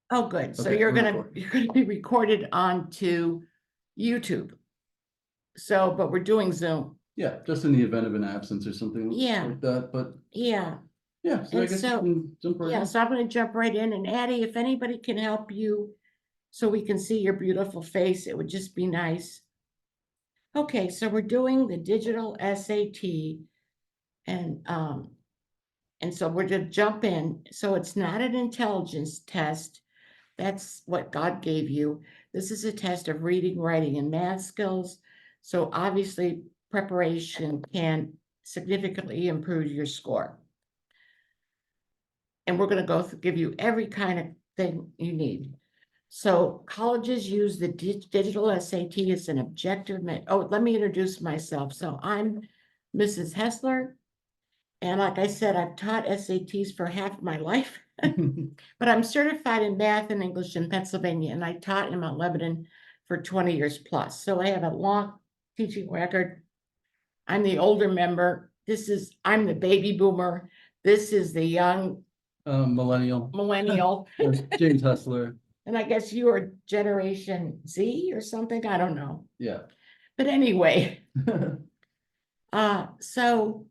Oh, good. So Okay, you're we're gonna be recorded onto YouTube. So, but we're doing Zoom. Yeah, just in the event of an absence or something Yeah. like that, but Yeah. yeah, so I And guess we so, can jump right yeah, in. so I'm gonna jump right in. And Addie, if anybody can help you so we can see your beautiful face, it would just be nice. Okay, so we're doing the digital SAT and so we're gonna jump in. So it's not an intelligence test. That's what God gave you. This is a test of reading, writing, and math skills. So obviously, preparation can significantly improve your score. And we're going to give you every kind of thing you need. So colleges use the digital SAT as an objective. Oh, let me introduce myself. So I'm Mrs. Hessler. And like I said, I've taught SATs for half my life, but I'm certified in math and English in Pennsylvania, and I taught in Mount Lebanon for 20 years plus. So I have a long teaching record. I'm the older member. I'm the baby boomer. This is the young Millennial. millennial. That's James Hessler. And I guess you are Generation Z or something. I don't know. Yeah. But anyway, so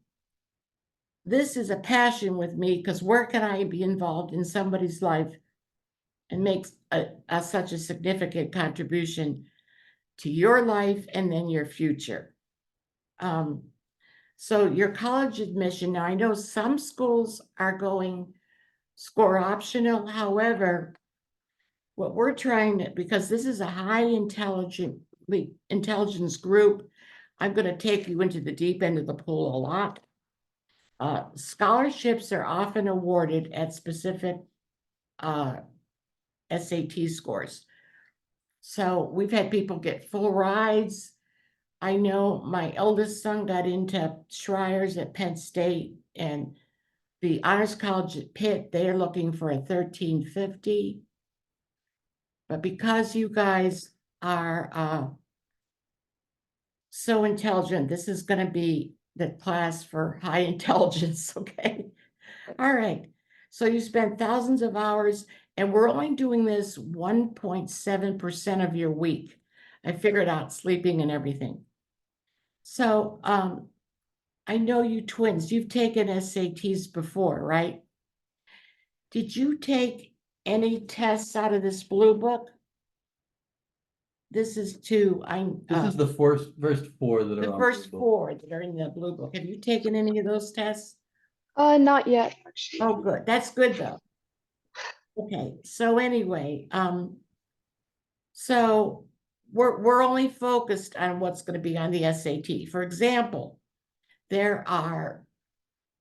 this is a passion with me because where can I be involved in somebody's life and make such a significant contribution to your life and then your future? So your college admission, now I know some schools are going score optional. However, what we're trying to, because this is a high intelligence group, I'm going to take you into the deep end of the pool a lot. Scholarships are often awarded at specific SAT scores. So we've had people get full rides. I know my eldest son got into Schreier's at Penn State, and the Honors College at Pitt, they're looking for a 1350. But because you guys are so intelligent, this is going to be the class for high intelligence, okay? All right. So you spent thousands of hours, and we're only doing this 1.7% of your week. I figured out sleeping and everything. So I know you twins, you've taken SATs before, right? Did you take any tests out of this blue book? This is This is the first four that are the on first Google. four that are in the blue book. Have you taken any of those tests? Not yet, actually. Oh, good. That's good though. Okay. So anyway, so we're only focused on what's going to be on the SAT. For example, there are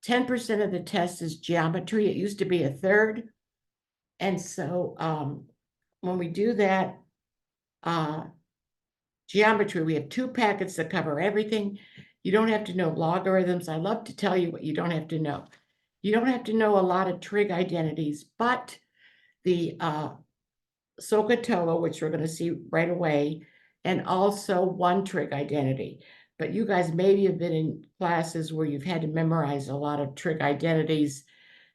10% of the test is geometry. It used to be a third. And so when we do that, geometry, we have 2 packets that cover everything. You don't have to know logarithms. I love to tell you what you don't have to know. You don't have to know a lot of trig identities, but the SOHCAHTOA, which we're going to see right away, and also one trig identity. But you guys maybe have been in classes where you've had to memorize a lot of trig identities.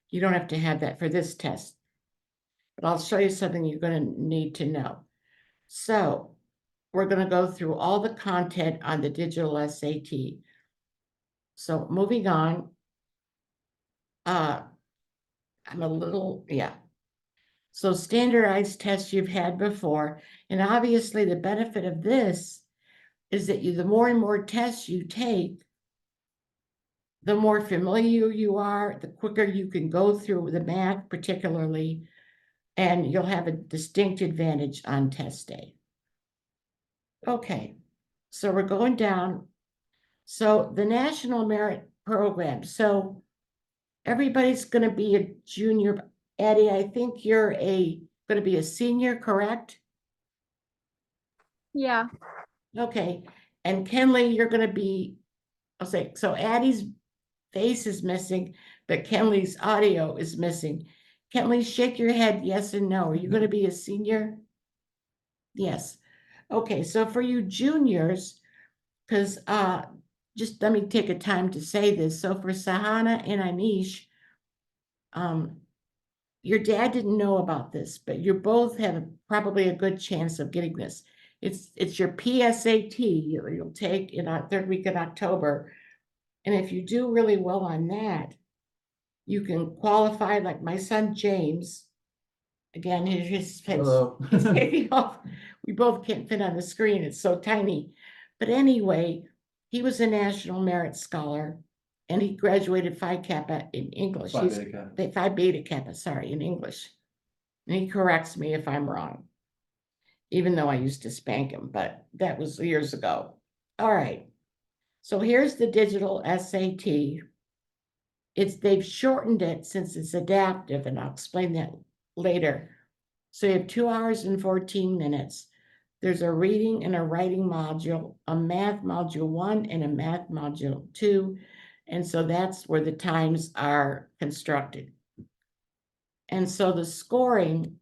You don't have to have that for this test. But I'll show you something you're going to need to know. So we're going to go through all the content on the digital SAT. So moving on, I'm a little, yeah. So standardized tests you've had before, and obviously the benefit of this is that the more and more tests you take, the more familiar you are, the quicker you can go through the math particularly, and you'll have a distinct advantage on test day. Okay, so we're going down. So the National Merit Program. So everybody's going to be a junior. Addie, I think you're going to be a senior, correct? Yeah. Okay. And Kenley, you're going to be, I'll say, so Addie's face is missing, but Kenley's audio is missing. Kenley, shake your head yes and no. Are you going to be a senior? Yes. Okay. So for you juniors, because just let me take a time to say this. So for Sahana and Anish, your dad didn't know about this, but you both have probably a good chance of getting this. It's your PSAT you'll take in our third week of October. And if you do really well on that, you can qualify, like my son James. Again, his Hello. taking off. We both can't fit on the screen. It's so tiny. But anyway, he was a National Merit Scholar and he graduated Phi Kappa in English. Phi He's Beta Kappa. Phi Beta Kappa, sorry, in English. And he corrects me if I'm wrong, even though I used to spank him, but that was years ago. All right. So here's the digital SAT. They've shortened it since it's adaptive, and I'll explain that later. So you have 2 hours and 14 minutes. There's a reading and a writing module, a math module 1 and a math module 2. And so that's where the times are constructed. And so the scoring,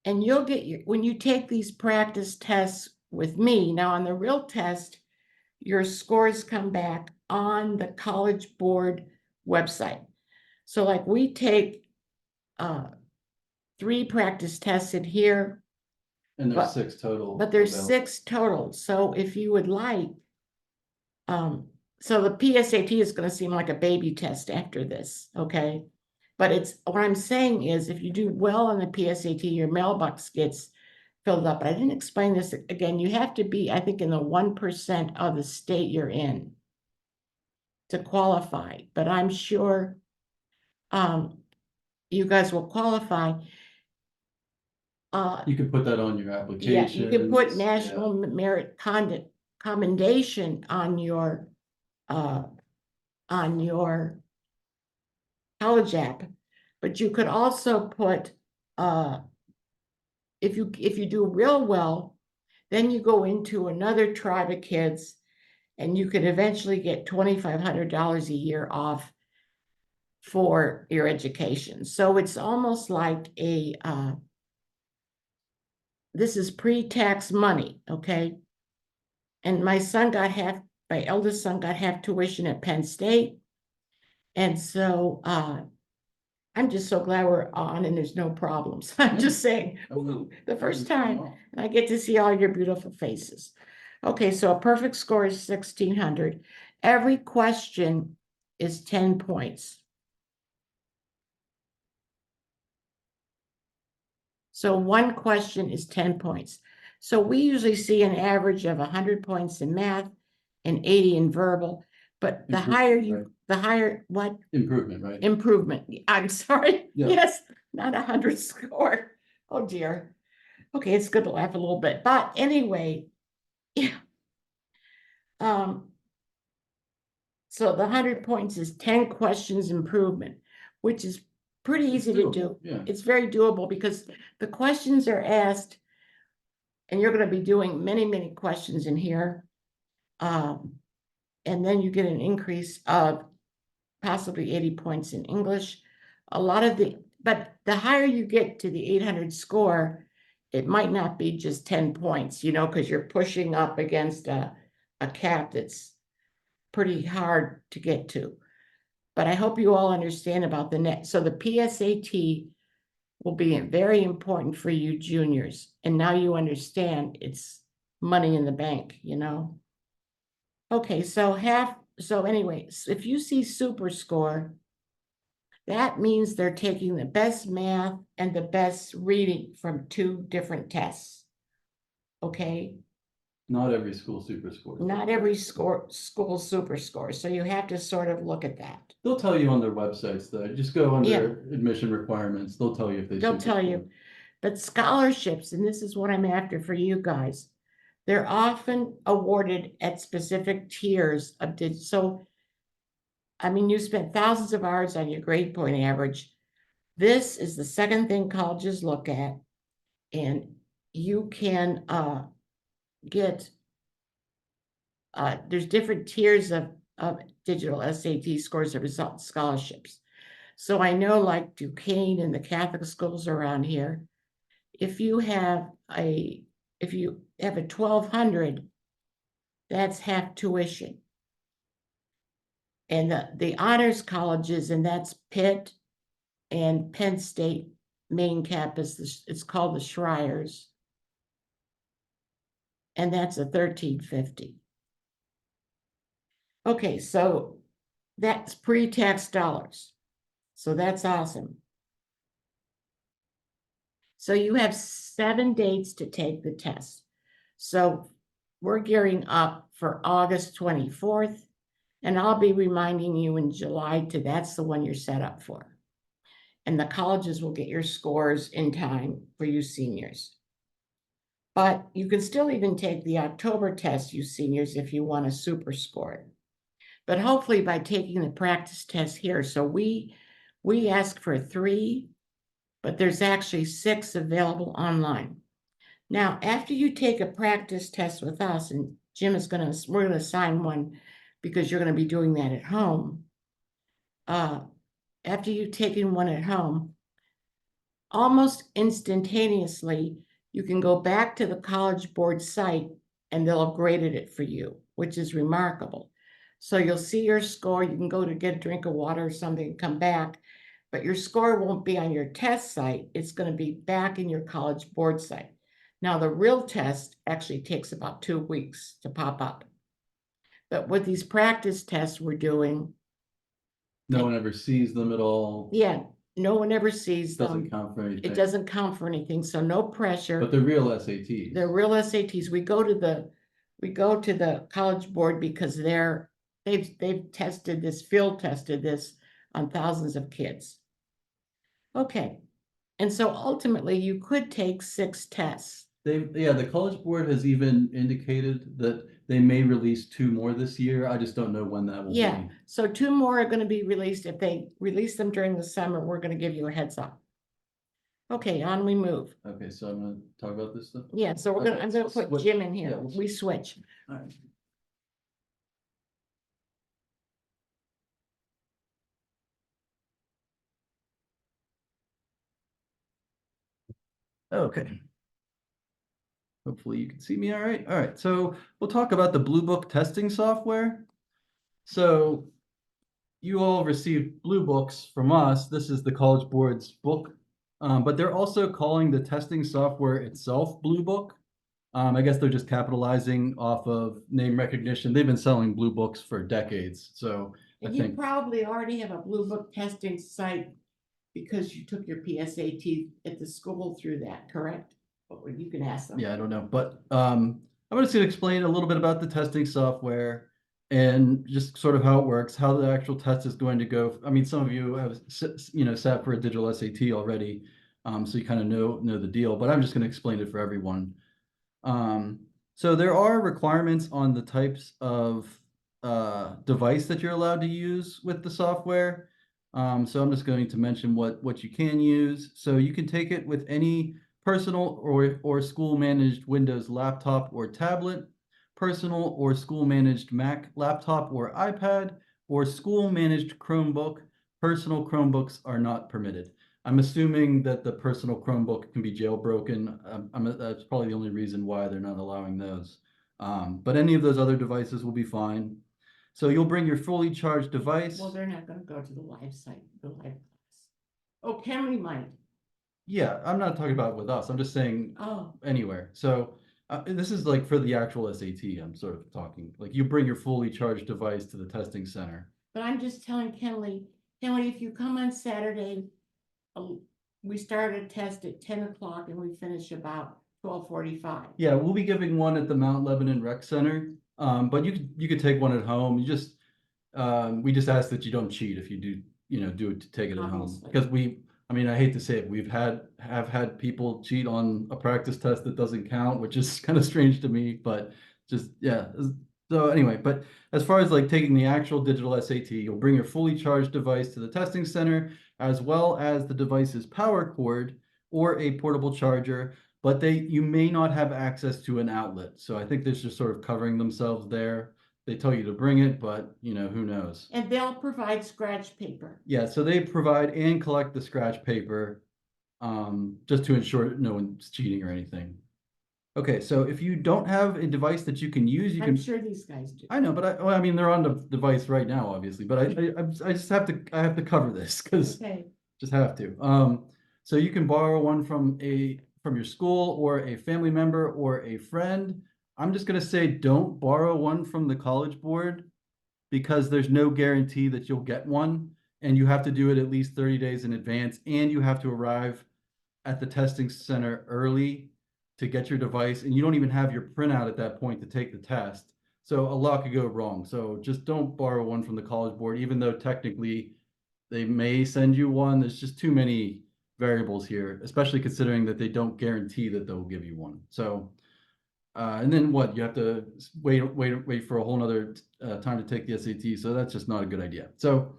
and you'll get when you take these practice tests with me, now on the real test, your scores come back on the College Board website. So like we take 3 practice tests in here. And there's 6 total. But there's available. 6 total. So if you would like, so the PSAT is going to seem like a baby test after this, okay? But it's what I'm saying is if you do well on the PSAT, your mailbox gets filled up. But I didn't explain this again. You have to be, I think, in the 1% of the state you're in to qualify. But I'm sure you guys will qualify. You can put that on your Yeah, application. you can put National Merit Commendation on your college app, but you could also put if you do real well, then you go into another tribe of kids, and you could eventually get $2,500 a year off for your education. So it's almost like a this is pre-tax money, okay? And my eldest son got half tuition at Penn State. And so I'm just so glad we're on and there's no problems. I'm just saying, the first time, and I get to see all your beautiful faces. Okay, so a perfect score is 1,600. Every question is 10 points. So one question is 10 points. So we usually see an average of 100 points in math and 80 in verbal, but the higher what? Improvement, right? Improvement. I'm sorry. Yeah. Yes, not 100 score. Oh dear. Okay, it's good to laugh a little bit, but anyway, yeah. So the 100 points is 10 questions improvement, which is pretty easy to do. Yeah. It's very doable because the questions are asked, and you're going to be doing many, many questions in here. And then you get an increase of possibly 80 points in English. But the higher you get to the 800 score, it might not be just 10 points, because you're pushing up against a cap that's pretty hard to get to. But I hope you all understand about the net. So the PSAT will be very important for you juniors. And now you understand it's money in the bank, Okay, so anyways, if you see super score, that means they're taking the best math and the best reading from 2 different tests. Okay? Not every school super scores. Not every school super scores. So you have to sort of look at that. They'll tell you on their websites though. Just go under admission requirements. They'll tell you if They'll tell you. But scholarships, and this is what I'm after for you guys, they're often awarded at specific tiers of so I mean, you spent thousands of hours on your grade point average. This is the second thing colleges look at, and you can get there's different tiers of digital SAT scores that result in scholarships. So I know, like Duquesne and the Catholic schools around here, if you have a 1,200, that's half tuition. And the honors colleges, and that's Pitt and Penn State main campus, it's called the Schreiers. And that's a $13.50. Okay, so that's pre-tax dollars. So that's awesome. So you have 7 dates to take the test. So we're gearing up for August 24th, and I'll be reminding you in July that's the one you're set up for. And the colleges will get your scores in time for you seniors. But you can still even take the October test, you seniors, if you want to super score it. But hopefully by taking the practice test here, so we ask for 3, but there's actually 6 available online. Now, after you take a practice test with us, and Jim is we're gonna assign one because you're gonna be doing that at home. After you've taken one at home, almost instantaneously, you can go back to the College Board site and they'll have graded it for you, which is remarkable. So you'll see your score, you can go to get a drink of water or something and come back, but your score won't be on your test site. It's going to be back in your College Board site. Now, the real test actually takes about 2 weeks to pop up. But with these practice tests we're doing, No one ever sees them at all. yeah, no one ever sees Doesn't them. count for anything. It doesn't count for anything, so no pressure. But they're real SATs. They're real SATs. We go to the College Board because they've tested this, field tested this on thousands of kids. Okay, and so ultimately you could take 6 tests. The College Board has even indicated that they may release 2 more this year. I just don't know when that will Yeah, be. so 2 more are going to be released. If they release them during the summer, we're going to give you a heads up. Okay, on we move. Okay, so I'm gonna talk about this stuff. Yeah, so Okay, I'm gonna so put switch. Jim in here. Yeah, we'll We switch. All right. Okay. Hopefully you can see me all right. All right, so we'll talk about the Blue Book testing software. So you all received Blue Books from us. This is the College Board's book, but they're also calling the testing software itself Blue Book. I guess they're just capitalizing off of name recognition. They've been selling Blue Books for decades, so And I you think probably already have a Blue Book testing site because you took your PSAT at the school through that, correct? But you can ask them. yeah, I don't know, but I'm just going to explain a little bit about the testing software and just sort of how it works, how the actual test is going to go. I mean, some of you have sat for a digital SAT already, so you kind of know the deal. But I'm just going to explain it for everyone. So there are requirements on the types of device that you're allowed to use with the software. So I'm just going to mention what you can use. So you can take it with any personal or school managed Windows laptop or tablet, personal or school managed Mac laptop or iPad, or school managed Chromebook. Personal Chromebooks are not permitted. I'm assuming that the personal Chromebook can be jailbroken. That's probably the only reason why they're not allowing those. But any of those other devices will be fine. So you'll bring your fully charged device. Well, they're not gonna go to the live site, the live class. Oh, Henry might. Yeah, I'm not talking about with us. I'm just saying Oh, anywhere. So this is like for the actual SAT. I'm sort of talking like you bring your fully charged device to the testing center. but I'm just telling Kenley, if you come on Saturday, we start a test at 10 o'clock and we finish about 12:45. Yeah, we'll be giving one at the Mount Lebanon Rec Center. But you could take one at home. We just ask that you don't cheat if you do it to take it at home. Obviously. Because I hate to say it, have had people cheat on a practice test that doesn't count, which is kind of strange to me, but just, yeah. So anyway, but as far as like taking the actual digital SAT, you'll bring your fully charged device to the testing center, as well as the device's power cord or a portable charger, but you may not have access to an outlet. So I think they're just sort of covering themselves there. They tell you to bring it, but who knows? And they'll provide scratch paper. Yeah, so they provide and collect the scratch paper, just to ensure no one's cheating or anything. Okay, so if you don't have a device that you can use, I'm sure these guys do. I know, but I mean, they're on the device right now, obviously, but I just have to cover this because Okay, Just have to. So you can borrow one from your school or a family member or a friend. I'm just gonna say, don't borrow one from the College Board because there's no guarantee that you'll get one, and you have to do it at least 30 days in advance, and you have to arrive at the testing center early to get your device, and you don't even have your printout at that point to take the test. So a lot could go wrong. So just don't borrow one from the College Board, even though technically they may send you one. There's just too many variables here, especially considering that they don't guarantee that they'll give you one. So, and then what? You have to wait for a whole nother time to take the SAT. So that's just not a good idea. So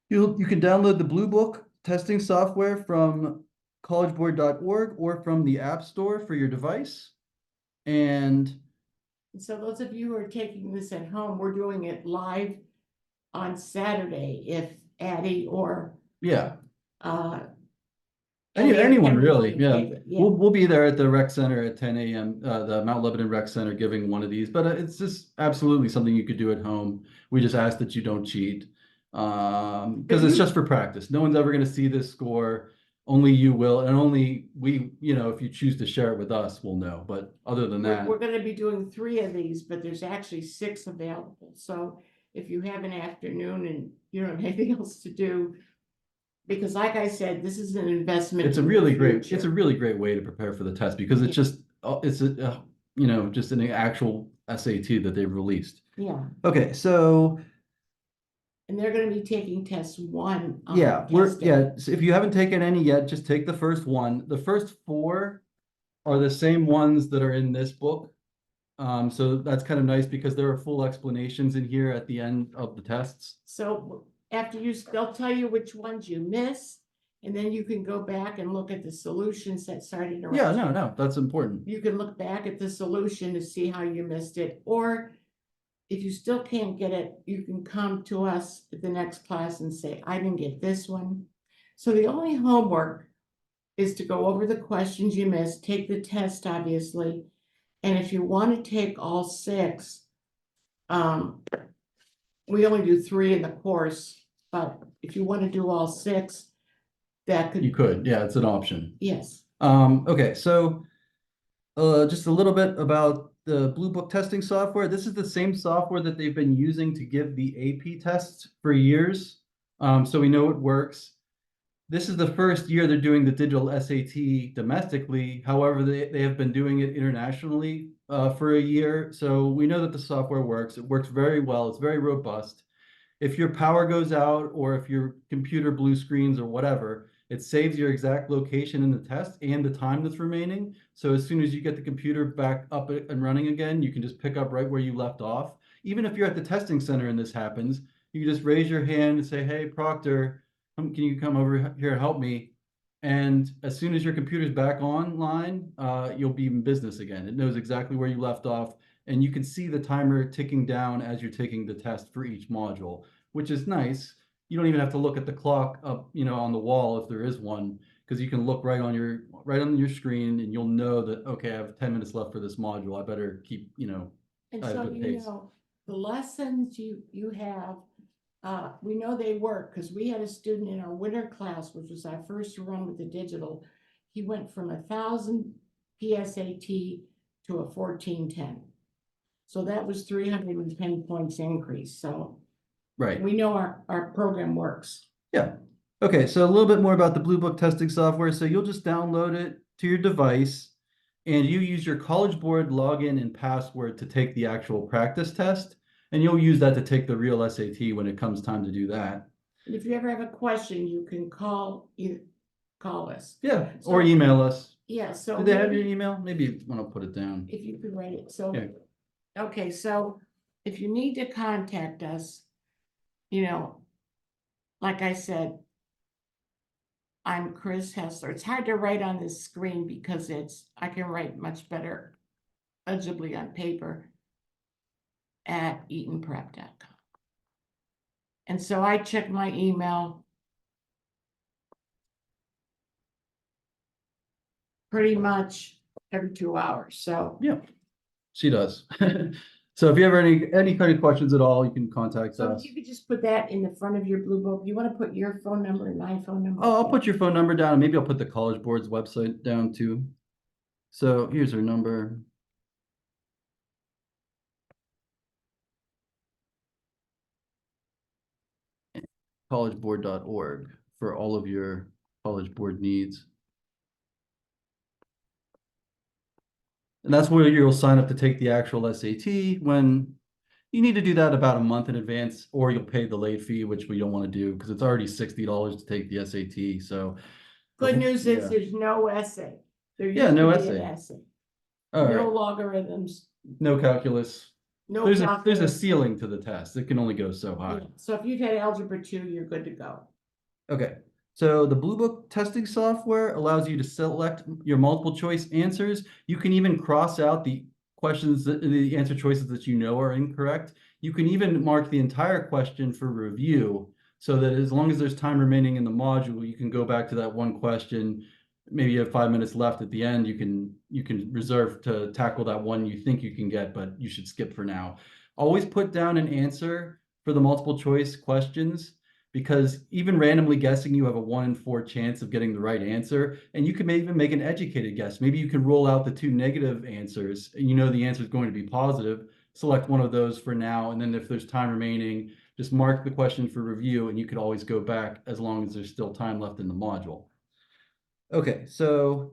you can download the Blue Book testing software from collegeboard.org or from the App Store for your device. And So those of you who are taking this at home, we're doing it live on Saturday if Addie or yeah, any anyone everyone really, can yeah. take it, yeah. We'll be there at the rec center at 10 a.m. The Mount Lebanon Rec Center giving one of these, but it's just absolutely something you could do at home. We just ask that you don't cheat, because it's just for practice. No one's ever going to see this score. Only you will, and only we, if you choose to share it with us, we'll know. But other than that, We're gonna be doing 3 of these, but there's actually 6 available. So if you have an afternoon and you don't have anything else to do, because like I said, this is an investment. it's a in the really great, future. it's a really great way to prepare for the test because it's just, it's a, just an actual SAT that they've released. Yeah, Okay, so and they're gonna be taking test 1 on yeah, test day. so if you haven't taken any yet, just take the first one. The first 4 are the same ones that are in this book. So that's kind of nice because there are full explanations in here at the end of the tests. So after they'll tell you which ones you missed, and then you can go back and look at the solutions that started around. Yeah, no, that's important. You can look back at the solution to see how you missed it, or if you still can't get it, you can come to us at the next class and say, I didn't get this one. So the only homework is to go over the questions you missed, take the test, obviously. And if you want to take all 6, we only do 3 in the course, but if you want to do all 6, that You could, yeah, it's an option. yes. Okay, so just a little bit about the Blue Book testing software. This is the same software that they've been using to give the AP tests for years. So we know it works. This is the first year they're doing the digital SAT domestically. However, they have been doing it internationally for a year. So we know that the software works. It works very well. It's very robust. If your power goes out or if your computer blue screens or whatever, it saves your exact location in the test and the time that's remaining. So as soon as you get the computer back up and running again, you can just pick up right where you left off. Even if you're at the testing center and this happens, you can just raise your hand and say, hey, Proctor, can you come over here and help me? And as soon as your computer's back online, you'll be in business again. It knows exactly where you left off, and you can see the timer ticking down as you're taking the test for each module, which is nice. You don't even have to look at the clock up, on the wall if there is one, because you can look right on your screen, and you'll know that, okay, I have 10 minutes left for this module. I better keep, And at a so, good pace. the lessons you have, we know they work because we had a student in our winter class, which was our first run with the digital. He went from 1,000 PSAT to a 1410. So that was 310 points increase. So Right. we know our program works. Yeah. Okay, so a little bit more about the Blue Book testing software. So you'll just download it to your device and you use your College Board login and password to take the actual practice test. And you'll use that to take the real SAT when it comes time to do that. And if you ever have a question, you can call us. Yeah, or email us. Yeah, so Do they have your email? Maybe when I'll put it down. if you could write it, so. Yeah. Okay, so if you need to contact us, like I said, I'm Chris Hessler. It's hard to write on this screen because I can write much better legibly on paper at eatonprep.com. And so I check my email pretty much every 2 hours. So Yeah, she does. So if you have any kind of questions at all, you can contact So if us. you could just put that in the front of your blue book, you want to put your phone number and my phone number? Oh, I'll put your phone number down. Maybe I'll put the College Board's website down too. So here's her number. collegeboard.org for all of your College Board needs. And that's where you'll sign up to take the actual SAT when you need to do that about a month in advance, or you'll pay the late fee, which we don't want to do because it's already $60 to take the SAT. So Good news is yeah. there's no essay. There Yeah, used no to be an essay. essay. All No right. logarithms, No calculus. no There's a calculus. ceiling to the test. It can only go so Yeah, high. so if you've had Algebra 2, you're good to go. Okay. So the Blue Book testing software allows you to select your multiple choice answers. You can even cross out the questions, the answer choices that you know are incorrect. You can even mark the entire question for review so that as long as there's time remaining in the module, you can go back to that one question. Maybe you have 5 minutes left at the end. You can reserve to tackle that one you think you can get, but you should skip for now. Always put down an answer for the multiple choice questions, because even randomly guessing, you have a 1 in 4 chance of getting the right answer. And you can even make an educated guess. Maybe you can roll out the 2 negative answers and you know the answer is going to be positive. Select one of those for now. And then if there's time remaining, just mark the question for review and you could always go back as long as there's still time left in the module. Okay, so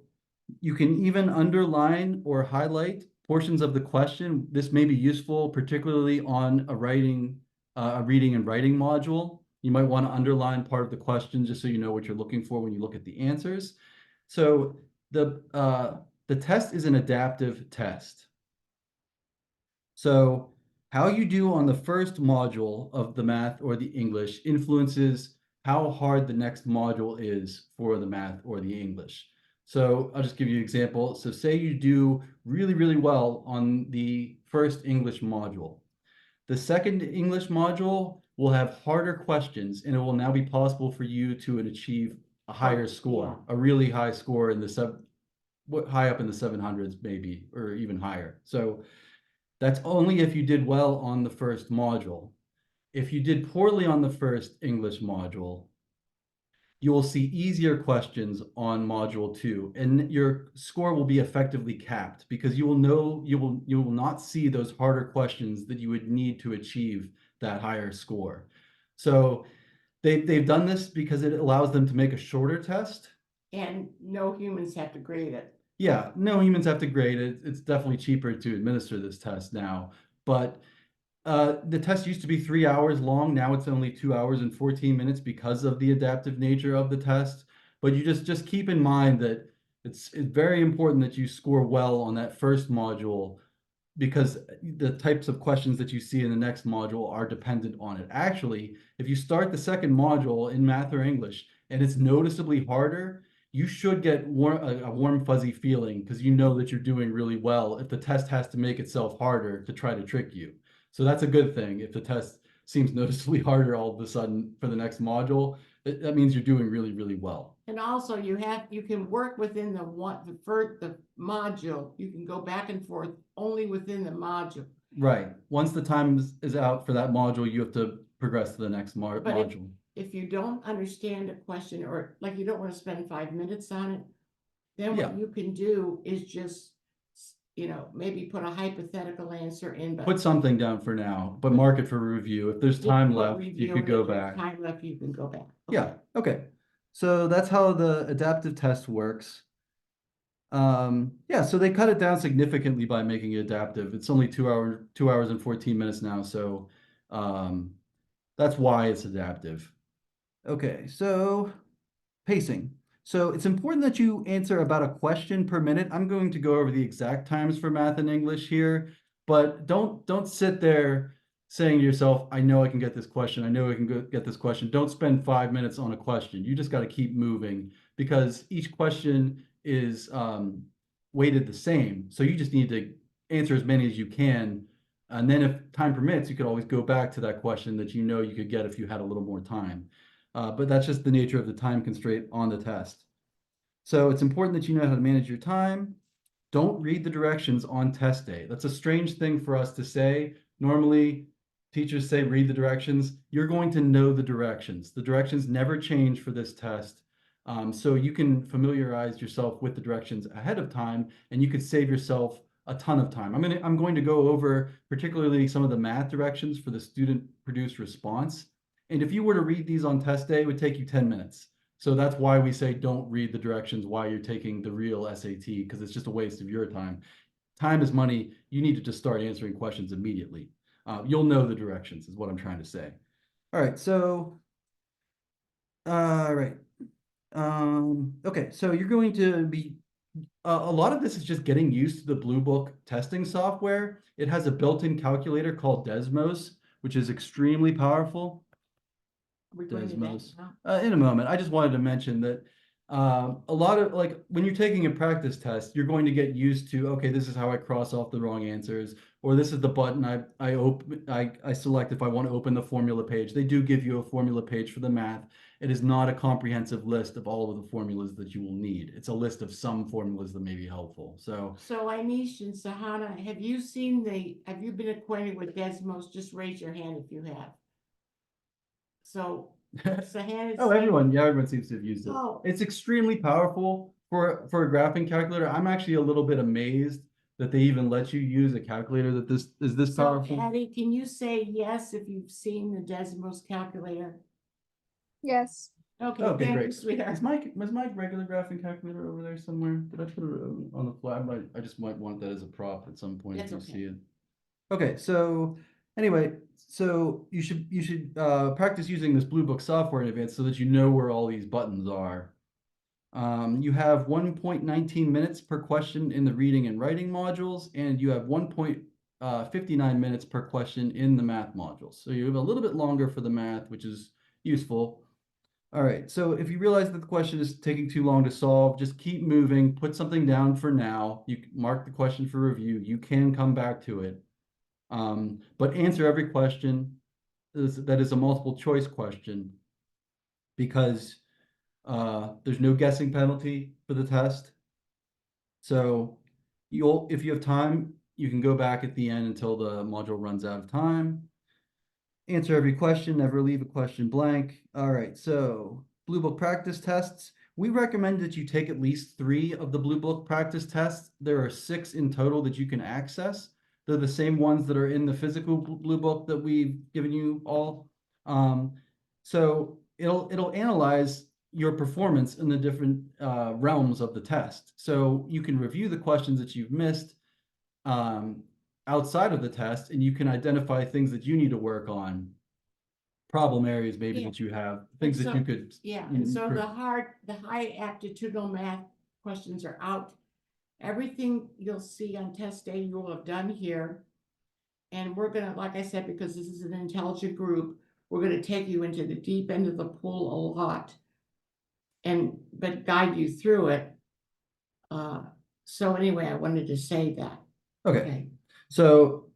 you can even underline or highlight portions of the question. This may be useful, particularly on a reading and writing module. You might want to underline part of the question just so you know what you're looking for when you look at the answers. So the test is an adaptive test. So how you do on the first module of the math or the English influences how hard the next module is for the math or the English. So I'll just give you an example. So say you do really, really well on the first English module. The second English module will have harder questions, and it will now be possible for you to achieve a higher score, a really high score in the high up in the 700s maybe, or even higher. So that's only if you did well on the first module. If you did poorly on the first English module, you will see easier questions on module 2, and your score will be effectively capped because you will not see those harder questions that you would need to achieve that higher score. So they've done this because it allows them to make a shorter test. And no humans have to grade it. Yeah, no humans have to grade it. It's definitely cheaper to administer this test now. But the test used to be 3 hours long. Now it's only 2 hours and 14 minutes because of the adaptive nature of the test. But you just keep in mind that it's very important that you score well on that first module, because the types of questions that you see in the next module are dependent on it. Actually, if you start the second module in math or English and it's noticeably harder, you should get a warm, fuzzy feeling because you know that you're doing really well if the test has to make itself harder to try to trick you. So that's a good thing. If the test seems noticeably harder all of a sudden for the next module, that means you're doing really, really well. And also you can work within the module. You can go back and forth only within the module. Right. Once the time is out for that module, you have to progress to the next module. If you don't understand a question, or like you don't want to spend 5 minutes on it, then what you can do is just, maybe put a hypothetical answer in, but Put something down for now, but mark it for review. If there's time left, you could go back. Time left, you can go back. Yeah, okay. So that's how the adaptive test works. Yeah, so they cut it down significantly by making it adaptive. It's only 2 hours and 14 minutes now, so that's why it's adaptive. Okay, so pacing. So it's important that you answer about a question per minute. I'm going to go over the exact times for math and English here, but don't sit there saying to yourself, I know I can get this question. I know I can get this question. Don't spend 5 minutes on a question. You just got to keep moving because each question is weighted the same. So you just need to answer as many as you can. And then if time permits, you could always go back to that question that you know you could get if you had a little more time. But that's just the nature of the time constraint on the test. So it's important that you know how to manage your time. don't read the directions on test day. That's a strange thing for us to say. Normally, teachers say read the directions. You're going to know the directions. The directions never change for this test. So you can familiarize yourself with the directions ahead of time, and you could save yourself a ton of time. I'm going to go over particularly some of the math directions for the student produced response. And if you were to read these on test day, it would take you 10 minutes. So that's why we say don't read the directions while you're taking the real SAT, because it's just a waste of your time. Time is money. You need to just start answering questions immediately. You'll know the directions is what I'm trying to say. All right, so, right. Okay, so you're going to be, a lot of this is just getting used to the Blue Book testing software. It has a built-in calculator called Desmos, which is extremely powerful. We're going to that Desmos. now. In a moment, I just wanted to mention that a lot of, like, when you're taking a practice test, you're going to get used to, okay, this is how I cross off the wrong answers, or this is the button I select if I want to open the formula page. They do give you a formula page for the math. It is not a comprehensive list of all of the formulas that you will need. It's a list of some formulas that may be helpful. So So Anish and Sahana, have you been acquainted with Desmos? Just raise your hand if you have. So Sahana. oh, everyone seems to have used it. Oh. It's extremely powerful for a graphing calculator. I'm actually a little bit amazed that they even let you use a calculator that is this So powerful. Addie, can you say yes if you've seen the Desmos calculator? Yes. Okay, Okay, thank you, great. sweetheart. Is my regular graphing calculator over there somewhere? Did I put it on the fly? I just might want that as a prop at some point if That's you okay. see it. Okay, so anyway, so you should practice using this Blue Book software in advance so that you know where all these buttons are. You have 1.19 minutes per question in the reading and writing modules, and you have 1.59 minutes per question in the math modules. So you have a little bit longer for the math, which is useful. All right, so if you realize that the question is taking too long to solve, just keep moving, put something down for now. You can mark the question for review. You can come back to it. But answer every question that is a multiple choice question, because there's no guessing penalty for the test. So if you have time, you can go back at the end until the module runs out of time. Answer every question, never leave a question blank. All right, so Blue Book practice tests. We recommend that you take at least 3 of the Blue Book practice tests. There are 6 in total that you can access. They're the same ones that are in the physical Blue Book that we've given you all. So it'll analyze your performance in the different realms of the test. So you can review the questions that you've missed outside of the test, and you can identify things that you need to work on, problem areas maybe Yeah. that you have, things that you could. Yeah, and so the high aptitudinal math questions are out. Everything you'll see on test day, you will have done here. And we're gonna, like I said, because this is an intelligent group, we're gonna take you into the deep end of the pool a lot. But guide you through it. So anyway, I wanted to say that. Okay. So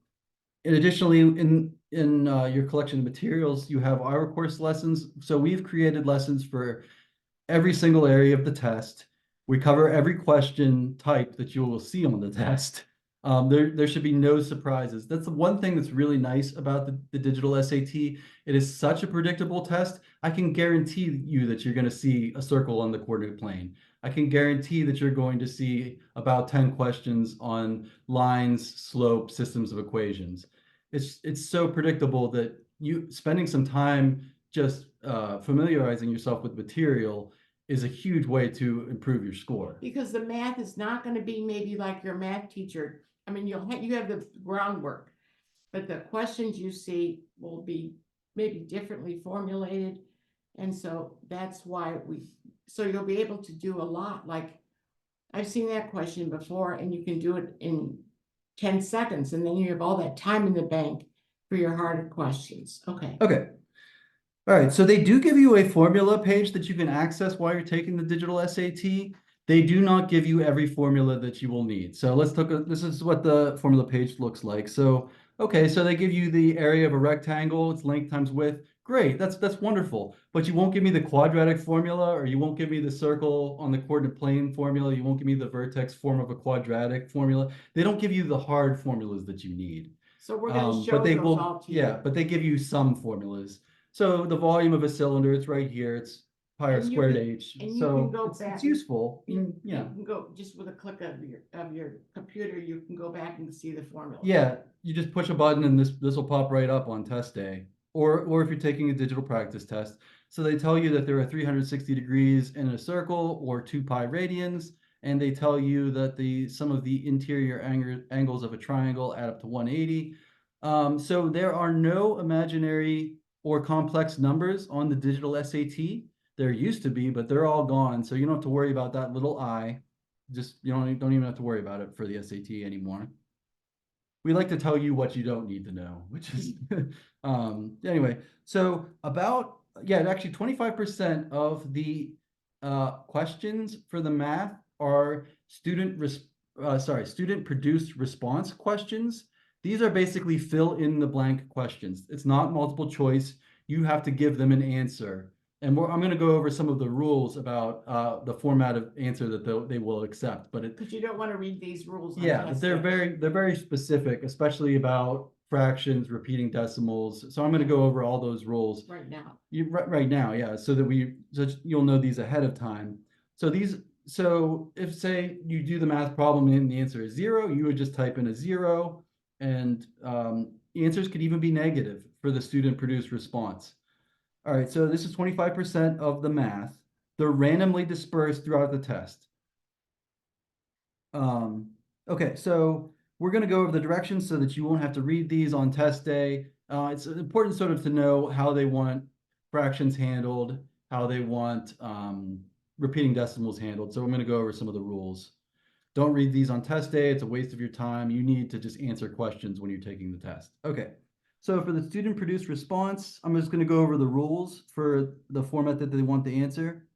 additionally, in your collection of materials, you have our course lessons. So we've created lessons for every single area of the test. We cover every question type that you will see on the test. There should be no surprises. That's the one thing that's really nice about the digital SAT. It is such a predictable test. I can guarantee you that you're going to see a circle on the coordinate plane. I can guarantee that you're going to see about 10 questions on lines, slope, systems of equations. It's so predictable that you spending some time just familiarizing yourself with material is a huge way to improve your score. Because the math is not gonna be maybe like your math teacher. I mean, you have the groundwork, but the questions you see will be maybe differently formulated. And so that's why so you'll be able to do a lot. Like, I've seen that question before, and you can do it in 10 seconds, and then you have all that time in the bank for your harder questions. Okay. Okay. All right, so they do give you a formula page that you can access while you're taking the digital SAT. They do not give you every formula that you will need. So let's this is what the formula page looks like. So, okay, so they give you the area of a rectangle, it's length times width. Great, that's wonderful. But you won't give me the quadratic formula, or you won't give me the circle on the coordinate plane formula. You won't give me the vertex form of a quadratic formula. They don't give you the hard formulas that you need. So we're gonna But show they those will, all to yeah, you. but they give you some formulas. So the volume of a cylinder, it's right here. It's pi r And you squared can- h. and you So can go it's back. useful. You Yeah. can go, just with a click of your computer, you can go back and see the formula. Yeah, you just push a button and this will pop right up on test day. Or if you're taking a digital practice test. So they tell you that there are 360 degrees in a circle or 2 pi radians, and they tell you that the sum of the interior angles of a triangle add up to 180. So there are no imaginary or complex numbers on the digital SAT. There used to be, but they're all gone. So you don't have to worry about that little I. Just you don't even have to worry about it for the SAT anymore. We like to tell you what you don't need to know, which is anyway. So about actually 25% of the questions for the math are student produced response questions. These are basically fill in the blank questions. It's not multiple choice. You have to give them an answer. And I'm going to go over some of the rules about the format of answer that they will accept. But Because you don't want to read these rules. on yeah, but test they're day. very specific, especially about fractions, repeating decimals. So I'm going to go over all those rules Right now. right now, yeah, so you'll know these ahead of time. So if say you do the math problem and the answer is 0, you would just type in a 0, and answers could even be negative for the student produced response. All right, so this is 25% of the math. They're randomly dispersed throughout the test. Okay, so we're going to go over the directions so that you won't have to read these on test day. It's important sort of to know how they want fractions handled, how they want repeating decimals handled. So I'm going to go over some of the rules. Don't read these on test day. It's a waste of your time. You need to just answer questions when you're taking the test. Okay, so for the student produced response, I'm just going to go over the rules for the format that they want the answer.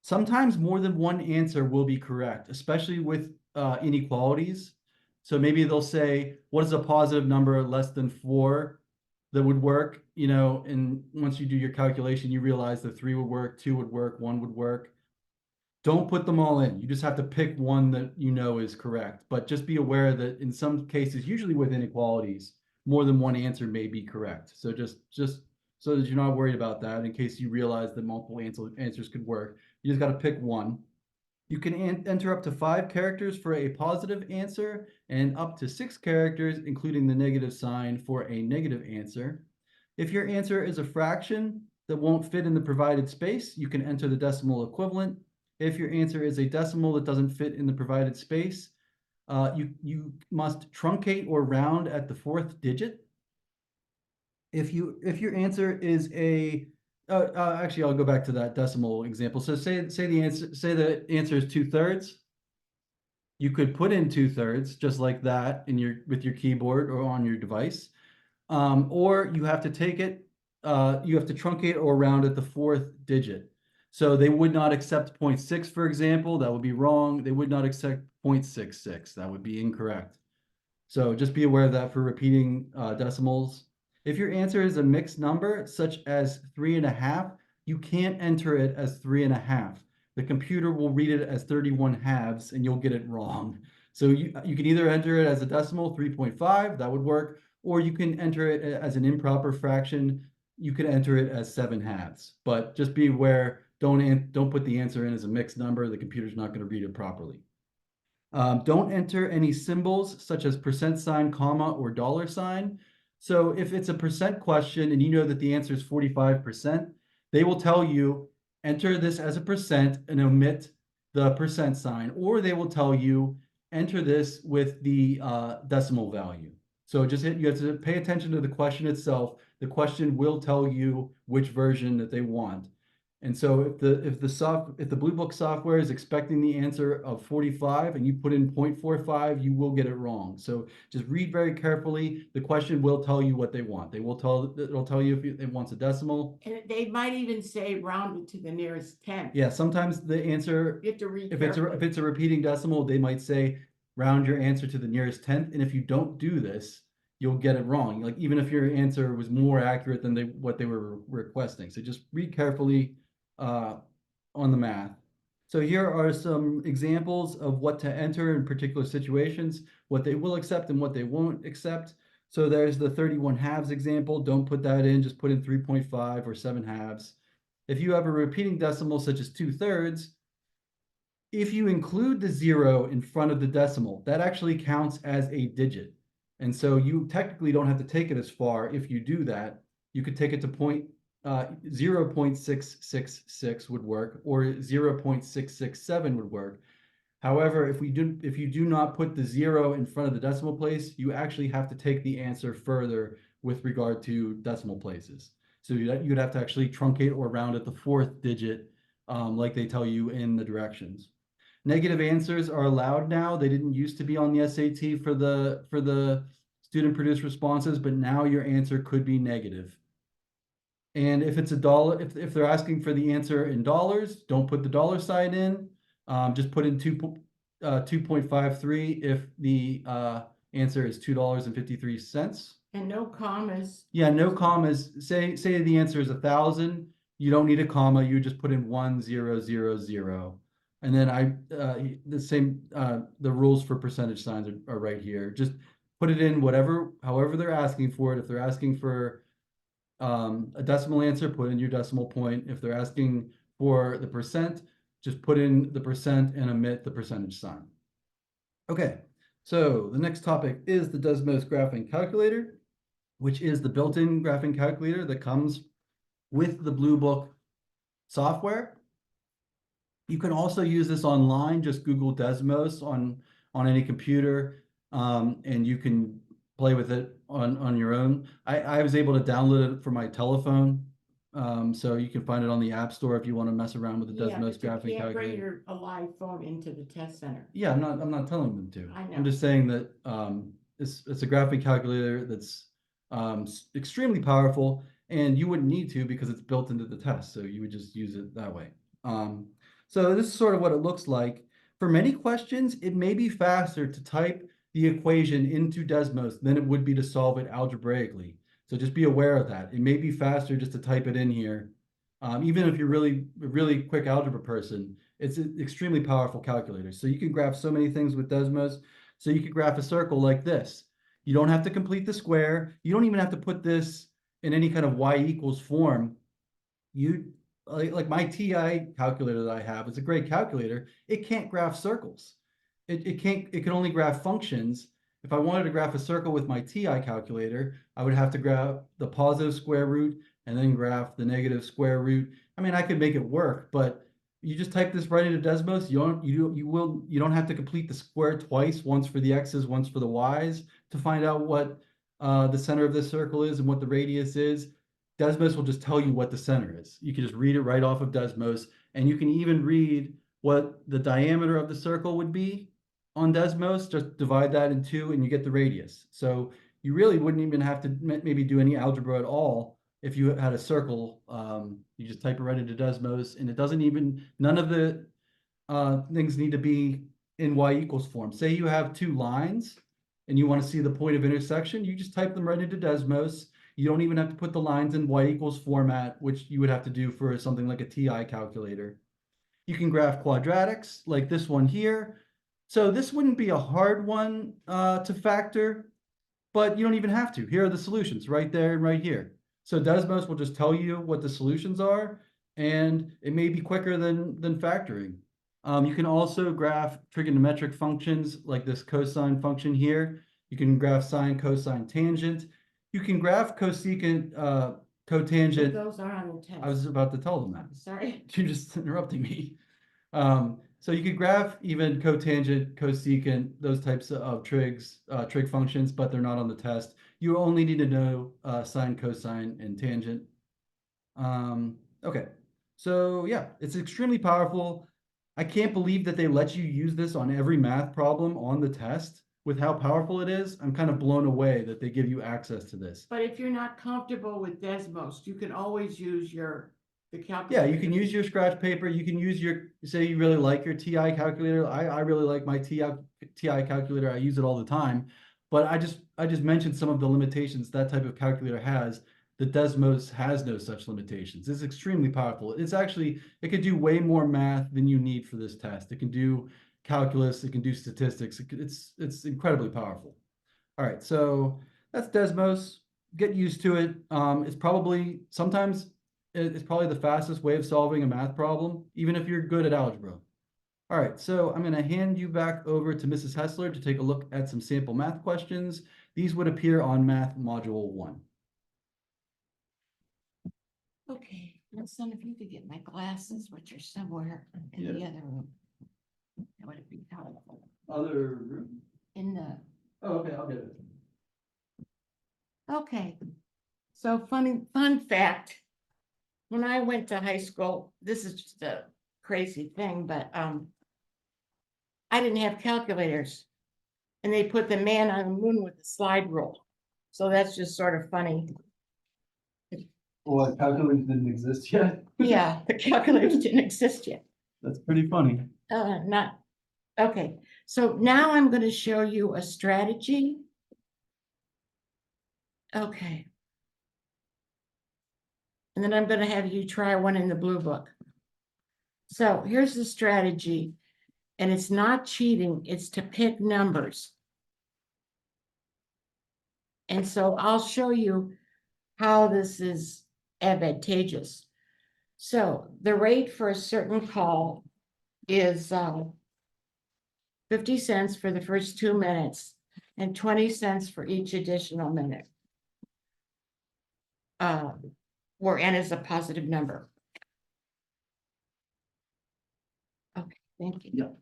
Sometimes more than one answer will be correct, especially with inequalities. So maybe they'll say, what is a positive number less than 4 that would work? And once you do your calculation, you realize that 3 would work, 2 would work, 1 would work. Don't put them all in. You just have to pick one that you know is correct. But just be aware that in some cases, usually with inequalities, more than one answer may be correct. So just so that you're not worried about that, in case you realize that multiple answers could work, you just got to pick one. You can enter up to 5 characters for a positive answer and up to 6 characters, including the negative sign, for a negative answer. If your answer is a fraction that won't fit in the provided space, you can enter the decimal equivalent. If your answer is a decimal that doesn't fit in the provided space, you must truncate or round at the 4th digit. If your answer is actually, I'll go back to that decimal example. So say the answer is 2/3. You could put in 2/3 just like that with your keyboard or on your device, or you have to take it. You have to truncate or round at the 4th digit. So they would not accept 0.6, for example. That would be wrong. They would not accept 0.66. That would be incorrect. So just be aware of that for repeating decimals. If your answer is a mixed number, such as 3.5, you can't enter it as 3.5. The computer will read it as 31 halves, and you'll get it wrong. So you can either enter it as a decimal, 3.5, that would work, or you can enter it as an improper fraction. You could enter it as 7 halves. But just be aware, don't put the answer in as a mixed number. The computer's not going to read it properly. Don't enter any symbols such as %, comma, or $sign. So if it's a percent question and you know that the answer is 45%, they will tell you enter this as a percent and omit the %, or they will tell you enter this with the decimal value. So you have to pay attention to the question itself. The question will tell you which version that they want. And so if the Blue Book software is expecting the answer of 45 and you put in 0.45, you will get it wrong. So just read very carefully. The question will tell you what they want. It'll tell you if it wants a decimal. And they might even say rounded to the nearest 10. Yeah, sometimes the answer, You have to read if carefully. it's a repeating decimal, they might say round your answer to the nearest 10th. And if you don't do this, you'll get it wrong. Like even if your answer was more accurate than what they were requesting. So just read carefully on the math. So here are some examples of what to enter in particular situations, what they will accept and what they won't accept. So there's the 31 halves example. Don't put that in, just put in 3.5 or 7 halves. If you have a repeating decimal such as 2/3, if you include the 0 in front of the decimal, that actually counts as a digit. And so you technically don't have to take it as far if you do that. You could take it to 0.666 would work, or 0.667 would work. However, if you do not put the 0 in front of the decimal place, you actually have to take the answer further with regard to decimal places. So you'd have to actually truncate or round at the 4th digit, like they tell you in the directions. Negative answers are allowed now. They didn't used to be on the SAT for the student produced responses, but now your answer could be negative. And if it's $1, if they're asking for the answer in dollars, don't put the dollar sign in. Just put in 2.53 if the answer is $2.53. And no commas. Yeah, no commas. Say the answer is 1,000. You don't need a comma. You just put in 1000. And then the rules for percentage signs are right here. Just put it in however they're asking for it. If they're asking for a decimal answer, put in your decimal point. If they're asking for the percent, just put in the percent and omit the percentage sign. Okay, so the next topic is the Desmos graphing calculator, which is the built-in graphing calculator that comes with the Blue Book software. You can also use this online. Just Google Desmos on any computer, and you can play with it on your own. I was able to download it for my telephone, so you can find it on the App Store if you want to mess around with the Yeah, Desmos but you graphing can't bring calculator. a live phone into the test center. Yeah, I'm not telling them to. I know. I'm just saying that it's a graphing calculator that's extremely powerful, and you wouldn't need to because it's built into the test, so you would just use it that way. So this is sort of what it looks like. For many questions, it may be faster to type the equation into Desmos than it would be to solve it algebraically. So just be aware of that. It may be faster just to type it in here. Even if you're really quick algebra person, it's an extremely powerful calculator. So you can graph so many things with Desmos. So you could graph a circle like this. You don't have to complete the square. You don't even have to put this in any kind of y equals form. You like my TI calculator that I have, it's a great calculator. It can't graph circles. It can only graph functions. If I wanted to graph a circle with my TI calculator, I would have to graph the positive square root and then graph the negative square root. I mean, I could make it work, but you just type this right into Desmos. You don't have to complete the square twice, once for the x's, once for the y's, to find out what the center of this circle is and what the radius is. Desmos will just tell you what the center is. You can just read it right off of Desmos, and you can even read what the diameter of the circle would be on Desmos. Just divide that in 2 and you get the radius. So you really wouldn't even have to maybe do any algebra at all if you had a circle. You just type it right into Desmos, and it doesn't even, none of the things need to be in y equals form. Say you have 2 lines and you want to see the point of intersection, you just type them right into Desmos. You don't even have to put the lines in y equals format, which you would have to do for something like a TI calculator. You can graph quadratics like this one here. So this wouldn't be a hard one to factor, but you don't even have to. Here are the solutions right there and right here. So Desmos will just tell you what the solutions are, and it may be quicker than factoring. You can also graph trigonometric functions like this cosine function here. You can graph sine, cosine, tangent. You can graph cosecant, cotangent. Those are on the test. I was about to tell them that. Sorry. You're just interrupting me. So you could graph even cotangent, cosecant, those types of trig functions, but they're not on the test. You only need to know sine, cosine, and tangent. Okay, so yeah, it's extremely powerful. I can't believe that they let you use this on every math problem on the test. With how powerful it is, I'm kind of blown away that they give you access to this. But if you're not comfortable with Desmos, you can always use the Yeah, calculator. you can use your scratch paper. You can use say you really like your TI calculator. I really like my TI calculator. I use it all the time. But I just mentioned some of the limitations that type of calculator has. The Desmos has no such limitations. It's extremely powerful. It's actually, it can do way more math than you need for this test. It can do calculus, it can do statistics. It's incredibly powerful. All right, so that's Desmos. Get used to it. It's probably sometimes it's probably the fastest way of solving a math problem, even if you're good at algebra. All right, so I'm going to hand you back over to Mrs. Hessler to take a look at some sample math questions. These would appear on Math Module 1. Okay, now son, if you could get my glasses, which are somewhere in the other room. That would be helpful. Other room? In the, Oh, okay, I'll get it. okay. So fun fact. When I went to high school, this is just a crazy thing, but I didn't have calculators. And they put the man on the moon with the slide rule. So that's just sort of funny. Well, calculators didn't exist yet. Yeah, the calculators didn't exist yet. That's pretty funny. Not, okay. So now I'm going to show you a strategy. Okay. And then I'm going to have you try one in the blue book. So here's the strategy. And it's not cheating, it's to pick numbers. And so I'll show you how this is advantageous. So the rate for a certain call is 50 cents for the first 2 minutes and 20 cents for each additional minute. Where n is a positive number. Okay, thank you. Yep.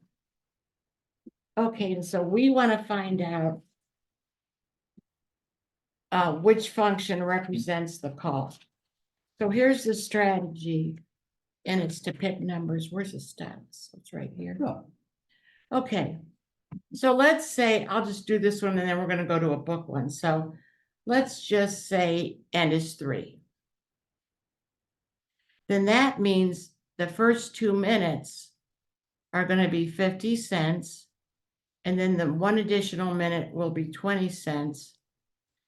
Okay, and so we want to find out which function represents the call. So here's the strategy, and it's to pick numbers. Where's the stats? It's right here. Oh. Okay, so let's say, I'll just do this one and then we're going to go to a book one. So let's just say n is 3. Then that means the first 2 minutes are going to be 50 cents. And then the 1 additional minute will be 20 cents.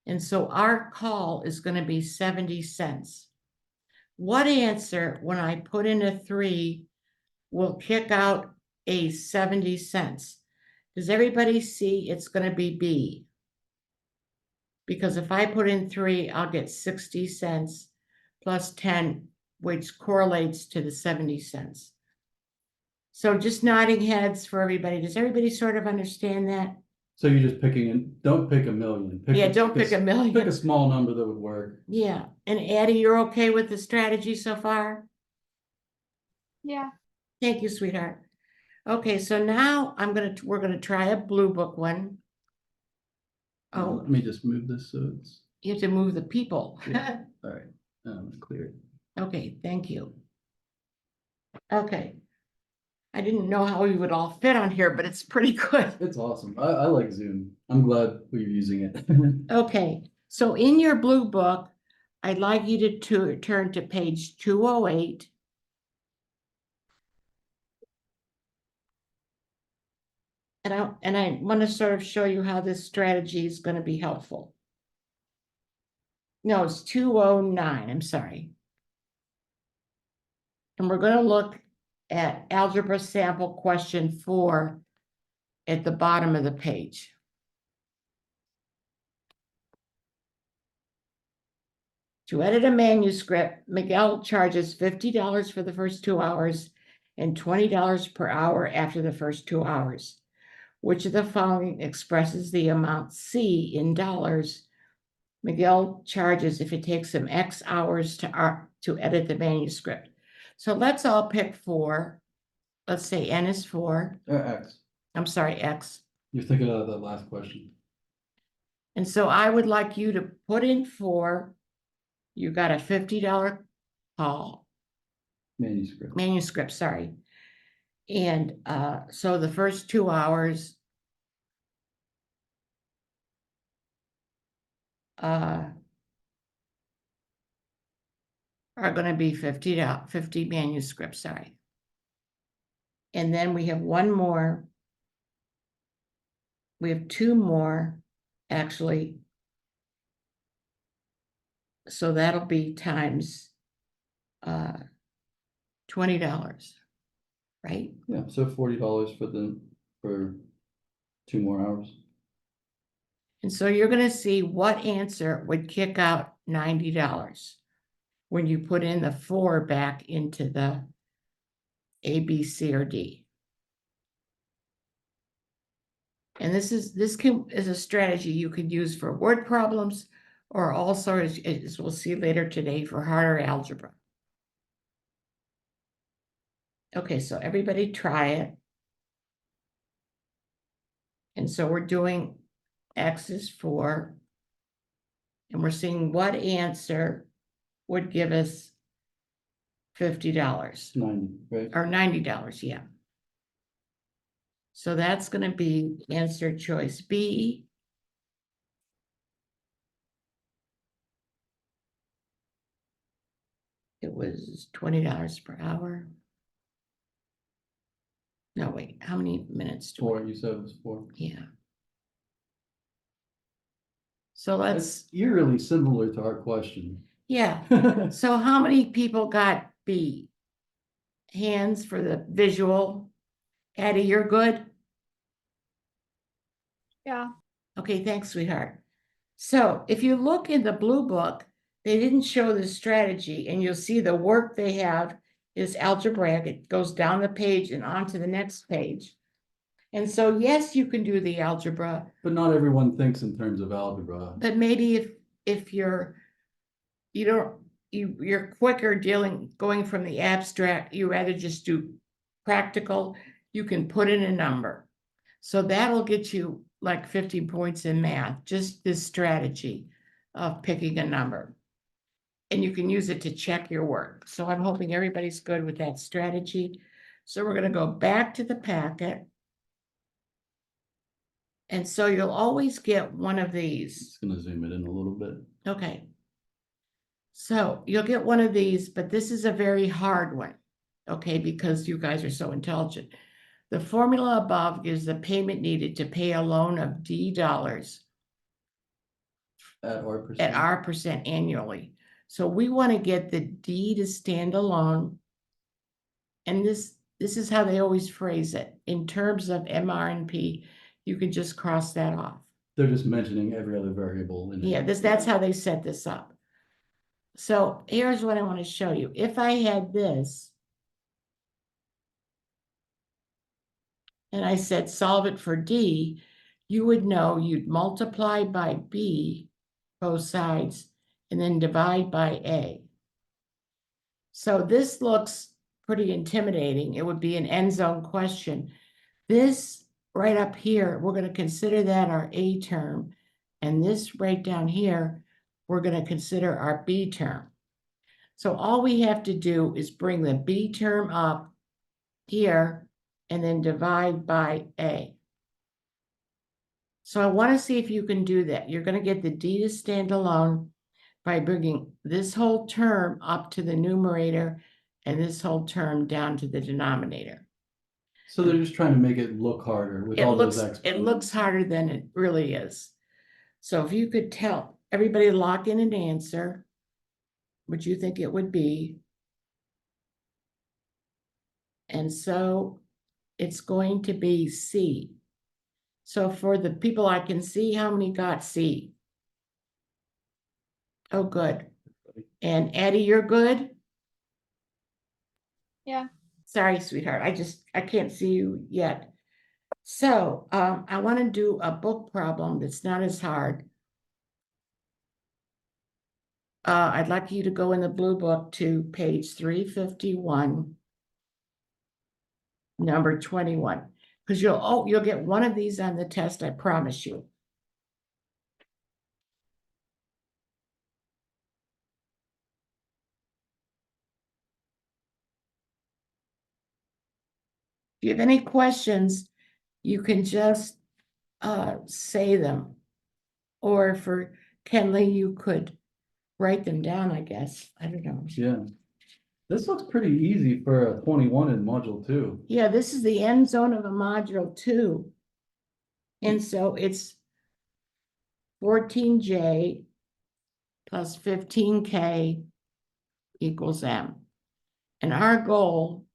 And so our call is going to be 70 cents. What answer, when I put in a 3, will kick out a 70 cents? Does everybody see it's going to be B? Because if I put in 3, I'll get 60 cents plus 10, which correlates to the 70 cents. So just nodding heads for everybody. Does everybody sort of understand that? So you're just picking, don't pick a million. Yeah, don't pick a million. Pick a small number that would work. Yeah, and Addie, you're okay with the strategy so far? Yeah. Thank you, sweetheart. Okay, so now we're gonna try a blue book one. Oh, Let me just move this so it's, you have to move the people. Yeah. all right, I'm gonna clear it. Okay, thank you. Okay. I didn't know how we would all fit on here, but it's pretty good. It's awesome. I like Zoom. I'm glad we're using it. Okay, so in your blue book, I'd like you to turn to page 208. And I want to sort of show you how this strategy is going to be helpful. No, it's 209, I'm sorry. And we're going to look at algebra sample question 4 at the bottom of the page. To edit a manuscript, Miguel charges $50 for the first 2 hours and $20 per hour after the first 2 hours. Which of the following expresses the amount C in dollars Miguel charges if it takes him X hours to edit the manuscript? So let's all pick 4. Let's say N is 4. X. I'm sorry, X. You're thinking of the last question. And so I would like you to put in 4. You got a $50 call. Manuscript, sorry. And so the first 2 hours are going to be 50 manuscripts, sorry. And then we have 1 more. We have 2 more. actually. So that'll be times $20, right? Yeah, so $40 for 2 more hours. And so you're gonna see what answer would kick out $90 when you put in the 4 back into the A, B, C, or D. And this is a strategy you could use for word problems, or also, as we'll see later today, for harder algebra. Okay, so everybody try it. And so we're doing X is 4. And we're seeing what answer would give us $50 90, right? or $90, yeah. So that's gonna be answer choice B. It was $20 per hour. No, wait, how many minutes? 4, you said it was 4. Yeah. So let's, That's eerily similar to our question. yeah, so how many people got B? Hands for the visual. Addie, you're good? Yeah. Okay, thanks, sweetheart. So if you look in the blue book, they didn't show the strategy, and you'll see the work they have is algebraic. It goes down the page and onto the next page. And so, yes, you can do the algebra, But not everyone thinks in terms of algebra. but maybe if you're quicker going from the abstract, you rather just do practical, you can put in a number. So that'll get you like 50 points in math, just this strategy of picking a number. And you can use it to check your work. So I'm hoping everybody's good with that strategy. So we're gonna go back to the packet. And so you'll always get one of these. Just gonna zoom it in a little bit. Okay. So you'll get one of these, but this is a very hard one, okay, because you guys are so intelligent. The formula above gives the payment needed to pay a loan of D dollars At our at percent. R% annually. So we want to get the D to stand alone. And this is how they always phrase it. In terms of MR and P, you can just cross that off. They're just mentioning every other variable in it. Yeah, that's how they set this up. So here's what I want to show you. If I had this, and I said solve it for D, you would know you'd multiply by B, both sides, and then divide by A. So this looks pretty intimidating. It would be an end zone question. This right up here, we're going to consider that our A term. And this right down here, we're going to consider our B term. So all we have to do is bring the B term up here and then divide by A. So I want to see if you can do that. You're going to get the D to stand alone by bringing this whole term up to the numerator and this whole term down to the denominator. So they're just trying to make it look harder with all those exponents. It looks harder than it really is. So if you could tell everybody lock in an answer, what you think it would be. And so it's going to be C. So for the people I can see, how many got C? Oh, good. And Addie, you're good? Yeah. Sorry, sweetheart. I can't see you yet. So I want to do a book problem that's not as hard. I'd like you to go in the blue book to page 351, number 21, because you'll get one of these on the test, I promise you. If you have any questions, you can just say them. Or for Kenley, you could write them down, I guess. I don't know. Yeah. This looks pretty easy for a 21 in module 2. Yeah, this is the end zone of a module 2. And so it's 14J plus 15K equals M. And our goal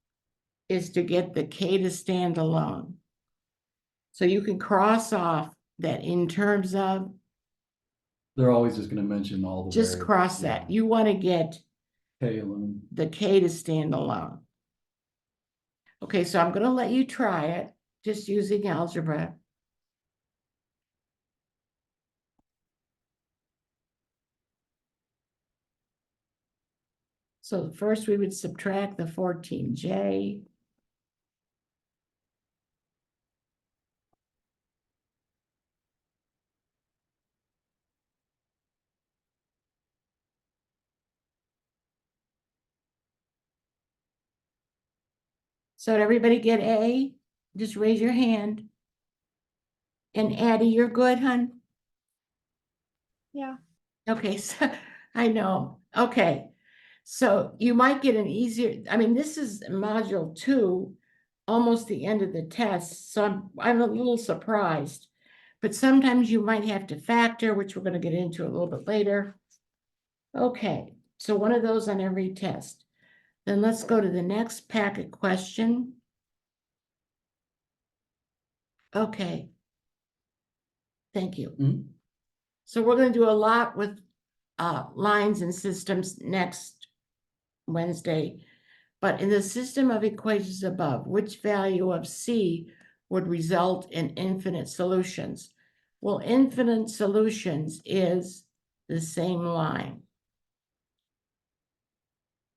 is to get the K to stand alone. So you can cross off that in terms of, They're always just gonna mention all the just variables, cross that. yeah. You want to get K alone. the K to stand alone. Okay, so I'm going to let you try it, just using algebra. So first we would subtract the 14J. So did everybody get A? Just raise your hand. And Addie, you're good, hon? Yeah. Okay, so I know. Okay. So you might get an easier, I mean, this is module 2, almost the end of the test. So I'm a little surprised. But sometimes you might have to factor, which we're going to get into a little bit later. Okay, so one of those on every test. Then let's go to the next packet question. Okay. Thank you. Mhm. So we're going to do a lot with lines and systems next Wednesday. But in the system of equations above, which value of C would result in infinite solutions? Well, infinite solutions is the same line,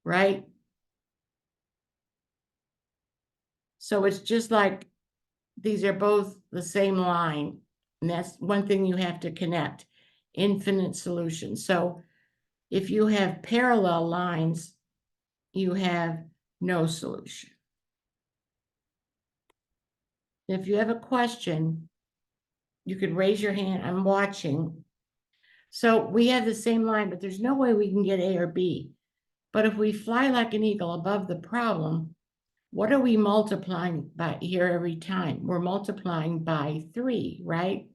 right? So it's just like these are both the same line. And that's one thing you have to connect, infinite solutions. So if you have parallel lines, you have no solution. If you have a question, you could raise your hand. I'm watching. So we have the same line, but there's no way we can get A or B. But if we fly like an eagle above the problem, what are we multiplying by here every time? We're multiplying by 3, right?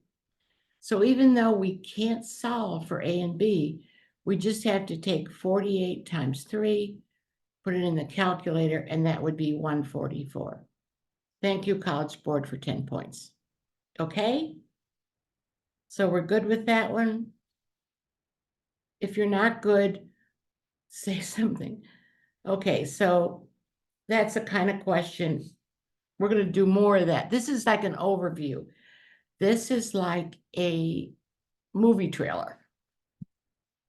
So even though we can't solve for A and B, we just have to take 48 times 3, put it in the calculator, and that would be 144. Thank you, College Board, for 10 points. Okay? So we're good with that one? If you're not good, say something. Okay, so that's a kind of question. We're going to do more of that. This is like an overview. This is like a movie trailer.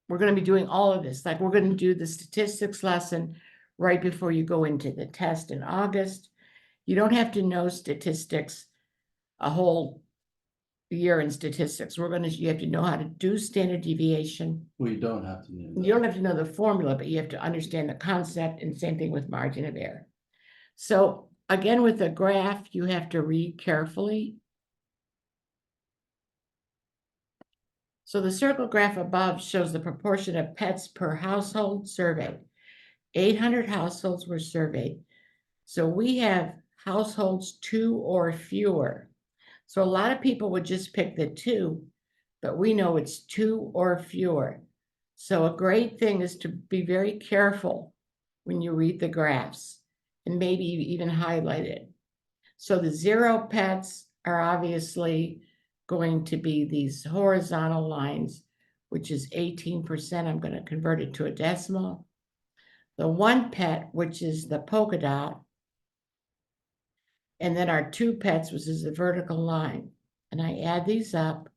We're going to be doing all of this. Like we're going to do the statistics lesson right before you go into the test in August. You don't have to know statistics a whole year in statistics. You have to know how to do standard deviation. Well, you don't have to know that. You don't have to know the formula, but you have to understand the concept, and same thing with margin of error. So again, with a graph, you have to read carefully. So the circle graph above shows the proportion of pets per household surveyed. 800 households were surveyed. So we have households 2 or fewer. So a lot of people would just pick the 2, but we know it's 2 or fewer. So a great thing is to be very careful when you read the graphs and maybe even highlight it. So the 0 pets are obviously going to be these horizontal lines, which is 18%. I'm going to convert it to a decimal. The 1 pet, which is the polka dot, and then our 2 pets, which is the vertical line. And I add these up,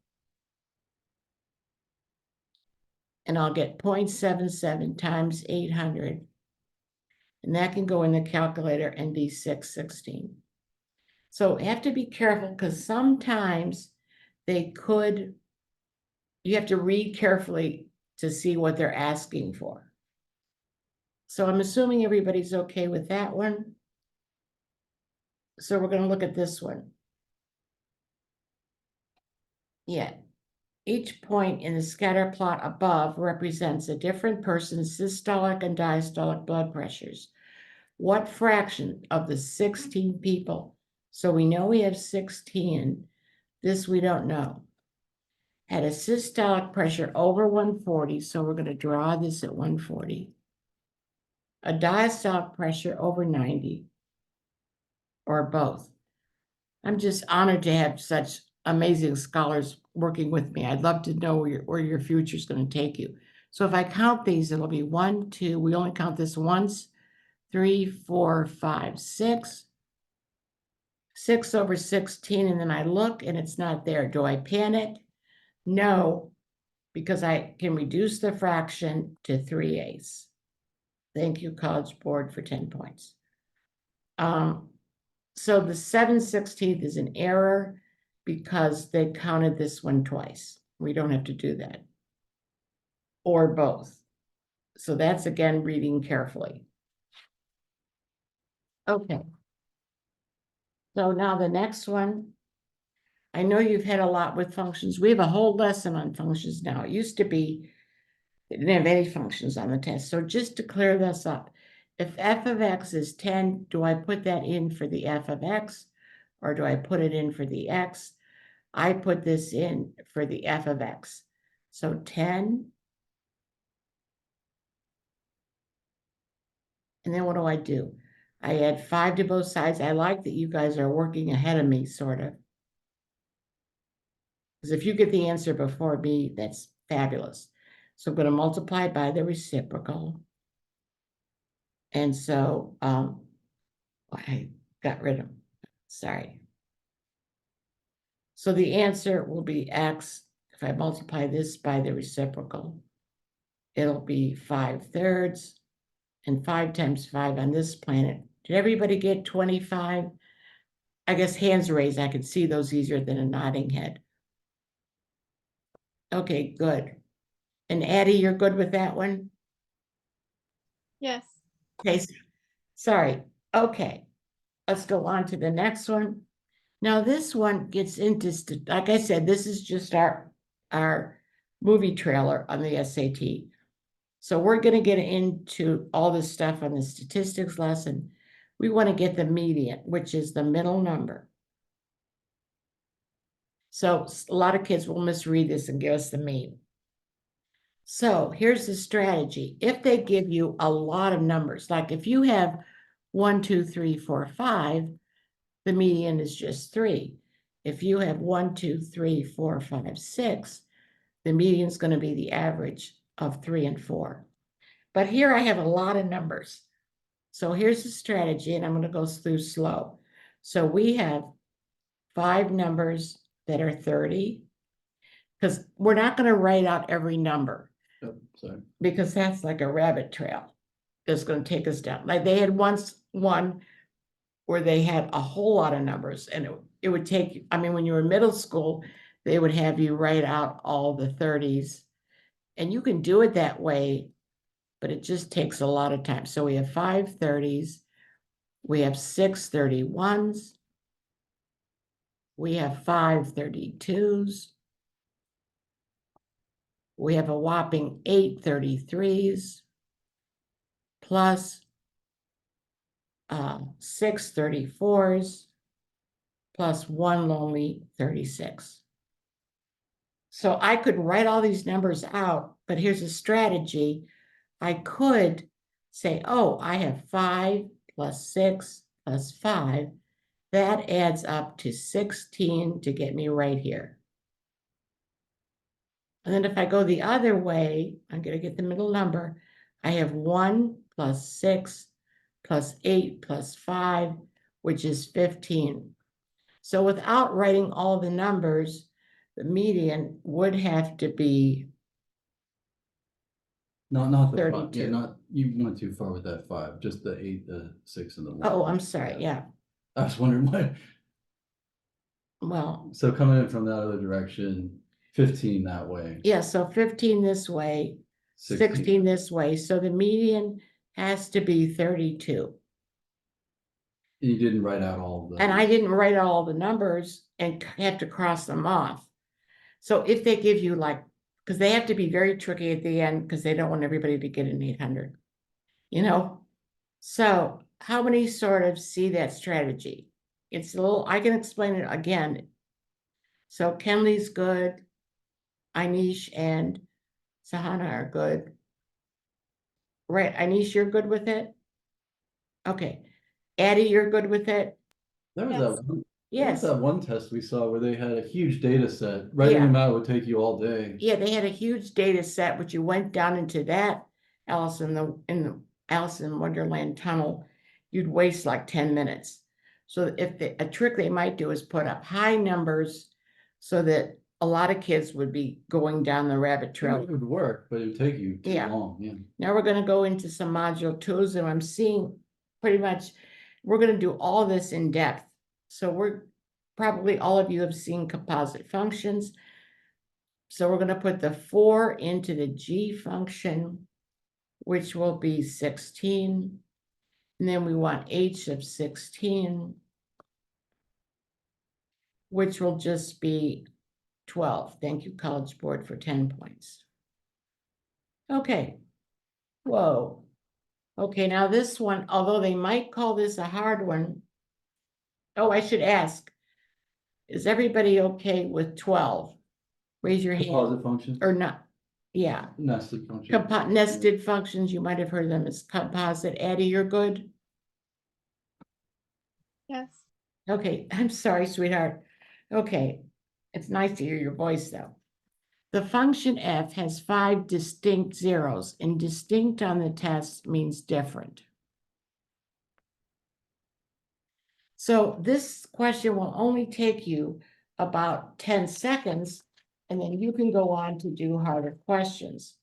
and I'll get 0.77 times 800. And that can go in the calculator and be 616. So you have to be careful because sometimes you have to read carefully to see what they're asking for. So I'm assuming everybody's okay with that one. So we're going to look at this one. Yeah. Each point in the scatter plot above represents a different person's systolic and diastolic blood pressures. What fraction of the 16 people? So we know we have 16. This we don't know. had a systolic pressure over 140, so we're gonna draw this at 140. A diastolic pressure over 90, or both. I'm just honored to have such amazing scholars working with me. I'd love to know where your future is going to take you. So if I count these, it'll be 1, 2, we only count this once, 3, 4, 5, 6. 6 over 16, and then I look and it's not there. Do I panic? No, because I can reduce the fraction to 3/8. Thank you, College Board, for 10 points. So the 7/16 is an error because they counted this one twice. We don't have to do that. Or both. So that's again reading carefully. Okay. So now the next one. I know you've had a lot with functions. We have a whole lesson on functions now. It used to be, it didn't have any functions on the test. So just to clear this up, if f of x is 10, do I put that in for the f of x? Or do I put it in for the x? I put this in for the f of x. So 10. And then what do? I add 5 to both sides. I like that you guys are working ahead of me, sort of. Because if you get the answer before me, that's fabulous. So I'm going to multiply by the reciprocal. And so I got rid of, sorry. So the answer will be x. If I multiply this by the reciprocal, it'll be 5/3. And 5 times 5 on this planet. Did everybody get 25? I guess hands raised, I could see those easier than a nodding head. Okay, good. And Addie, you're good with that one? Yes. Okay, sorry. Okay, let's go on to the next one. Now this one gets into, like I said, this is just our movie trailer on the SAT. So we're going to get into all this stuff on the statistics lesson. We want to get the median, which is the middle number. So a lot of kids will misread this and give us the mean. So here's the strategy. If they give you a lot of numbers, like if you have 1, 2, 3, 4, 5, the median is just 3. If you have 1, 2, 3, 4, 5, 6, the median is going to be the average of 3 and 4. But here I have a lot of numbers. So here's the strategy, and I'm going to go through slow. So we have 5 numbers that are 30, because we're not going to write out every number. Yep, sorry. Because that's like a rabbit trail that's going to take us down. Like they had once one where they had a whole lot of numbers, and it would take, I mean, when you were in middle school, they would have you write out all the 30s, and you can do it that way, but it just takes a lot of time. So we have 5 30s, we have 6 31s, we have 5 32s, we have a whopping 8 33s, plus 6 34s, plus 1 lonely 36. So I could write all these numbers out, but here's a strategy. I could say, oh, I have 5 plus 6 plus 5. That adds up to 16 to get me right here. And then if I go the other way, I'm going to get the middle number. I have 1 plus 6 plus 8 plus 5, which is 15. So without writing all the numbers, the median would have to be Not the 5. 32. Yeah, not, you went too far with that 5, just the 8, the 6, and the 1. Oh, I'm sorry. Yeah. I was wondering why. Well, So coming in from that other direction, 15 that way. yeah. So 15 this way, 16 this way. So the median has to be 32. And you didn't write out all the. And I didn't write all the numbers and have to cross them off. So if they give you like, because they have to be very tricky at the end because they don't want everybody to get an 800, you know? So how many sort of see that strategy? It's a little, I can explain it again. So Kenley's good. Inish and Sahana are good. Right, Inish, you're good with it? Okay. Addie, you're good with it? There was Yes. that one, Yes. that one test we saw where they had a huge data set. Writing Yeah. them out would take you all day. Yeah, they had a huge data set, which you went down into that Alice in the Alice in Wonderland tunnel, you'd waste like 10 minutes. So if a trick they might do is put up high numbers so that a lot of kids would be going down the rabbit trail. It would work, but it would take you too Yeah. long. Yeah. Now we're going to go into some module twos, and I'm seeing pretty much we're going to do all this in depth. So we're probably all of you have seen composite functions. So we're going to put the 4 into the G function, which will be 16. And then we want H of 16, which will just be 12. Thank you, College Board, for 10 points. Okay. Whoa. Okay, now this one, although they might call this a hard one. Oh, I should ask. Is everybody okay with 12? Raise your hand. Composite function, Or not. Yeah. nested function. Nested functions, you might have heard them as composite. Addie, you're good? Yes. Okay, I'm sorry, sweetheart. Okay, it's nice to hear your voice, though. The function f has 5 distinct zeros, and distinct on the test means different. So this question will only take you about 10 seconds, and then you can go on to do harder questions.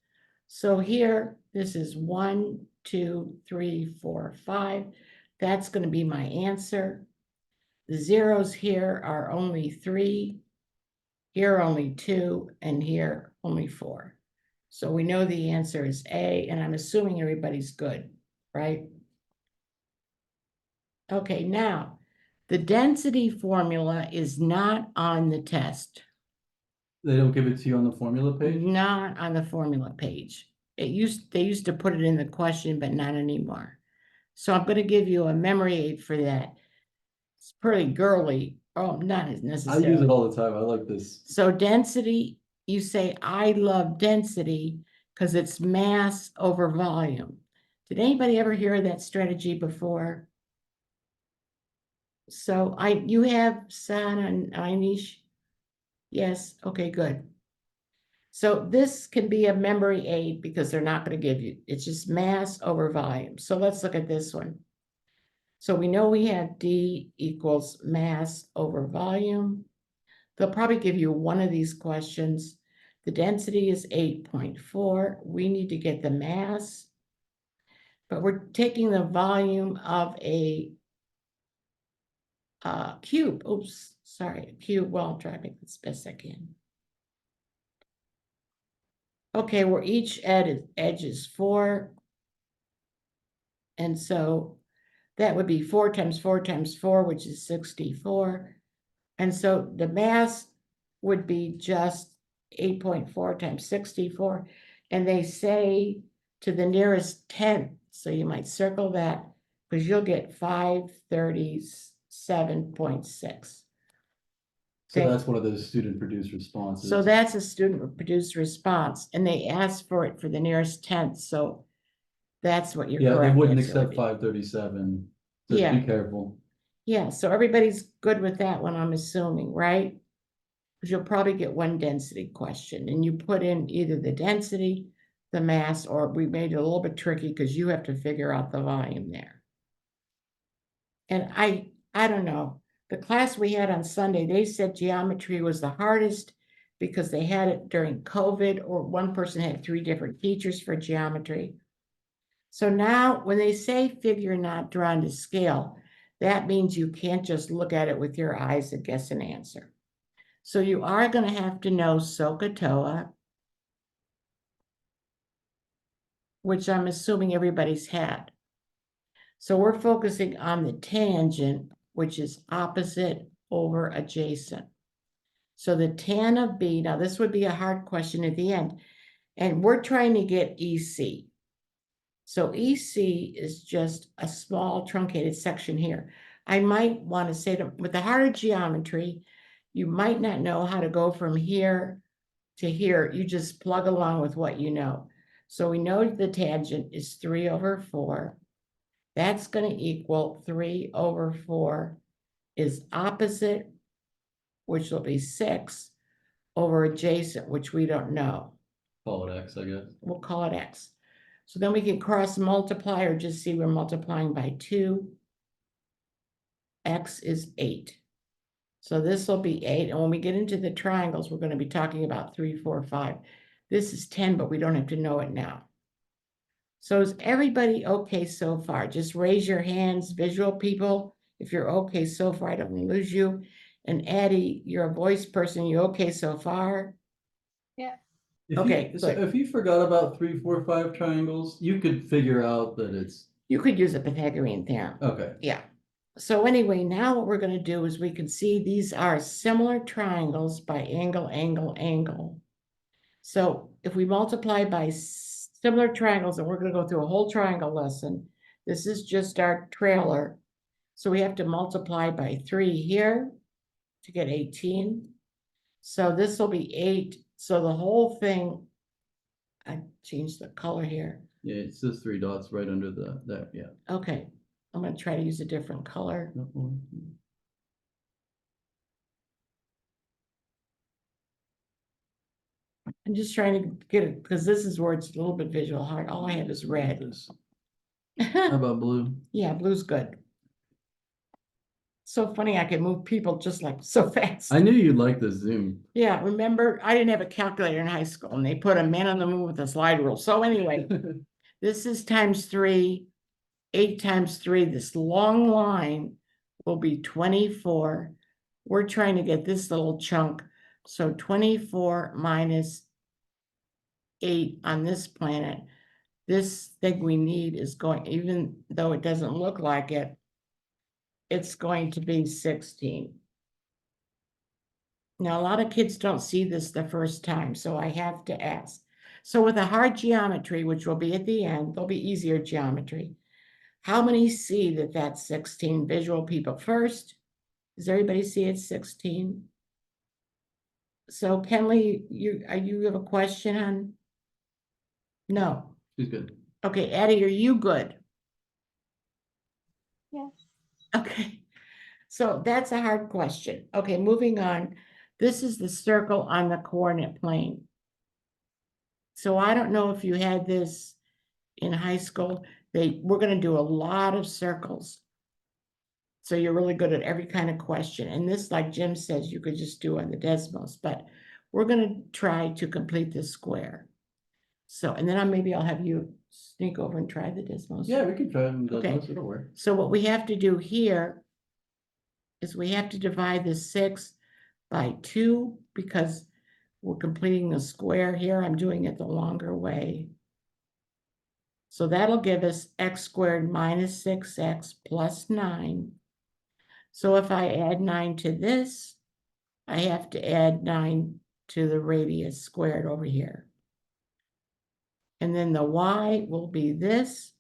So here, this is 1, 2, 3, 4, 5. That's going to be my answer. The zeros here are only 3, here only 2, and here only 4. So we know the answer is A, and I'm assuming everybody's good, right? Okay, now, the density formula is not on the test. They don't give it to you on the formula page? Not on the formula page. They used to put it in the question, but not anymore. So I'm going to give you a memory aid for that. It's pretty girly. Oh, not as I necessarily. use it all the time. I like this. So density, you say, I love density because it's mass over volume. Did anybody ever hear that strategy before? So you have San and Inish? Yes, okay, good. So this can be a memory aid because they're not going to give you, it's just mass over volume. So let's look at this one. So we know we have D equals mass over volume. They'll probably give you one of these questions. The density is 8.4. We need to get the mass, but we're taking the volume of a cube. Oops, sorry, a cube. Well, I'll try to make this best I can. Okay, where each edge is 4. And so that would be 4 times 4 times 4, which is 64. And so the mass would be just 8.4 times 64. And they say to the nearest 10th, so you might circle that, because you'll get 537.6. So Okay. that's one of those student-produced responses. So that's a student-produced response, and they asked for it for the nearest 10th, so that's what your Yeah, they correct wouldn't answer would accept be. 537. So Yeah. be careful. Yeah, so everybody's good with that one, I'm assuming, right? Because you'll probably get one density question, and you put in either the density, the mass, or we made it a little bit tricky because you have to figure out the volume there. And I don't know, the class we had on Sunday, they said geometry was the hardest because they had it during COVID, or one person had 3 different teachers for geometry. So now when they say figure not drawn to scale, that means you can't just look at it with your eyes and guess an answer. So you are going to have to know SOHCAHTOA, which I'm assuming everybody's had. So we're focusing on the tangent, which is opposite over adjacent. So the tan of B, now this would be a hard question at the end, and we're trying to get EC. So EC is just a small truncated section here. I might want to say with the harder geometry, you might not know how to go from here to here, you just plug along with what you know. So we know the tangent is 3/4. That's going to equal 3/4 is opposite, which will be 6, over adjacent, which we don't know. Call it X, I guess. We'll call it X. So then we can cross multiply or just see we're multiplying by 2. X is 8. So this will be 8. And when we get into the triangles, we're going to be talking about 3, 4, 5. This is 10, but we don't have to know it now. So is everybody okay so far? Just raise your hands, visual people, if you're okay so far. I don't want to lose you. And Addie, you're a voice person. You okay so far? Yeah. Okay, So good. if you forgot about 3, 4, 5 triangles, you could figure out that it's, You could use a Pythagorean theorem. okay. Yeah. So anyway, now what we're going to do is we can see these are similar triangles by angle, angle, angle. So if we multiply by similar triangles, and we're going to go through a whole triangle lesson, this is just our trailer. So we have to multiply by 3 here to get 18. So this will be 8. So the whole thing, I changed the color here. Yeah, it says 3 dots right under that, yeah. Okay, I'm going to try to use a different color. I'm just trying to get it, because this is where it's a little bit visual hard. All I have is red. How about blue? Yeah, blue's good. So funny, I can move people just like so fast. I knew you'd like the zoom. Yeah, remember, I didn't have a calculator in high school, and they put a man on the moon with a slide rule. So anyway, this is times 3, 8 times 3. This long line will be 24. We're trying to get this little chunk. So 24 minus 8 on this planet. This thing we need is going, even though it doesn't look like it, it's going to be 16. Now, a lot of kids don't see this the first time, so I have to ask. So with a hard geometry, which will be at the end, there'll be easier geometry. How many see that that's 16 visual people? First, does everybody see it's 16? So Kenley, you have a question on? No. She's good. Okay, Addie, are you good? Yes. Okay, so that's a hard question. Okay, moving on. This is the circle on the coordinate plane. So I don't know if you had this in high school. We're going to do a lot of circles. So you're really good at every kind of question. And this, like Jim says, you could just do on the Desmos, but we're going to try to complete this square. So, and then maybe I'll have you sneak over and try the Desmos. Yeah, we can try them. Okay. It'll work. So what we have to do here is we have to divide the 6 by 2 because we're completing the square here. I'm doing it the longer way. So that'll give us x squared minus 6x plus 9. So if I add 9 to this, I have to add 9 to the radius squared over here. And then the y will be this.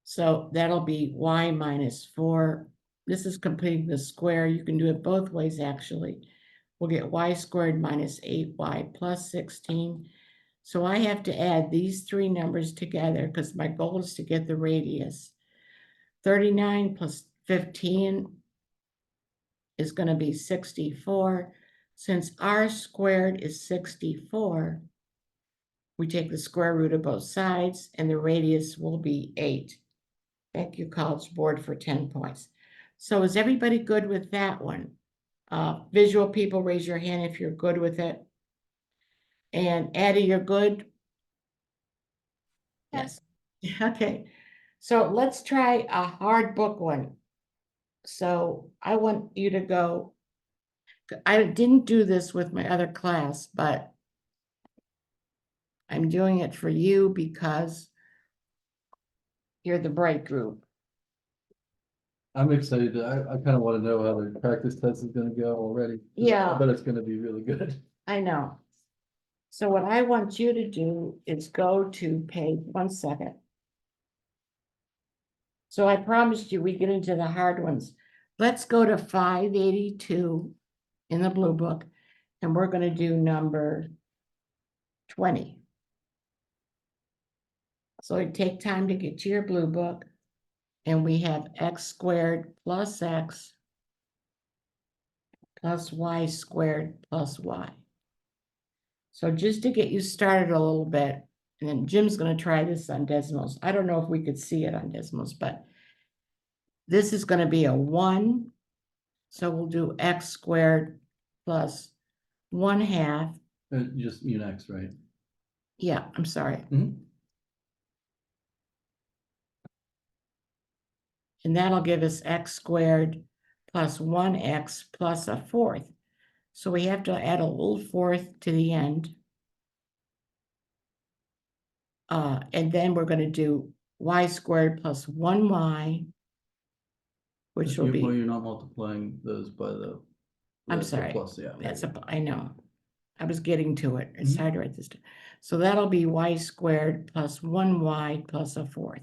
So that'll be y minus 4. This is completing the square. You can do it both ways, actually. We'll get y squared minus 8y plus 16. So I have to add these 3 numbers together because my goal is to get the radius. 39 plus 15 is going to be 64. Since r squared is 64, we take the square root of both sides, and the radius will be 8. Thank you, College Board, for 10 points. So is everybody good with that one? Visual people, raise your hand if you're good with it. And Addie, you're good? Yes. Okay. So let's try a hard book one. So I want you to go. I didn't do this with my other class, but I'm doing it for you because you're the bright group. I'm excited. I kind of want to know how the practice test is going to go already. Yeah. I bet it's going to be really good. I know. So what I want you to do is go to page, 1 second. So I promised you we get into the hard ones. let's go to 582 in the blue book, and we're gonna do number 20. So it take time to get to your blue book, and we have x squared plus x plus y squared plus y. So just to get you started a little bit, and then Jim's gonna try this on decimals. I don't know if we could see it on decimals, but this is gonna be a 1. So we'll do x squared plus 1/2. Just Unix, right? Yeah, I'm sorry. Mhm. And that'll give us x squared plus 1x plus a 4th. So we have to add a little 4th to the end. And then we're gonna do y squared plus 1y, which will Well, be, you're not multiplying those by the. I'm the sorry, Plus, yeah. that's I know. I was getting to it. It's Mhm. hard to write this down. So that'll be y squared plus 1y plus a 4th.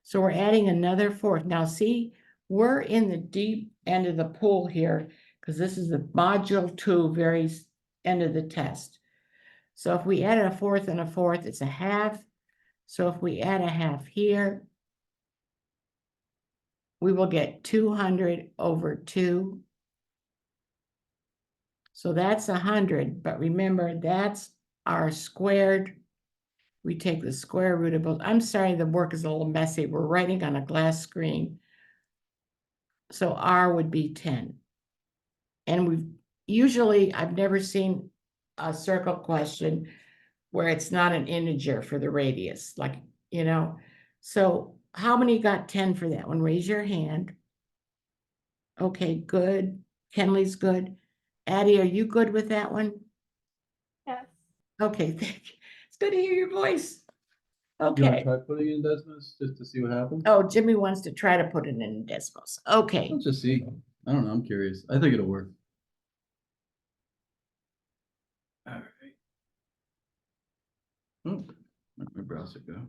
So we're adding another 4th. Now see, we're in the deep end of the pool here because this is the module 2, very end of the test. So if we add a 4th and a 4th, it's a 1/2. So if we add a 1/2 here, we will get 200 over 2. So that's 100, but remember, that's our squared. We take the square root of both. I'm sorry, the work is a little messy. We're writing on a glass screen. So R would be 10. And I've never seen a circle question where it's not an integer for the radius, like, So how many got 10 for that one? Raise your hand. Okay, good. Kenley's good. Addie, are you good with that one? Yes. Okay, thank you. It's good to hear your voice. You wanna Okay. try putting in decimals just to see what happens? Oh, Jimmy wants to try to put it in decimals. Okay. Let's just see. I don't know, I'm curious. I think it'll work. All right. Oh, where'd my browser go?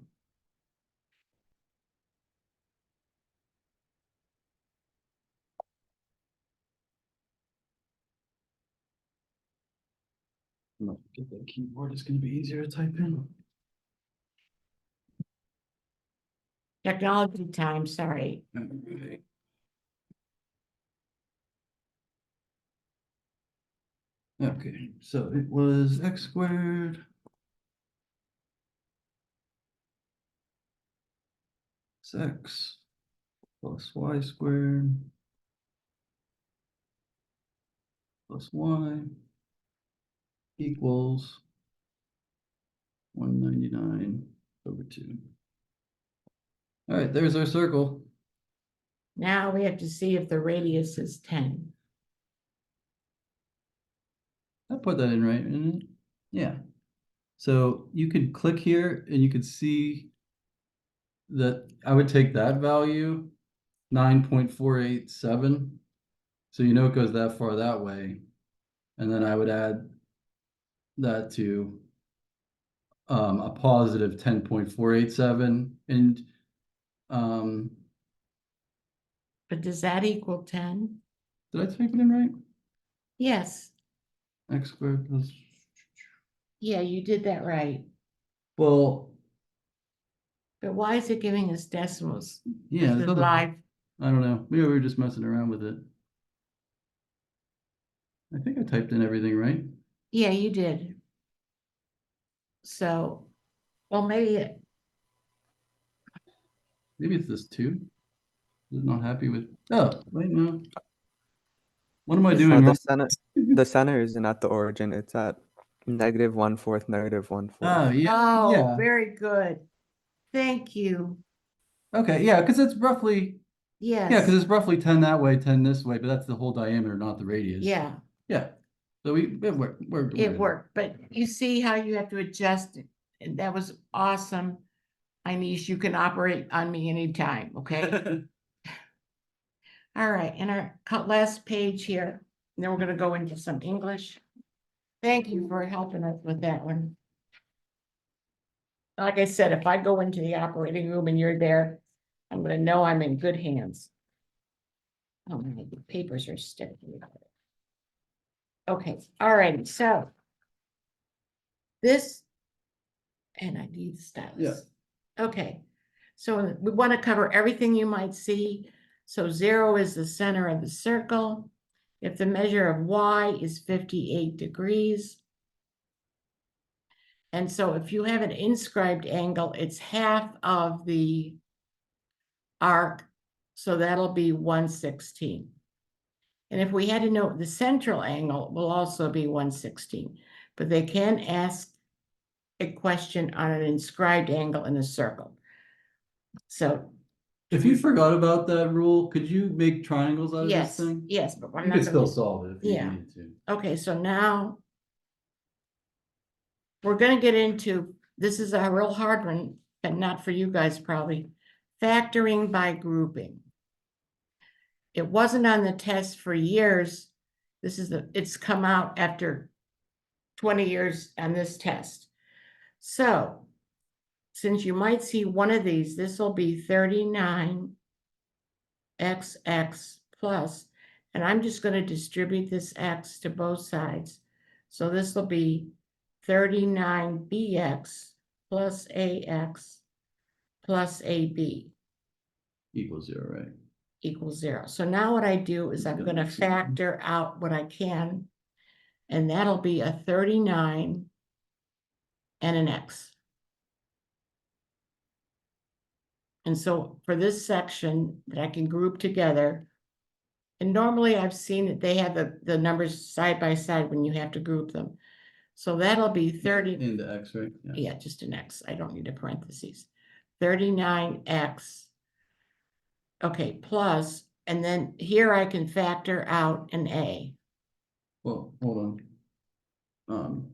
Get that keyboard, it's gonna be easier to type in. Technology time, sorry. Okay. Okay, so it was x squared. It's x plus y squared plus y equals 199 over 2. All right, there's our circle. Now we have to see if the radius is 10. I put that in right, isn't it? Yeah. So you could click here and you could see that I would take that value, 9.487. So you know it goes that far that way. And then I would add that to a positive 10.487. And But does that equal 10? did I type it in right? Yes. X squared plus. Yeah, you did that right. Well, But why is it giving us decimals? yeah, This it is doesn't. live. I don't know. Maybe we were just messing around with it. I think I typed in everything right. Yeah, you did. So, well, maybe Maybe it's this 2. Is it not happy with? Oh, wait, no. What am I doing wrong? The center isn't at the origin, it's at -1/4, -1/4. Oh, yeah, Oh, yeah. very good. Thank you. Okay, yeah, because it's roughly, yeah, because Yes. it's roughly 10 that way, 10 this way, but that's the whole diameter, not the radius. Yeah, Yeah. So it worked. it worked. But you see how you have to adjust it. And that was awesome. Anish, you can operate on me anytime, okay? All right, and our last page here, and then we're gonna go into some English. Thank you for helping us with that one. Like I said, if I go into the operating room and you're there, I'm gonna know I'm in good hands. Oh, my papers are sticking. Okay, all right, so. This. And I need the stylus. Okay, so we want to cover everything you might see. So 0 is the center of the circle. If the measure of y is 58 degrees. And so if you have an inscribed angle, it's half of the arc. So that'll be 1/16. And if we had to know the central angle will also be 1/16. But they can ask a question on an inscribed angle in a circle. So If you forgot about that rule, could you make triangles out of this yes, thing? yes, but I'm You not could still gonna. solve it if you Yeah. needed to. Okay, so now we're gonna get into, this is a real hard one, but not for you guys probably. Factoring by grouping. It wasn't on the test for years. It's come out after 20 years on this test. So since you might see one of these, this will be 39 XX plus, and I'm just going to distribute this X to both sides. So this will be 39 BX plus AX plus AB Equals 0, right? equals 0. So now what I do is I'm going to factor out what I can, and that'll be a 39 and an X. And so for this section that I can group together, and normally I've seen that they have the numbers side by side when you have to group them. So that'll be 30. In the X, right? Yeah, just an X. I don't need a parentheses. 39X. Okay, plus, and then here I can factor out an A. Well, hold on.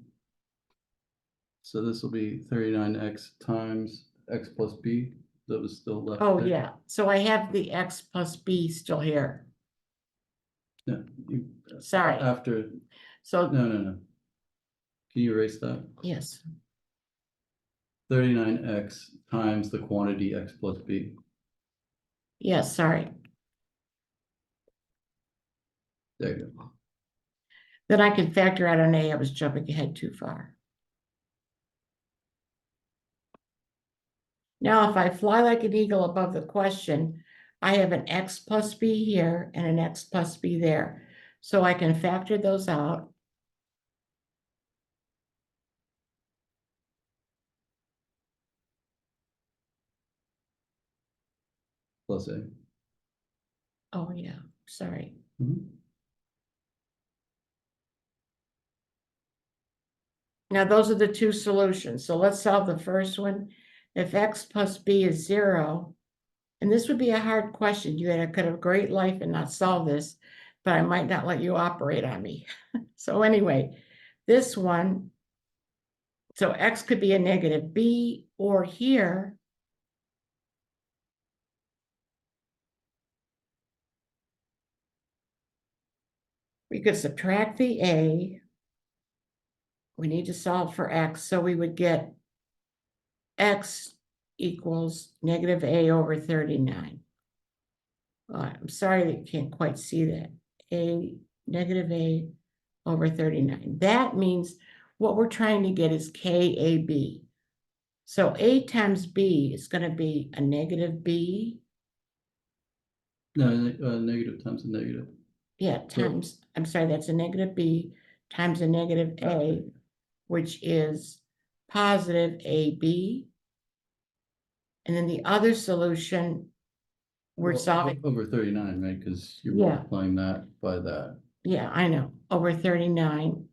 So this will be 39X times X plus B. That was still left. Oh, there. yeah. So I have the X plus B still here. Yeah. Sorry. After, So, no. Can you erase that? yes. 39X times the quantity X plus B. Yes, sorry. There you go. Then I can factor out an A. I was jumping ahead too far. Now, if I fly like an eagle above the question, I have an X plus B here and an X plus B there. So I can factor those out. Plus A. Oh, yeah, sorry. Mhm. Now, those are the two solutions. So let's solve the first one. If X plus B is 0, and this would be a hard question. You could have a great life and not solve this, but I might not let you operate on me. So anyway, this one, so X could be a negative B, or here, we could subtract the A. We need to solve for X, so we would get X equals negative A over 39. I'm sorry that you can't quite see that. Negative A over 39. That means what we're trying to get is KAB. So A times B is going to be a negative B. No, negative times a negative. Yeah, times, I'm sorry, that's a negative B times a negative A, which is positive AB. And then the other solution, we're Well, solving. over 39, right? Because you're Yeah. multiplying that by that. Yeah, I know, over 39.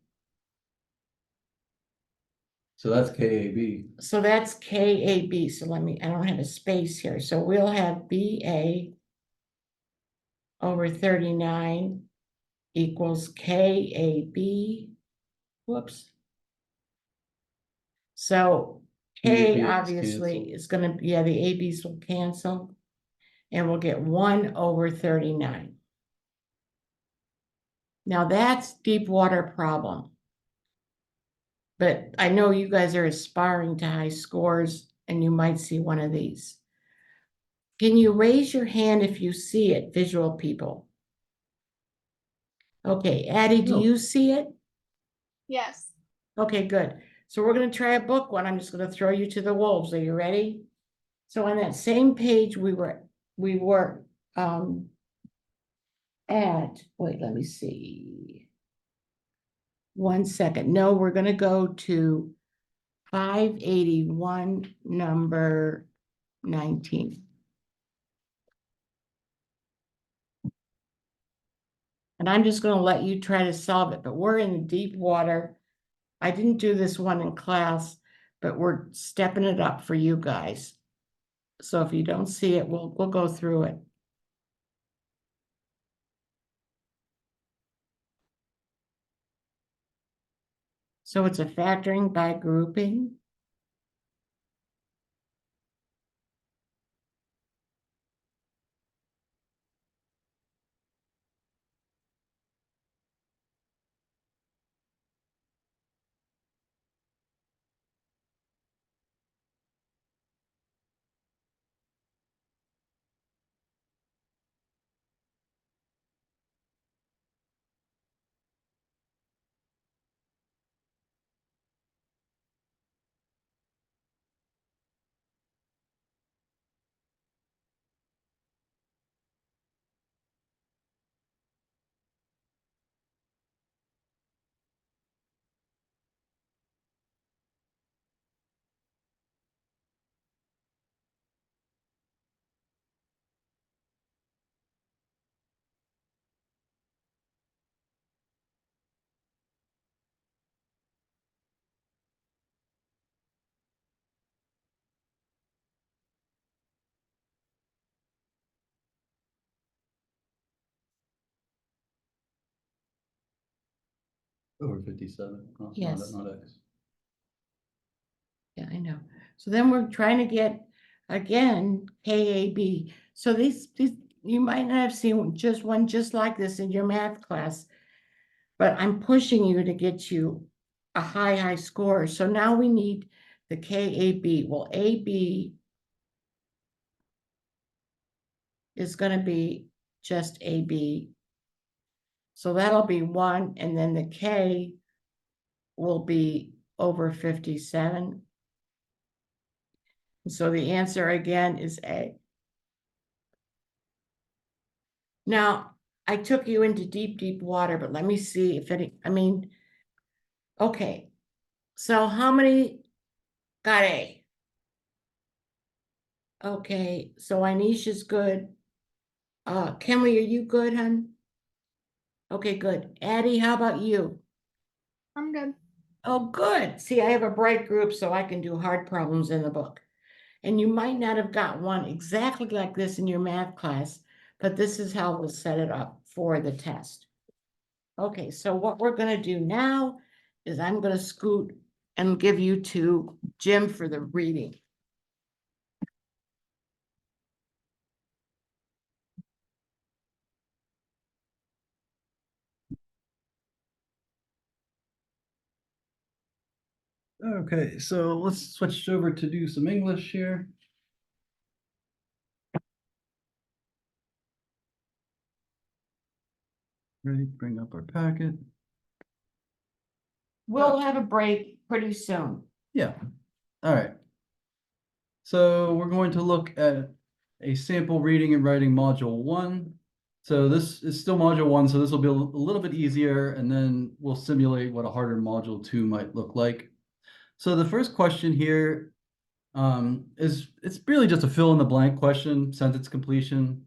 So that's KAB. So that's KAB. So I don't have a space here. So we'll have BA over 39 equals KAB. Whoops. So K BX obviously cancel. is going to, yeah, the ABs will cancel. And we'll get 1 over 39. Now that's deep water problem. But I know you guys are aspiring to high scores and you might see one of these. Can you raise your hand if you see it, visual people? Okay, Addie, do No. you see it? Yes. Okay, good. So we're gonna try a book one. I'm just gonna throw you to the wolves. Are you ready? So on that same page, we were at, wait, let me see. 1 second. No, we're gonna go to 581, number 19. And I'm just gonna let you try to solve it, but we're in deep water. I didn't do this one in class, but we're stepping it up for you guys. So if you don't see it, we'll go through it. So it's a factoring by grouping. Over 57. Yes. Not X. Yeah, I know. So then we're trying to get, again, KAB. So these, you might not have seen just one just like this in your math class, but I'm pushing you to get you a high score. So now we need the KAB. Well, AB is gonna be just AB. So that'll be 1, and then the K will be over 57. So the answer again is A. Now, I took you into deep water, but let me see if okay. So how many got A? Okay, so Anisha's good. Kenley, are you good, hon? Okay, good. Addie, how about you? I'm good. Oh, good. See, I have a bright group, so I can do hard problems in the book. And you might not have got one exactly like this in your math class, but this is how we'll set it up for the test. Okay, so what we're gonna do now is I'm gonna scoot and give you to Jim for the reading. Okay, so let's switch over to do some English here. Right, bring up our packet. We'll have a break pretty soon. Yeah, all right. So we're going to look at a sample reading and writing module 1. So this is still module 1, so this will be a little bit easier, and then we'll simulate what a harder module 2 might look like. So the first question here it's really just a fill in the blank question, sentence completion.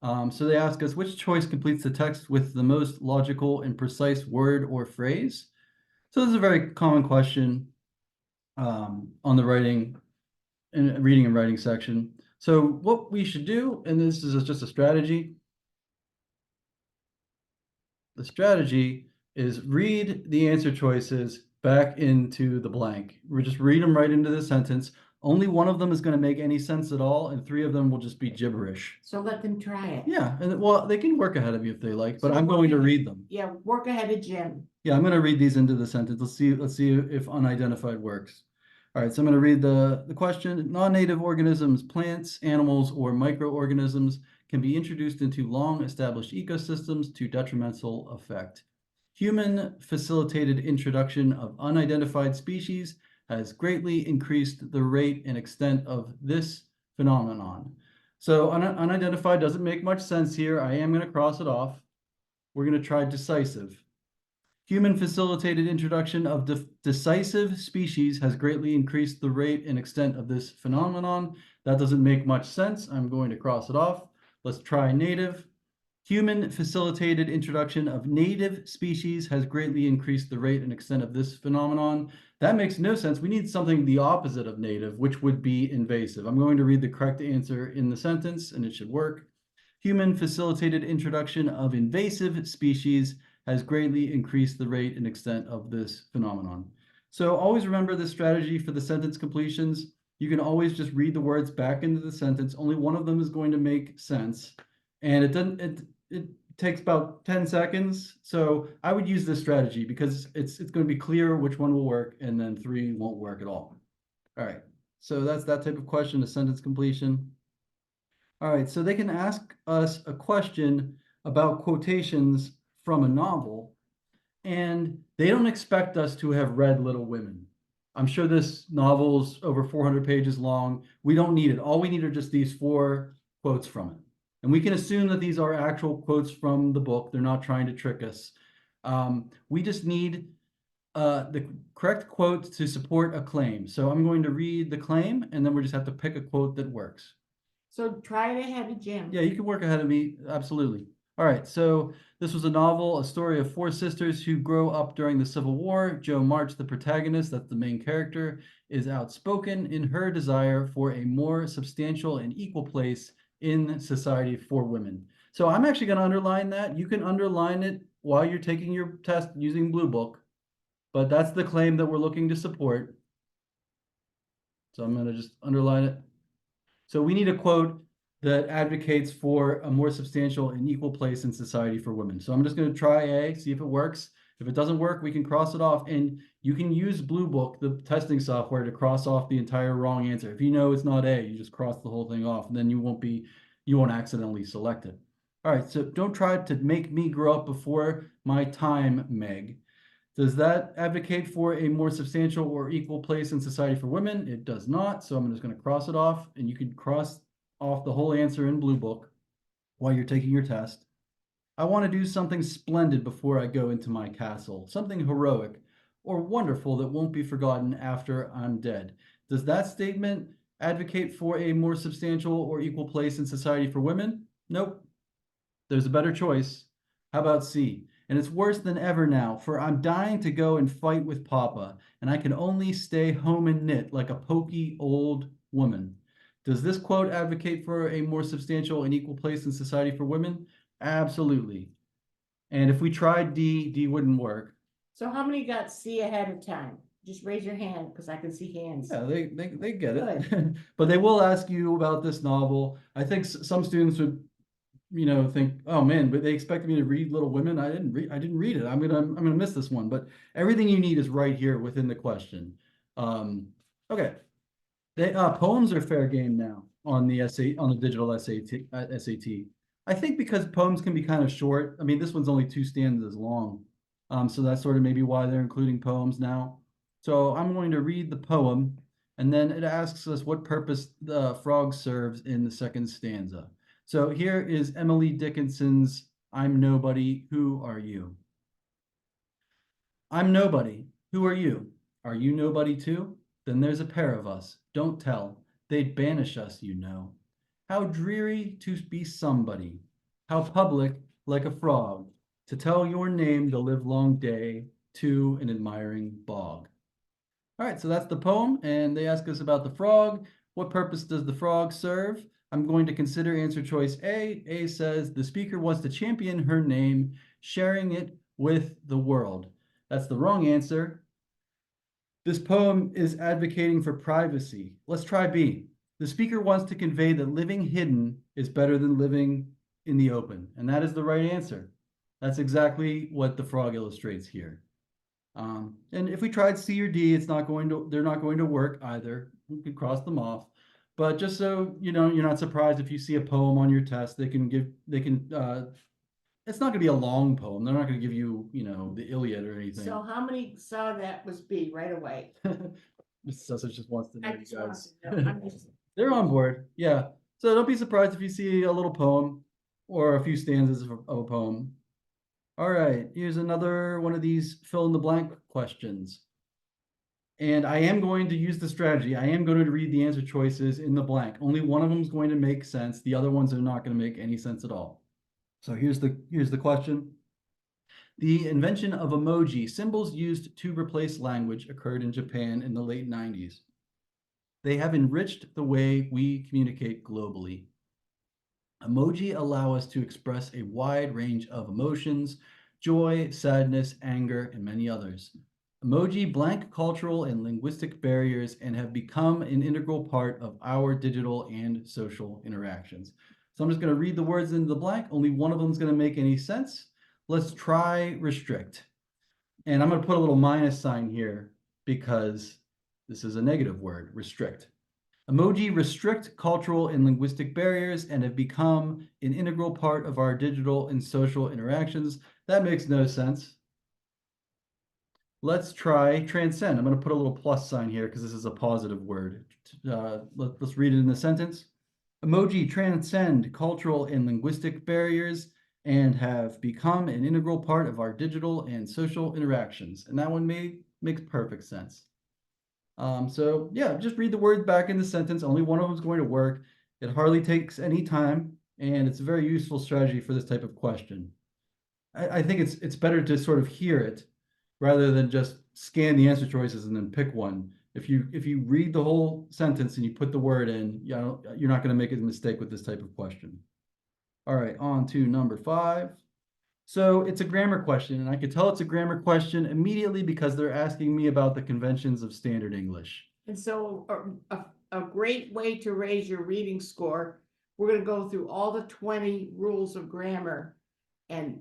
So they ask us which choice completes the text with the most logical and precise word or phrase. So this is a very common question on the reading and writing section. So what we should do, and this is just a strategy. The strategy is read the answer choices back into the blank. We're just read them right into the sentence. Only one of them is going to make any sense at all, and 3 of them will just be gibberish. So let them try it. Yeah, and well, they can work ahead of you if they like, but So I'm work going to ahead. read them. Yeah, work ahead of Jim. Yeah, I'm going to read these into the sentence. Let's see if unidentified works. All right, so I'm going to read the question. Non-native organisms, plants, animals, or microorganisms can be introduced into long-established ecosystems to detrimental effect. Human-facilitated introduction of unidentified species has greatly increased the rate and extent of this phenomenon. So unidentified doesn't make much sense here. I am going to cross it off. We're going to try decisive. Human-facilitated introduction of decisive species has greatly increased the rate and extent of this phenomenon. That doesn't make much sense. I'm going to cross it off. Let's try native. Human-facilitated introduction of native species has greatly increased the rate and extent of this phenomenon. That makes no sense. We need something the opposite of native, which would be invasive. I'm going to read the correct answer in the sentence, and it should work. Human-facilitated introduction of invasive species has greatly increased the rate and extent of this phenomenon. So always remember this strategy for the sentence completions. You can always just read the words back into the sentence. Only one of them is going to make sense. And it takes about 10 seconds. So I would use this strategy because it's going to be clear which one will work, and then 3 won't work at all. All right. So that's that type of question, a sentence completion. All right, so they can ask us a question about quotations from a novel, and they don't expect us to have read Little Women. I'm sure this novel's over 400 pages long. We don't need it. All we need are just these 4 quotes from it. And we can assume that these are actual quotes from the book. They're not trying to trick us. We just need the correct quote to support a claim. So I'm going to read the claim, and then we just have to pick a quote that works. So try it ahead of Jim. Yeah, you can work ahead of me. Absolutely. All right. So this was a novel, a story of 4 sisters who grow up during the Civil War. Jo March, the protagonist, that's the main character, is outspoken in her desire for a more substantial and equal place in society for women. So I'm actually going to underline that. You can underline it while you're taking your test using Blue Book, but that's the claim that we're looking to support. So I'm going to just underline it. So we need a quote that advocates for a more substantial and equal place in society for women. So I'm just going to try A, see if it works. If it doesn't work, we can cross it off. And you can use Blue Book, the testing software, to cross off the entire wrong answer. If you know it's not A, you just cross the whole thing off, and then you won't accidentally select it. All right, so don't try to make me grow up before my time, Meg. Does that advocate for a more substantial or equal place in society for women? It does not. So I'm just going to cross it off, and you can cross off the whole answer in Blue Book while you're taking your test. I want to do something splendid before I go into my castle, something heroic or wonderful that won't be forgotten after I'm dead. Does that statement advocate for a more substantial or equal place in society for women? Nope. There's a better choice. How about C? And it's worse than ever now, for I'm dying to go and fight with Papa, and I can only stay home and knit like a poky old woman. Does this quote advocate for a more substantial and equal place in society for women? Absolutely. And if we tried D, D wouldn't work. So how many got C ahead of time? Just raise your hand because I can see hands. Yeah, they get it. But they will ask you about this novel. I think some students would think, oh man, but they expected me to read Little Women. I didn't read it. I'm gonna miss this one. But everything you need is right here within the question. Okay. Poems are fair game now on the digital SAT. I think because poems can be kind of short. I mean, this one's only 2 stanzas long. So that's sort of maybe why they're including poems now. So I'm going to read the poem, and then it asks us what purpose the frog serves in the second stanza. So here is Emily Dickinson's I'm Nobody, Who Are You? I'm nobody. Who are you? Are you nobody too? Then there's a pair of us. Don't tell. They'd banish us, you know. How dreary to be somebody. How public, like a frog, to tell your name the livelong day to an admiring bog. All right, so that's the poem, and they ask us about the frog. What purpose does the frog serve? I'm going to consider answer choice A. A says the speaker wants to champion her name, sharing it with the world. That's the wrong answer. This poem is advocating for privacy. Let's try B. The speaker wants to convey that living hidden is better than living in the open, and that is the right answer. That's exactly what the frog illustrates here. And if we tried C or D, they're not going to work either. We could cross them off. But just so you know, you're not surprised if you see a poem on your test, it's not gonna be a long poem. They're not gonna give you, the Iliad or anything. So how many saw that was B right away? Mrs. Sussex just wants to know I you just want guys. to know. I'm just- They're on board, yeah. So don't be surprised if you see a little poem or a few stanzas of a poem. All right, here's another one of these fill in the blank questions. And I am going to use the strategy. I am going to read the answer choices in the blank. Only one of them is going to make sense. The other ones are not going to make any sense at all. So here's the question. The invention of emoji, symbols used to replace language, occurred in Japan in the late 90s. They have enriched the way we communicate globally. Emoji allow us to express a wide range of emotions, joy, sadness, anger, and many others. Emoji blank cultural and linguistic barriers and have become an integral part of our digital and social interactions. So I'm just going to read the words into the blank. Only one of them is going to make any sense. Let's try restrict. And I'm going to put a little minus sign here because this is a negative word, restrict. Emoji restrict cultural and linguistic barriers and have become an integral part of our digital and social interactions. That makes no sense. Let's try transcend. I'm going to put a little plus sign here because this is a positive word. Let's read it in the sentence. Emoji transcend cultural and linguistic barriers and have become an integral part of our digital and social interactions. And that one makes perfect sense. So yeah, just read the words back in the sentence. Only one of them is going to work. It hardly takes any time, and it's a very useful strategy for this type of question. I think it's better to sort of hear it rather than just scan the answer choices and then pick one. If you read the whole sentence and you put the word in, you're not going to make a mistake with this type of question. All right, on to number 5. So it's a grammar question, and I could tell it's a grammar question immediately because they're asking me about the conventions of standard English. And so a great way to raise your reading score, we're going to go through all the 20 rules of grammar, and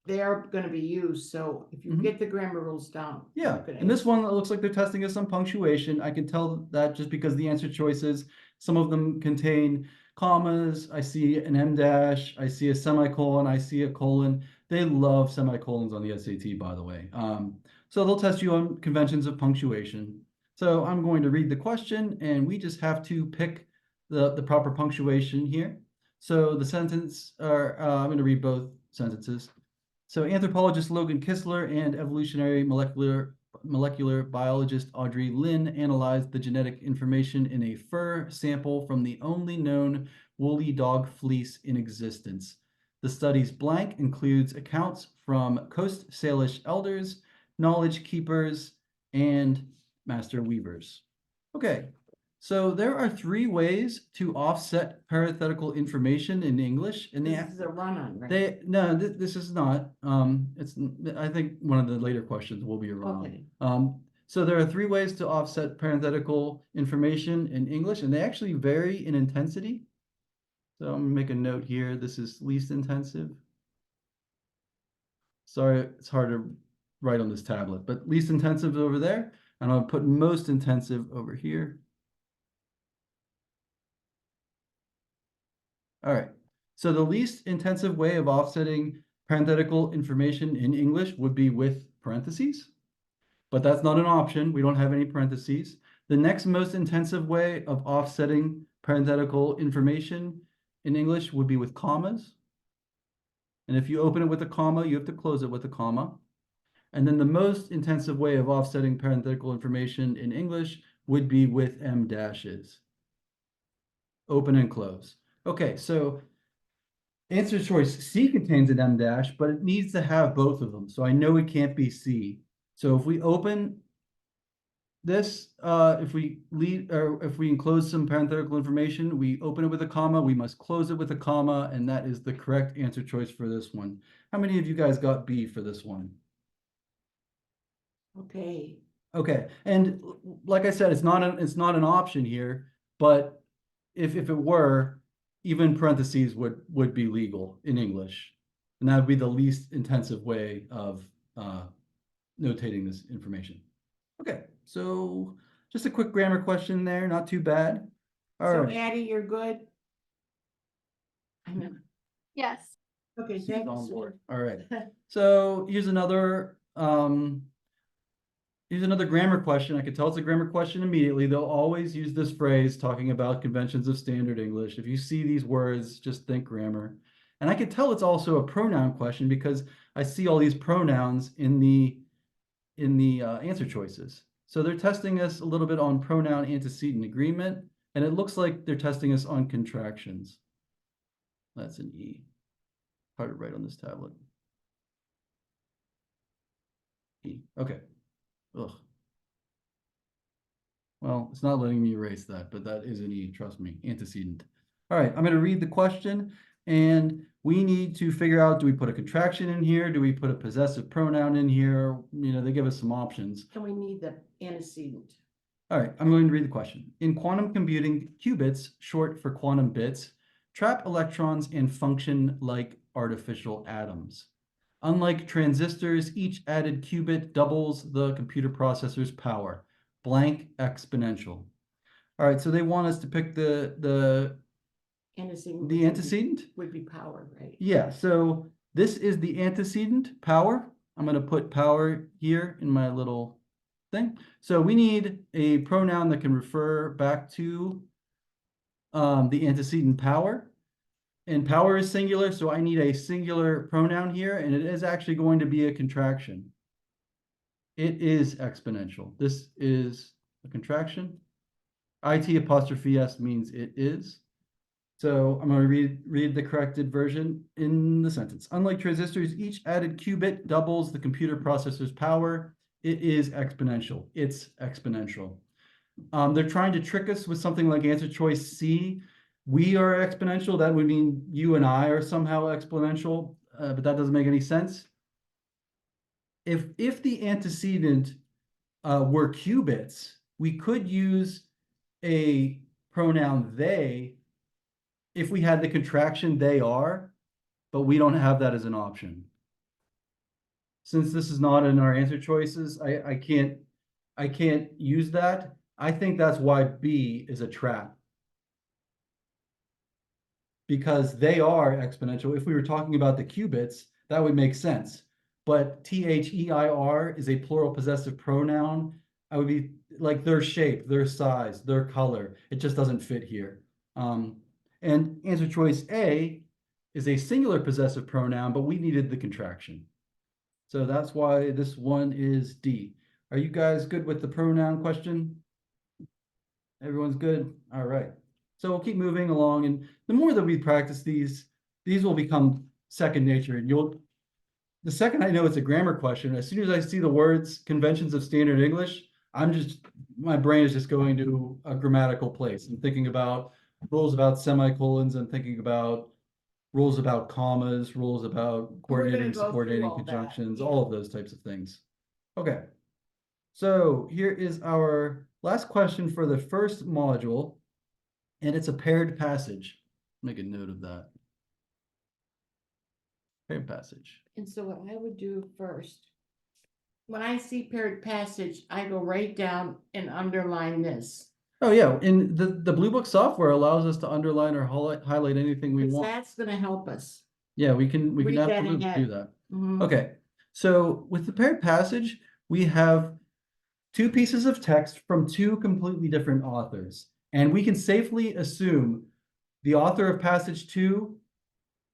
they're going to be used. So if you get the grammar rules down. Yeah, and this one, it looks like they're testing us on punctuation. I can tell that just because the answer choices, some of them contain commas. I see an em dash, I see a semicolon, I see a colon. They love semicolons on the SAT, by the way. So they'll test you on conventions of punctuation. So I'm going to read the question, and we just have to pick the proper punctuation here. So the sentence, I'm going to read both sentences. So anthropologist Logan Kistler and evolutionary molecular biologist Audrey Lin analyzed the genetic information in a fur sample from the only known woolly dog fleece in existence. The study's blank includes accounts from Coast Salish elders, knowledge keepers, and master weavers. Okay, so there are 3 ways to offset parenthetical information in English, and This is a run-on, right? this is not. I think one of the later questions will be around. Okay. So there are 3 ways to offset parenthetical information in English, and they actually vary in intensity. So I'm gonna make a note here. This is least intensive. Sorry, it's hard to write on this tablet, but least intensive over there, and I'll put most intensive over here. All right. So the least intensive way of offsetting parenthetical information in English would be with parentheses, but that's not an option. We don't have any parentheses. The next most intensive way of offsetting parenthetical information in English would be with commas. And if you open it with a comma, you have to close it with a comma. And then the most intensive way of offsetting parenthetical information in English would be with em dashes. Open and close. Okay, so answer choice C contains an em dash, but it needs to have both of them. So I know it can't be C. So if we open this, if we enclose some parenthetical information, we open it with a comma, we must close it with a comma, and that is the correct answer choice for this one. How many of you guys got B for this one? Okay. Okay, and like I said, it's not an option here, but if it were, even parentheses would be legal in English, and that would be the least intensive way of notating this information. Okay, so just a quick grammar question there, not too bad. All So right. Addie, you're good? I know. Yes. Okay, She's thanks. on board. All right. So here's another grammar question. I could tell it's a grammar question immediately. They'll always use this phrase talking about conventions of standard English. If you see these words, just think grammar. And I could tell it's also a pronoun question because I see all these pronouns in the answer choices. So they're testing us a little bit on pronoun antecedent agreement, and it looks like they're testing us on contractions. That's an E. Hard to write on this tablet. E. Okay. Ugh. Well, it's not letting me erase that, but that is an E, trust me, antecedent. All right, I'm going to read the question, and we need to figure out, do we put a contraction in here? Do we put a possessive pronoun in here? You know, they give us some options. And we need the antecedent. All right, I'm going to read the question. In quantum computing, qubits, short for quantum bits, trap electrons and function like artificial atoms. Unlike transistors, each added qubit doubles the computer processor's power. Blank exponential. All right, so they want us to pick the Antecedent. antecedent? Would be power, right? Yeah, so this is the antecedent, power. I'm going to put power here in my little thing. So we need a pronoun that can refer back to the antecedent power. And power is singular, so I need a singular pronoun here, and it is actually going to be a contraction. It is exponential. This is a contraction. IT apostrophe S means it is. So I'm going to read the corrected version in the sentence. Unlike transistors, each added qubit doubles the computer processor's power. It is exponential. It's exponential. They're trying to trick us with something like answer choice C. We are exponential. That would mean you and I are somehow exponential, but that doesn't make any sense. If the antecedent were qubits, we could use a pronoun they if we had the contraction they are, but we don't have that as an option. Since this is not in our answer choices, I can't use that. I think that's why B is a trap. Because they are exponential. If we were talking about the qubits, that would make sense. But THEIR is a plural possessive pronoun. I would be like their shape, their size, their color. It just doesn't fit here. And answer choice A is a singular possessive pronoun, but we needed the contraction. So that's why this one is D. Are you guys good with the pronoun question? Everyone's good? All right. So we'll keep moving along, and the more that we practice these will become second nature. And the second I know it's a grammar question, as soon as I see the words conventions of standard English, my brain is just going to a grammatical place. I'm thinking about rules about semicolons. I'm thinking about rules about commas, rules about coordinating, go through subordinating all that, conjunctions, yeah. all of those types of things. Okay. So here is our last question for the first module, and it's a paired passage. Make a note of that. Paired passage. And so what I would do first, when I see paired passage, I go right down and underline this. Oh yeah, and the Blue Book software allows us to underline or highlight anything we Because want. that's gonna help us. Yeah, we can read that absolutely ahead. do that. Mhm. Okay, so with the paired passage, we have two pieces of text from two completely different authors, and we can safely assume the author of passage 2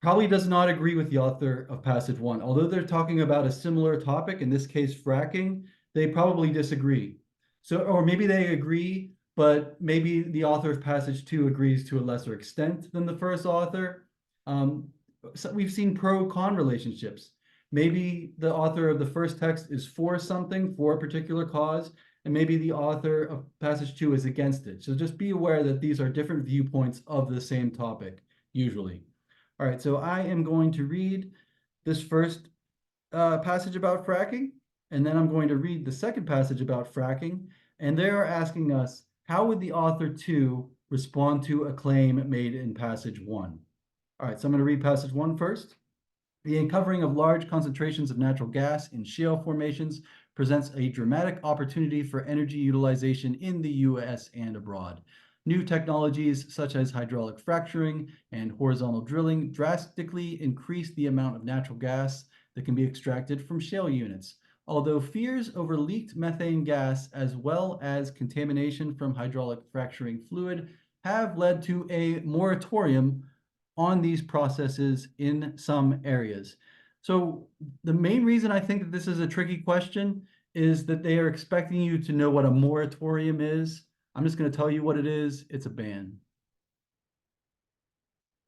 probably does not agree with the author of passage 1. Although they're talking about a similar topic, in this case fracking, they probably disagree. So, or maybe they agree, but maybe the author of passage 2 agrees to a lesser extent than the first author. So we've seen pro-con relationships. Maybe the author of the first text is for something, for a particular cause, and maybe the author of passage 2 is against it. So just be aware that these are different viewpoints of the same topic, usually. All right, so I am going to read this first passage about fracking, and then I'm going to read the second passage about fracking, and they are asking us, how would the author 2 respond to a claim made in passage 1? All right, so I'm going to read passage 1 first. The uncovering of large concentrations of natural gas in shale formations presents a dramatic opportunity for energy utilization in the U.S. and abroad. New technologies such as hydraulic fracturing and horizontal drilling drastically increase the amount of natural gas that can be extracted from shale units. Although fears over leaked methane gas as well as contamination from hydraulic fracturing fluid have led to a moratorium on these processes in some areas. So the main reason I think that this is a tricky question is that they are expecting you to know what a moratorium is. I'm just going to tell you what it is. It's a ban.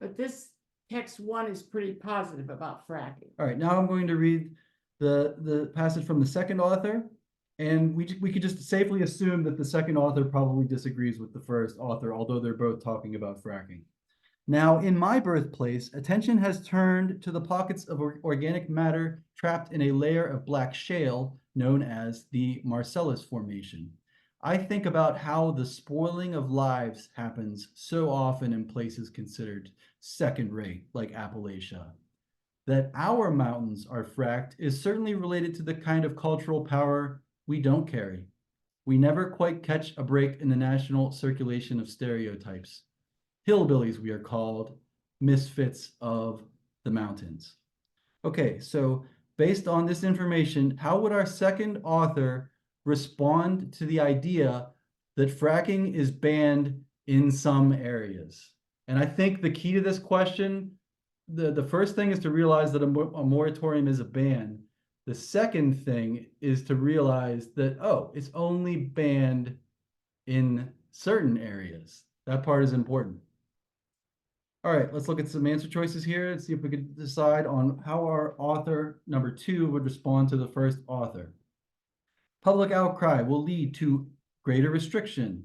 But this text one is pretty positive about fracking. All right, now I'm going to read the passage from the second author, and we could just safely assume that the second author probably disagrees with the first author, although they're both talking about fracking. Now, in my birthplace, attention has turned to the pockets of organic matter trapped in a layer of black shale known as the Marcellus Formation. I think about how the spoiling of lives happens so often in places considered second rate, like Appalachia. That our mountains are fracked is certainly related to the kind of cultural power we don't carry. We never quite catch a break in the national circulation of stereotypes. Hillbillies, we are called, misfits of the mountains. Okay, so based on this information, how would our second author respond to the idea that fracking is banned in some areas? And I think the key to this question, the first thing is to realize that a moratorium is a ban. The second thing is to realize that, oh, it's only banned in certain areas. That part is important. All right, let's look at some answer choices here and see if we could decide on how our author number 2 would respond to the first author. Public outcry will lead to greater restrictions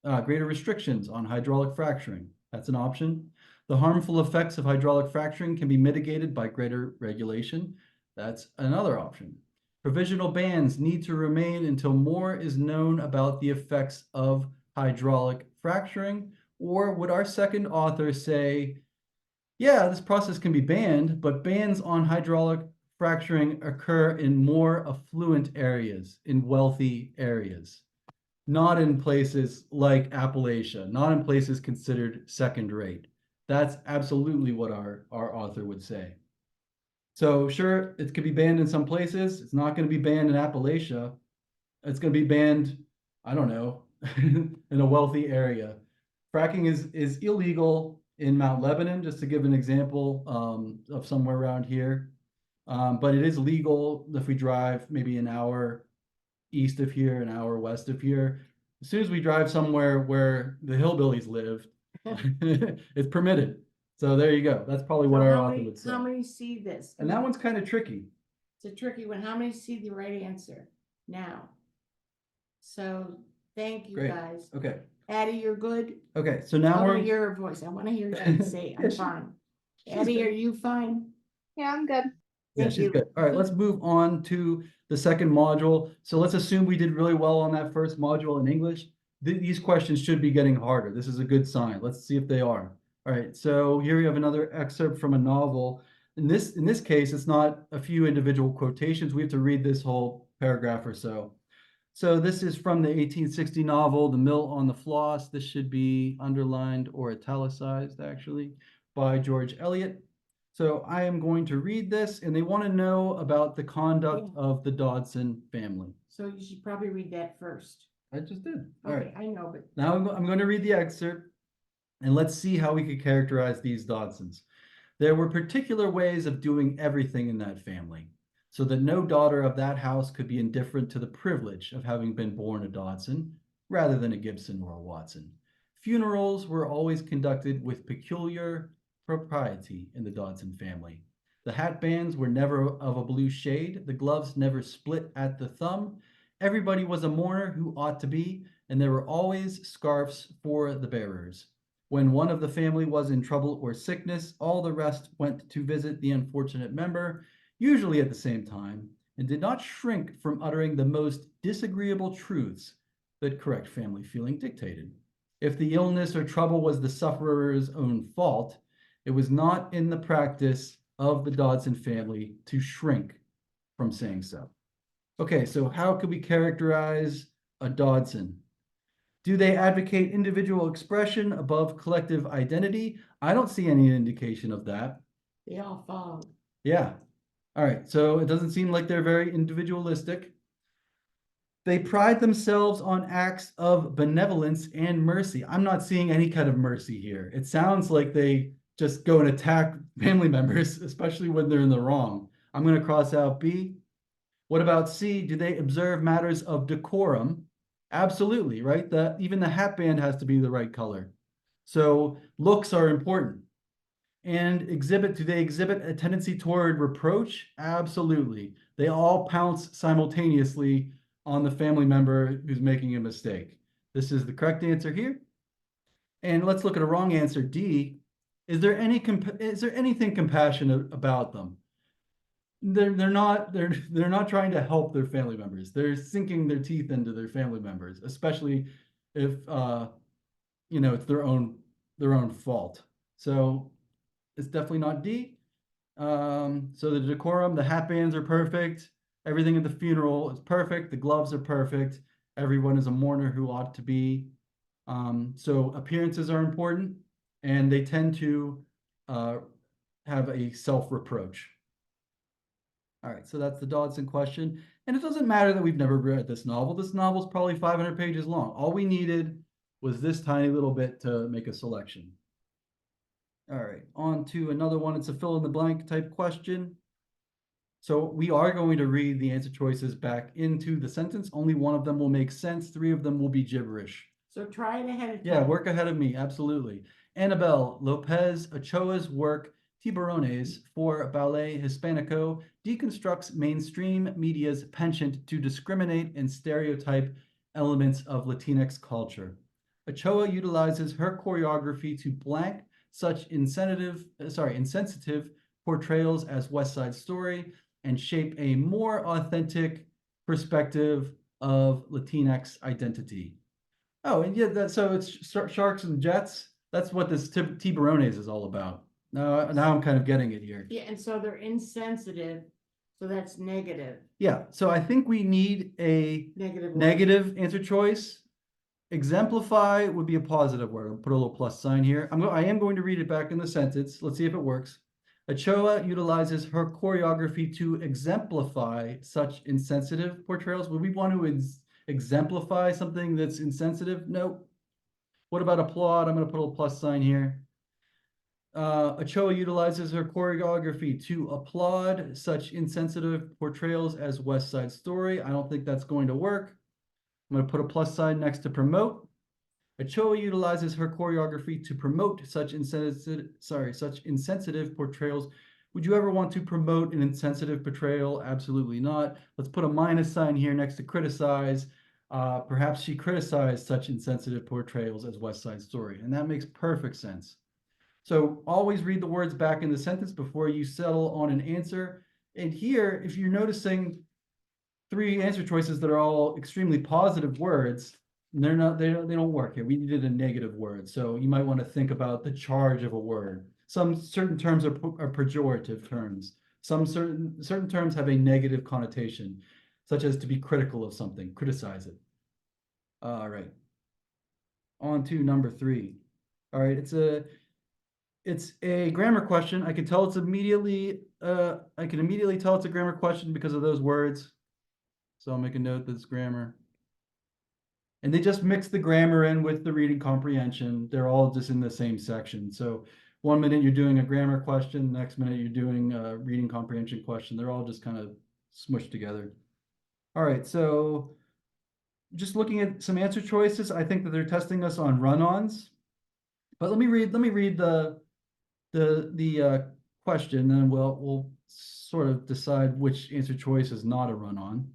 on hydraulic fracturing. That's an option. The harmful effects of hydraulic fracturing can be mitigated by greater regulation. That's another option. Provisional bans need to remain until more is known about the effects of hydraulic fracturing. Or would our second author say, yeah, this process can be banned, but bans on hydraulic fracturing occur in more affluent areas, in wealthy areas, not in places like Appalachia, not in places considered second rate. That's absolutely what our author would say. So sure, it could be banned in some places. It's not going to be banned in Appalachia. It's going to be banned, I don't know, in a wealthy area. Fracking is illegal in Mount Lebanon, just to give an example of somewhere around here. But it is legal if we drive maybe an hour east of here, an hour west of here. As soon as we drive somewhere where the hillbillies live, it's permitted. So there you go. That's probably what So our how author many, would say. how many see this? And that one's kind of tricky. It's a tricky one. How many see the right answer now? So thank you, Great. guys. Okay. Addie, you're good? Okay. So I now want we're to hear her voice. I want to hear you say, Yeah, I'm she- fine. she's Addie, good. are you fine? Yeah, I'm good. Yeah, Thank she's you. good. All right, let's move on to the second module. So let's assume we did really well on that first module in English. These questions should be getting harder. This is a good sign. Let's see if they are. All right, so here we have another excerpt from a novel. In this case, it's not a few individual quotations. We have to read this whole paragraph or so. So this is from the 1860 novel, The Mill on the Floss. This should be underlined or italicized, actually, by George Eliot. So I am going to read this, and they want to know about the conduct of the Dodson family. So you should probably read that first. I just did. All right. Okay, I know, but Now I'm going to read the excerpt, and let's see how we could characterize these Dodsons. There were particular ways of doing everything in that family, so that no daughter of that house could be indifferent to the privilege of having been born a Dodson, rather than a Gibson or a Watson. Funerals were always conducted with peculiar propriety in the Dodson family. The hatbands were never of a blue shade, the gloves never split at the thumb. Everybody was a mourner who ought to be, and there were always scarfs for the bearers. When one of the family was in trouble or sickness, all the rest went to visit the unfortunate member, usually at the same time, and did not shrink from uttering the most disagreeable truths that correct family feeling dictated. If the illness or trouble was the sufferer's own fault, it was not in the practice of the Dodson family to shrink from saying so. Okay, so how could we characterize a Dodson? Do they advocate individual expression above collective identity? I don't see any indication of that. They all follow. Yeah. All right. So it doesn't seem like they're very individualistic. They pride themselves on acts of benevolence and mercy. I'm not seeing any kind of mercy here. It sounds like they just go and attack family members, especially when they're in the wrong. I'm going to cross out B. What about C? Do they observe matters of decorum? Absolutely, right? Even the hat band has to be the right color. So looks are important. And do they exhibit a tendency toward reproach? Absolutely. They all pounce simultaneously on the family member who's making a mistake. This is the correct answer here. And let's look at a wrong answer, D. Is there anything compassionate about them? They're not trying to help their family members. They're sinking their teeth into their family members, especially if it's their own fault. So it's definitely not D. So the decorum, the hat bands are perfect. Everything at the funeral is perfect. The gloves are perfect. Everyone is a mourner who ought to be. So appearances are important, and they tend to have a self-reproach. All right, so that's the Dodson question. And it doesn't matter that we've never read this novel. This novel is probably 500 pages long. All we needed was this tiny little bit to make a selection. All right, on to another one. It's a fill in the blank type question. So we are going to read the answer choices back into the sentence. Only one of them will make sense. 3 of them will be gibberish. So try it ahead of time. Yeah, work ahead of me, absolutely. Annabel Lopez Ochoa's work, Tiburones, for Ballet Hispanico, deconstructs mainstream media's penchant to discriminate and stereotype elements of Latinx culture. Ochoa utilizes her choreography to blank such insensitive portrayals as West Side Story and shape a more authentic perspective of Latinx identity. Oh, and yeah, so it's Sharks and Jets. That's what this Tiburones is all about. Now I'm kind of getting it here. Yeah, and so they're insensitive, so that's negative. Yeah, so I think we need a Negative. negative answer choice. Exemplify would be a positive word. I'll put a little plus sign here. I am going to read it back in the sentence. Let's see if it works. Ochoa utilizes her choreography to exemplify such insensitive portrayals. Would we want to exemplify something that's insensitive? Nope. What about applaud? I'm going to put a little plus sign here. Ochoa utilizes her choreography to applaud such insensitive portrayals as West Side Story. I don't think that's going to work. I'm going to put a plus sign next to promote. Ochoa utilizes her choreography to promote such insensitive portrayals. Would you ever want to promote an insensitive portrayal? Absolutely not. Let's put a minus sign here next to criticize. Perhaps she criticized such insensitive portrayals as West Side Story, and that makes perfect sense. So always read the words back in the sentence before you settle on an answer. And here, if you're noticing 3 answer choices that are all extremely positive words, they don't work here. We needed a negative word. So you might want to think about the charge of a word. Some certain terms are pejorative terms. Some certain terms have a negative connotation, such as to be critical of something, criticize it. All right. On to number 3. All right, it's a grammar question. I can tell it's immediately tell it's a grammar question because of those words. So I'll make a note that it's grammar. And they just mix the grammar in with the reading comprehension. They're all just in the same section. So 1 minute you're doing a grammar question, next minute you're doing a reading comprehension question. They're all just kind of smushed together. All right, so just looking at some answer choices, I think that they're testing us on run-ons. But let me read the question, and we'll sort of decide which answer choice is not a run-on.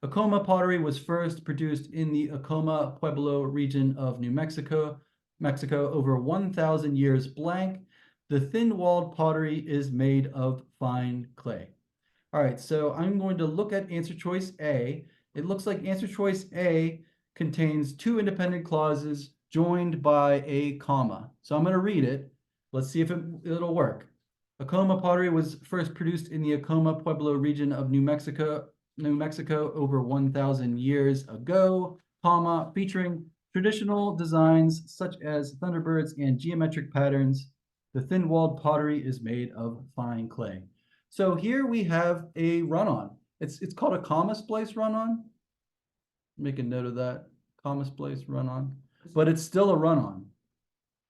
Acoma pottery was first produced in the Acoma Pueblo region of New Mexico, over 1,000 years blank. The thin-walled pottery is made of fine clay. All right, so I'm going to look at answer choice A. It looks like answer choice A contains 2 independent clauses joined by a comma. So I'm going to read it. Let's see if it'll work. Acoma pottery was first produced in the Acoma Pueblo region of New Mexico over 1,000 years ago, comma, featuring traditional designs such as thunderbirds and geometric patterns. The thin-walled pottery is made of fine clay. So here we have a run-on. It's called a comma splice run-on. Make a note of that, comma splice run-on, but it's still a run-on.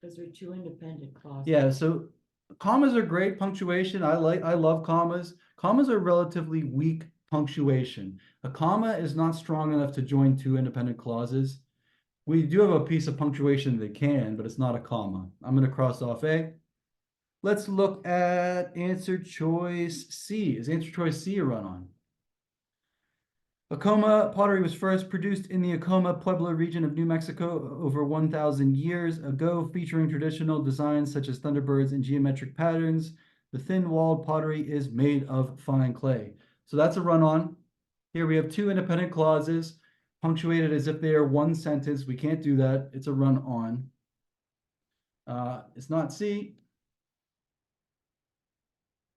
Because they're two independent clauses. Yeah, so commas are great punctuation. I love commas. Commas are relatively weak punctuation. A comma is not strong enough to join two independent clauses. We do have a piece of punctuation that can, but it's not a comma. I'm going to cross off A. Let's look at answer choice C. Is answer choice C a run-on? Acoma pottery was first produced in the Acoma Pueblo region of New Mexico over 1,000 years ago, featuring traditional designs such as thunderbirds and geometric patterns. The thin-walled pottery is made of fine clay. So that's a run-on. Here we have two independent clauses, punctuated as if they are one sentence. We can't do that. It's a run-on. It's not C.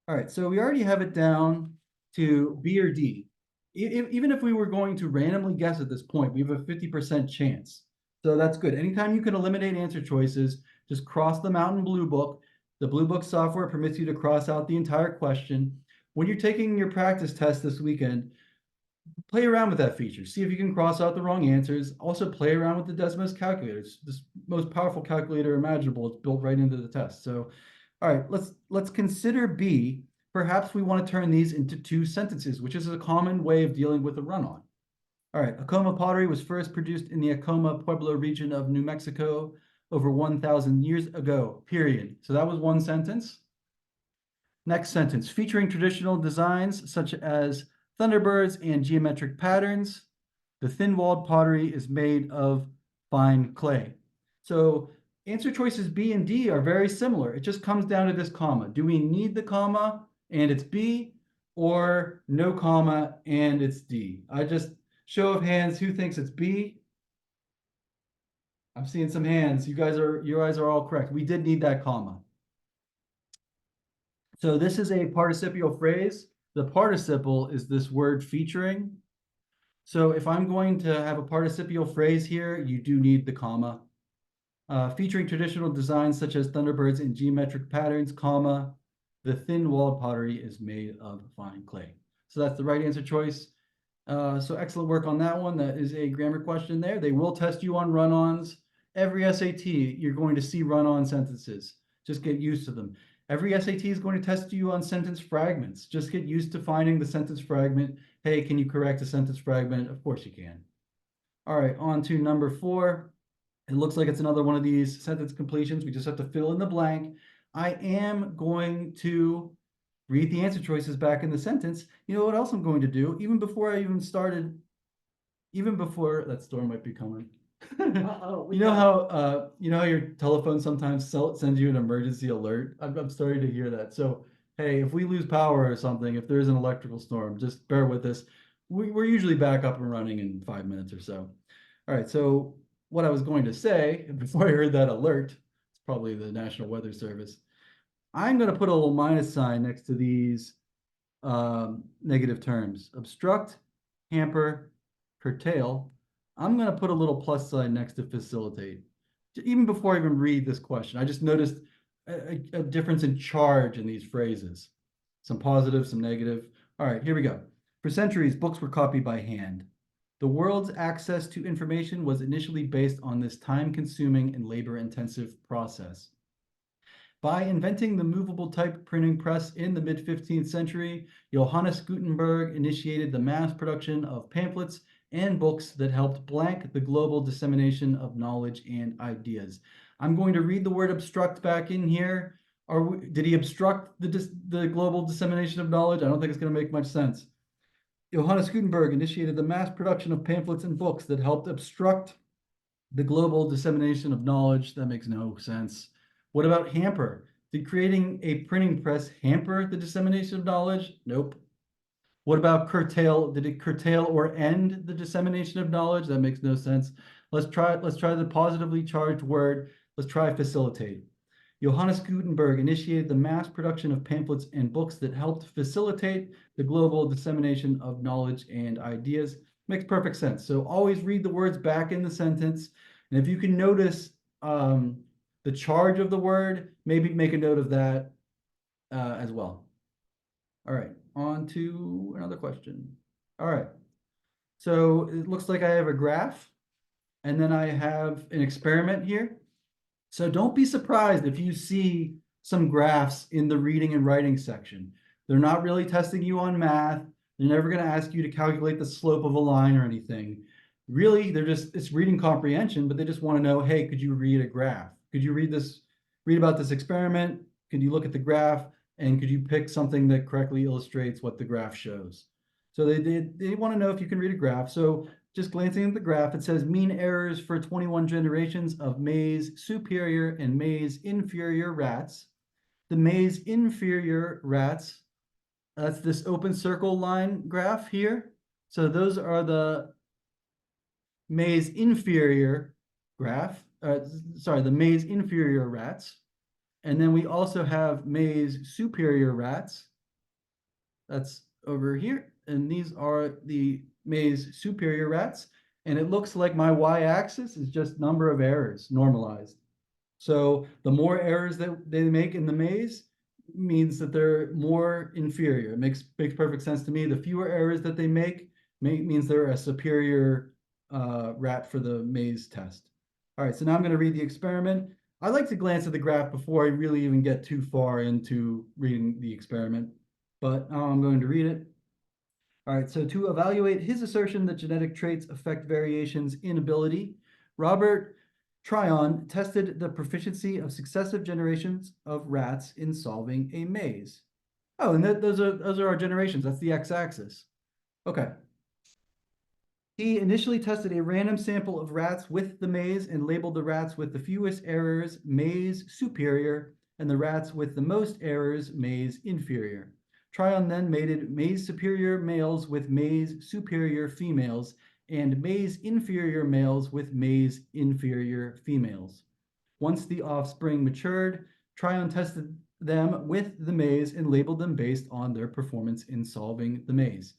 All right, so we already have it down to B or D. Even if we were going to randomly guess at this point, we have a 50% chance. So that's good. Anytime you can eliminate answer choices, just cross them out in Blue Book. The Blue Book software permits you to cross out the entire question. When you're taking your practice test this weekend, play around with that feature. See if you can cross out the wrong answers. Also play around with the Desmos calculator. It's the most powerful calculator imaginable. It's built right into the test. So, all right, let's consider B. Perhaps we want to turn these into two sentences, which is a common way of dealing with a run-on. All right, Acoma pottery was first produced in the Acoma Pueblo region of New Mexico over 1,000 years ago, period. So that was one sentence. Next sentence, featuring traditional designs such as thunderbirds and geometric patterns. The thin-walled pottery is made of fine clay. So answer choices B and D are very similar. It just comes down to this comma. Do we need the comma and it's B, or no comma and it's D? I just, show of hands, who thinks it's B? I'm seeing some hands. You guys are all correct. We did need that comma. So this is a participial phrase. The participle is this word featuring. So if I'm going to have a participial phrase here, you do need the comma. Featuring traditional designs such as thunderbirds and geometric patterns, comma, the thin-walled pottery is made of fine clay. So that's the right answer choice. So excellent work on that one. That is a grammar question there. They will test you on run-ons. Every SAT, you're going to see run-on sentences. Just get used to them. Every SAT is going to test you on sentence fragments. Just get used to finding the sentence fragment. Hey, can you correct a sentence fragment? Of course you can. All right, on to number 4. It looks like it's another one of these sentence completions. We just have to fill in the blank. I am going to read the answer choices back in the sentence. You know what else I'm going to do? Even before that storm might be coming. Uh-oh. You know how your telephone sometimes sends you an emergency alert? I'm starting to hear that. So, hey, if we lose power or something, if there's an electrical storm, just bear with us. We're usually back up and running in 5 minutes or so. All right, so what I was going to say before I heard that alert, it's probably the National Weather Service. I'm going to put a little minus sign next to these negative terms. Obstruct, hamper, curtail. I'm going to put a little plus sign next to facilitate. Even before I even read this question, I just noticed a difference in charge in these phrases. Some positive, some negative. All right, here we go. For centuries, books were copied by hand. The world's access to information was initially based on this time-consuming and labor-intensive process. By inventing the movable type printing press in the mid-15th century, Johannes Gutenberg initiated the mass production of pamphlets and books that helped blank the global dissemination of knowledge and ideas. I'm going to read the word obstruct back in here. Did he obstruct the global dissemination of knowledge? I don't think it's going to make much sense. Johannes Gutenberg initiated the mass production of pamphlets and books that helped obstruct the global dissemination of knowledge. That makes no sense. What about hamper? Did creating a printing press hamper the dissemination of knowledge? Nope. What about curtail? Did it curtail or end the dissemination of knowledge? That makes no sense. Let's try the positively charged word. Let's try facilitate. Johannes Gutenberg initiated the mass production of pamphlets and books that helped facilitate the global dissemination of knowledge and ideas. Makes perfect sense. So always read the words back in the sentence. And if you can notice the charge of the word, maybe make a note of that as well. All right, on to another question. All right, so it looks like I have a graph, and then I have an experiment here. So don't be surprised if you see some graphs in the reading and writing section. They're not really testing you on math. They're never going to ask you to calculate the slope of a line or anything. Really, it's reading comprehension, but they just want to know, hey, could you read a graph? Could you read about this experiment? Could you look at the graph? And could you pick something that correctly illustrates what the graph shows? So they want to know if you can read a graph. So just glancing at the graph, it says mean errors for 21 generations of maize superior and maize inferior rats. The maize inferior rats, that's this open circle line graph here. So those are the maize inferior the maize inferior rats. And then we also have maize superior rats. That's over here. And these are the maize superior rats. And it looks like my y-axis is just number of errors normalized. So the more errors that they make in the maze means that they're more inferior. It makes perfect sense to me. The fewer errors that they make means they're a superior rat for the maze test. All right, so now I'm going to read the experiment. I like to glance at the graph before I really even get too far into reading the experiment, but I'm going to read it. All right, so to evaluate his assertion that genetic traits affect variations in ability, Robert Tryon tested the proficiency of successive generations of rats in solving a maze. Oh, and those are our generations. That's the x-axis. Okay. He initially tested a random sample of rats with the maze and labeled the rats with the fewest errors maze superior and the rats with the most errors maze inferior. Tryon then mated maze superior males with maze superior females and maze inferior males with maze inferior females. Once the offspring matured, Tryon tested them with the maze and labeled them based on their performance in solving the maze.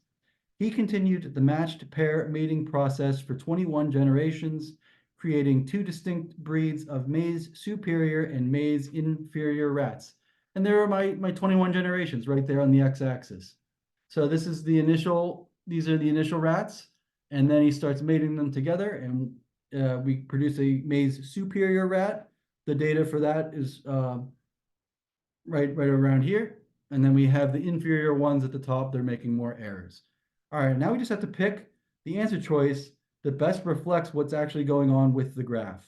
He continued the matched pair mating process for 21 generations, creating two distinct breeds of maize superior and maize inferior rats. And there are my 21 generations right there on the x-axis. So these are the initial rats, and then he starts mating them together, and we produce a maize superior rat. The data for that is right around here. And then we have the inferior ones at the top. They're making more errors. All right, now we just have to pick the answer choice that best reflects what's actually going on with the graph.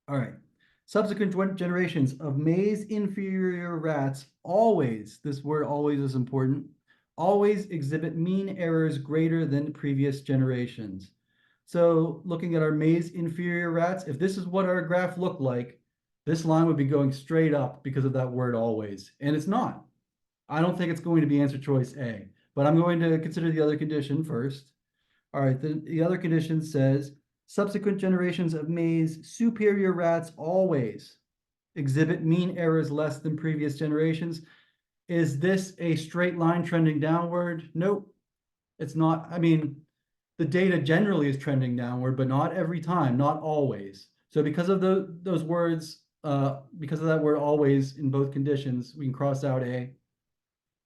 All right, subsequent generations of maize inferior rats always, this word always is important, always exhibit mean errors greater than previous generations. So looking at our maize inferior rats, if this is what our graph looked like, this line would be going straight up because of that word always, and it's not. I don't think it's going to be answer choice A, but I'm going to consider the other condition first. All right, the other condition says subsequent generations of maize superior rats always exhibit mean errors less than previous generations. Is this a straight line trending downward? Nope, it's not. I mean, the data generally is trending downward, but not every time, not always. So because of those words, because of that word always in both conditions, we can cross out A.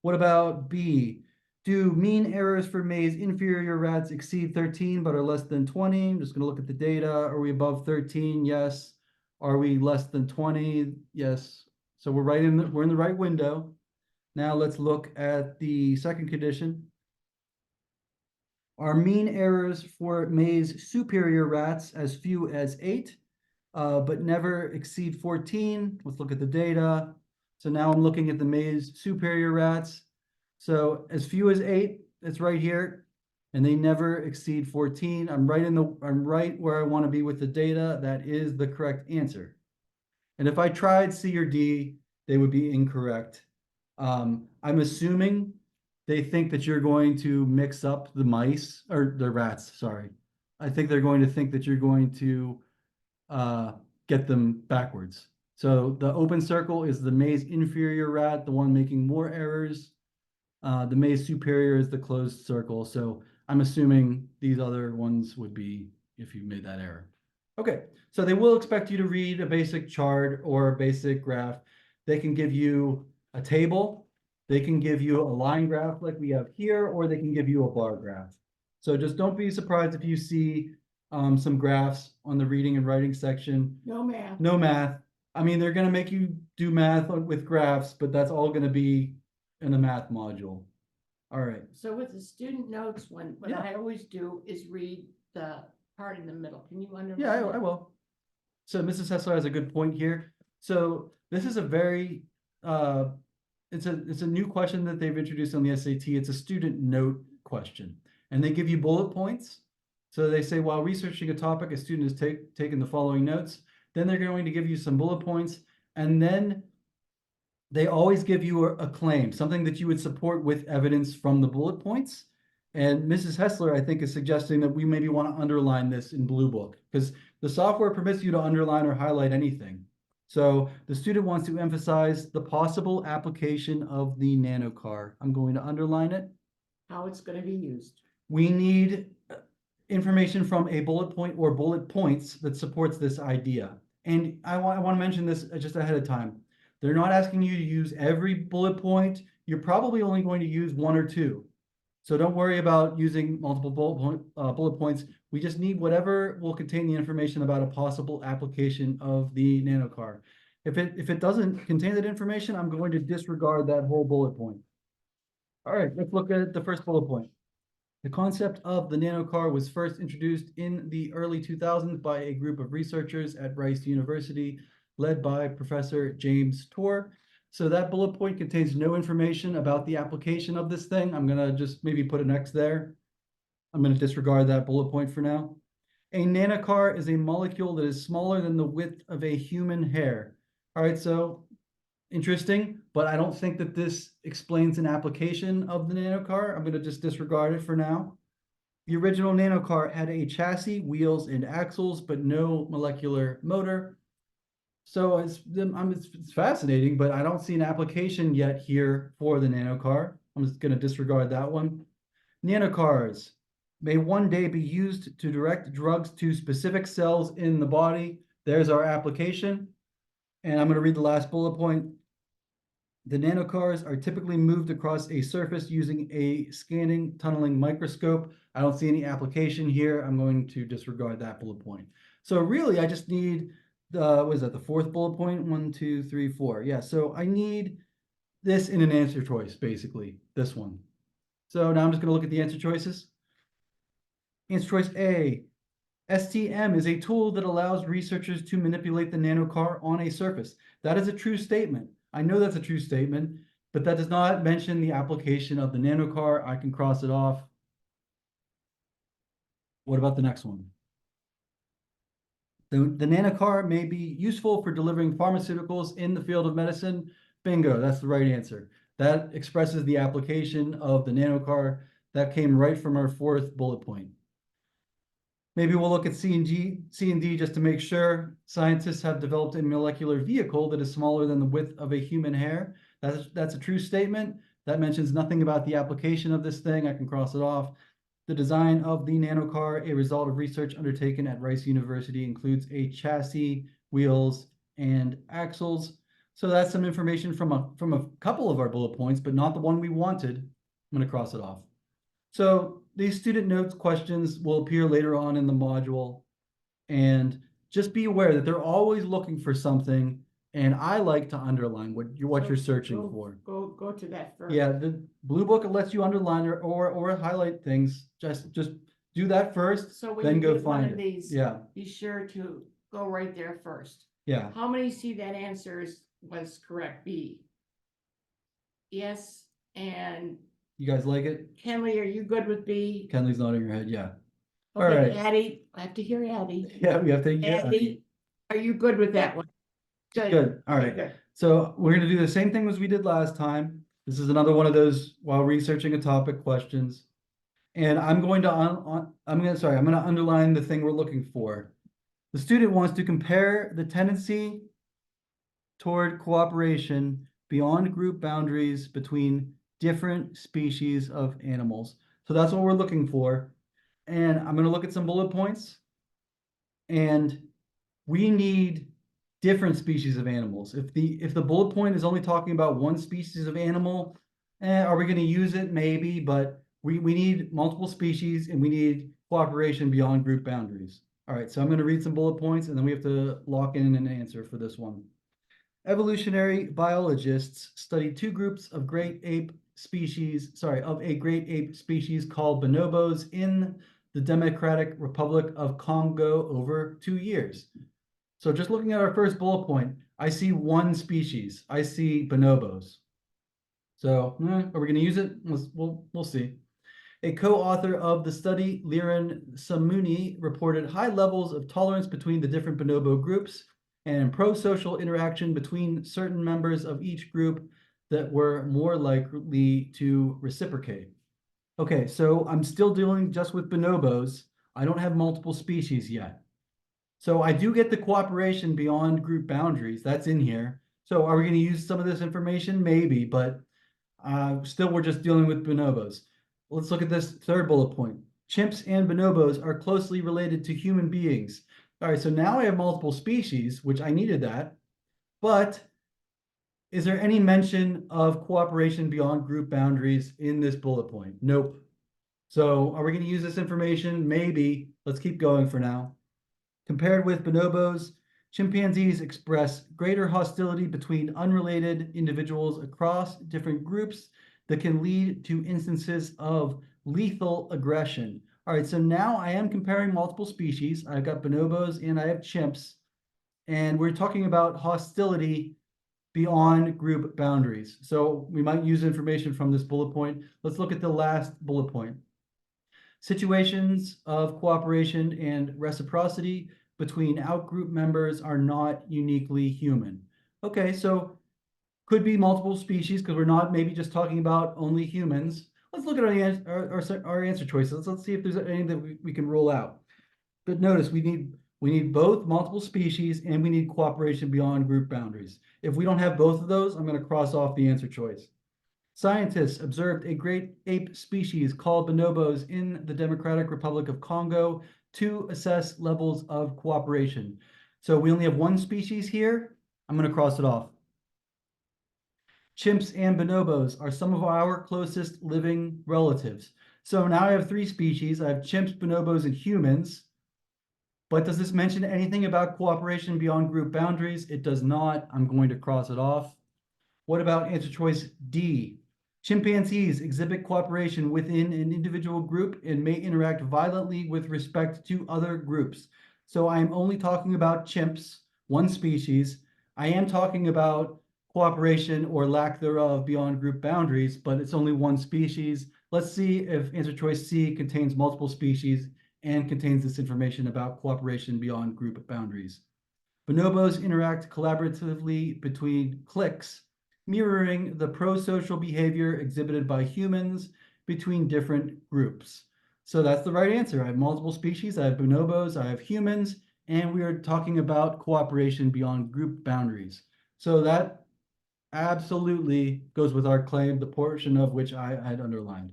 What about B? Do mean errors for maize inferior rats exceed 13 but are less than 20? I'm just going to look at the data. Are we above 13? Yes. Are we less than 20? Yes. So we're in the right window. Now let's look at the second condition. Are mean errors for maize superior rats as few as 8, but never exceed 14? Let's look at the data. So now I'm looking at the maize superior rats. So as few as 8, it's right here, and they never exceed 14. I'm right where I want to be with the data. That is the correct answer. And if I tried C or D, they would be incorrect. I'm assuming they think that you're going to mix up the mice or the rats, sorry. I think they're going to think that you're going to get them backwards. So the open circle is the maize inferior rat, the one making more errors. The maize superior is the closed circle. So I'm assuming these other ones would be if you made that error. Okay, so they will expect you to read a basic chart or a basic graph. They can give you a table, they can give you a line graph like we have here, or they can give you a bar graph. So just don't be surprised if you see some graphs on the reading and writing section. No math. No math. I mean, they're gonna make you do math with graphs, but that's all gonna be in the math module. All right, So with the student notes, what Yeah. I always do is read the part in the middle. Can you underline? yeah, I that? will. So Mrs. Hessler has a good point here. So this is a very, uh, it's a new question that they've introduced on the SAT. It's a student note question, and they give you bullet points. So they say, while researching a topic, a student has taken the following notes. Then they're going to give you some bullet points, and then they always give you a claim, something that you would support with evidence from the bullet points. And Mrs. Hessler, I think, is suggesting that we maybe want to underline this in Blue Book, because the software permits you to underline or highlight anything. So the student wants to emphasize the possible application of the nanocar. I'm going to underline it. How it's gonna be used. We need information from a bullet point or bullet points that supports this idea. And I want to mention this just ahead of time. They're not asking you to use every bullet point. You're probably only going to use one or two. So don't worry about using multiple bullet points. We just need whatever will contain the information about a possible application of the nanocar. If it doesn't contain that information, I'm going to disregard that whole bullet point. All right, let's look at the first bullet point. The concept of the nanocar was first introduced in the early 2000s by a group of researchers at Rice University, led by Professor James Tour. So that bullet point contains no information about the application of this thing. I'm gonna just maybe put an X there. I'm gonna disregard that bullet point for now. A nanocar is a molecule that is smaller than the width of a human hair. All right, so interesting, but I don't think that this explains an application of the nanocar. I'm gonna just disregard it for now. The original nanocar had a chassis, wheels, and axles, but no molecular motor. So it's fascinating, but I don't see an application yet here for the nanocar. I'm just gonna disregard that one. Nanocars may one day be used to direct drugs to specific cells in the body. There's our application. And I'm gonna read the last bullet point. The nanocars are typically moved across a surface using a scanning tunneling microscope. I don't see any application here. I'm going to disregard that bullet point. So really, I just need the, what is that, the fourth bullet point? 1, 2, 3, 4. Yeah, so I need this in an answer choice, basically, this one. So now I'm just gonna look at the answer choices. Answer choice A, STM is a tool that allows researchers to manipulate the nanocar on a surface. That is a true statement. I know that's a true statement, but that does not mention the application of the nanocar. I can cross it off. What about the next one? The nanocar may be useful for delivering pharmaceuticals in the field of medicine. Bingo, that's the right answer. That expresses the application of the nanocar. That came right from our fourth bullet point. Maybe we'll look at C and D just to make sure. Scientists have developed a molecular vehicle that is smaller than the width of a human hair. That's a true statement. That mentions nothing about the application of this thing. I can cross it off. The design of the nanocar, a result of research undertaken at Rice University, includes a chassis, wheels, and axles. So that's some information from a couple of our bullet points, but not the one we wanted. I'm going to cross it off. So these student notes questions will appear later on in the module, and just be aware that they're always looking for something, and I like to underline what you're searching for. Go to that first. Yeah, the Blue Book lets you underline or highlight things. Just do that first, So when then you go get one find of it. these, Yeah, be sure to go right there first. yeah. How many see that answer was correct, B? Yes, and You guys like it? Kenley, are you good with B? Kenley's nodding her head, yeah. All Okay, right. Addie, I have to hear Addie. Yeah, we have to, yeah. Addie, are you good with that one? Good, all Okay, right. good. So we're gonna do the same thing as we did last time. This is another one of those while researching a topic questions. And I'm going to I'm gonna underline the thing we're looking for. The student wants to compare the tendency toward cooperation beyond group boundaries between different species of animals. So that's what we're looking for. And I'm gonna look at some bullet points. And we need different species of animals. If the bullet point is only talking about one species of animal, are we going to use it? Maybe, but we need multiple species and we need cooperation beyond group boundaries. All right, so I'm going to read some bullet points and then we have to lock in an answer for this one. Evolutionary biologists studied two groups of great ape species, of a great ape species called bonobos in the Democratic Republic of Congo over 2 years. So just looking at our first bullet point, I see one species. I see bonobos. So are we going to use it? We'll see. A co-author of the study, Liran Samuni, reported high levels of tolerance between the different bonobo groups and pro-social interaction between certain members of each group that were more likely to reciprocate. Okay, so I'm still dealing just with bonobos. I don't have multiple species yet. So I do get the cooperation beyond group boundaries. That's in here. So are we going to use some of this information? Maybe, but still we're just dealing with bonobos. Let's look at this third bullet point. Chimps and bonobos are closely related to human beings. All right, so now I have multiple species, which I needed that. But is there any mention of cooperation beyond group boundaries in this bullet point? Nope. So are we going to use this information? Maybe. Let's keep going for now. Compared with bonobos, chimpanzees express greater hostility between unrelated individuals across different groups that can lead to instances of lethal aggression. All right, so now I am comparing multiple species. I've got bonobos and I have chimps, and we're talking about hostility beyond group boundaries. So we might use information from this bullet point. Let's look at the last bullet point. Situations of cooperation and reciprocity between outgroup members are not uniquely human. Okay, so could be multiple species because we're not maybe just talking about only humans. Let's look at our answer choices. Let's see if there's any that we can roll out. But notice we need both multiple species and we need cooperation beyond group boundaries. If we don't have both of those, I'm going to cross off the answer choice. Scientists observed a great ape species called bonobos in the Democratic Republic of Congo to assess levels of cooperation. So we only have one species here. I'm going to cross it off. Chimps and bonobos are some of our closest living relatives. So now I have three species. I have chimps, bonobos, and humans. But does this mention anything about cooperation beyond group boundaries? It does not. I'm going to cross it off. What about answer choice D? Chimpanzees exhibit cooperation within an individual group and may interact violently with respect to other groups. So I'm only talking about chimps, one species. I am talking about cooperation or lack thereof beyond group boundaries, but it's only one species. Let's see if answer choice C contains multiple species and contains this information about cooperation beyond group boundaries. Bonobos interact collaboratively between cliques, mirroring the pro-social behavior exhibited by humans between different groups. So that's the right answer. I have multiple species. I have bonobos, I have humans, and we are talking about cooperation beyond group boundaries. So that absolutely goes with our claim, the portion of which I had underlined.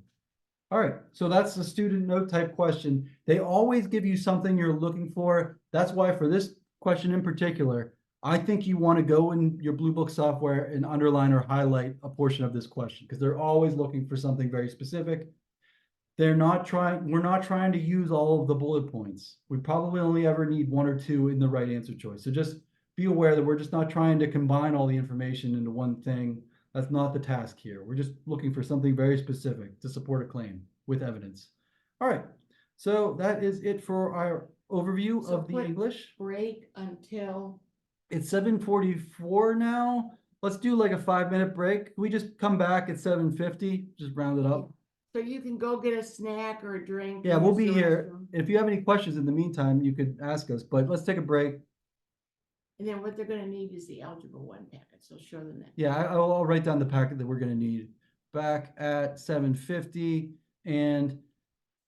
All right, so that's the student note type question. They always give you something you're looking for. That's why for this question in particular, I think you want to go in your Blue Book software and underline or highlight a portion of this question because they're always looking for something very specific. We're not trying to use all of the bullet points. We probably only ever need one or two in the right answer choice. So just be aware that we're just not trying to combine all the information into one thing. That's not the task here. We're just looking for something very specific to support a claim with evidence. All right, so that is it for our overview So of the put English. break until, It's 7:44 now. Let's do like a 5-minute break. Can we just come back at 7:50? Just round it up. so you can go get a snack or a drink. Yeah, and we'll use be the here. restroom. If you have any questions in the meantime, you could ask us, but let's take a break. And then what they're gonna need is the Algebra 1 packet, so show them that. Yeah, I'll write down the packet that we're gonna need. Back at 7:50 and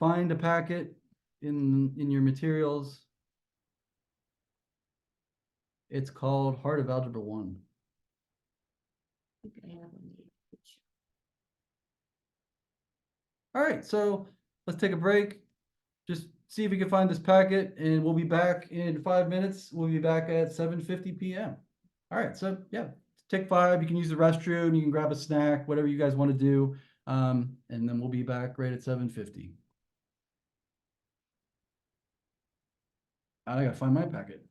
find a packet in your materials. It's called Heart of Algebra 1. I think I have one here. All right, so let's take a break. Just see if we can find this packet, and we'll be back in 5 minutes. We'll be back at 7:50 p.m. All right, so yeah, take 5. You can use the restroom, you can grab a snack, whatever you guys want to do. And then we'll be back right at 7:50. I gotta find my packet.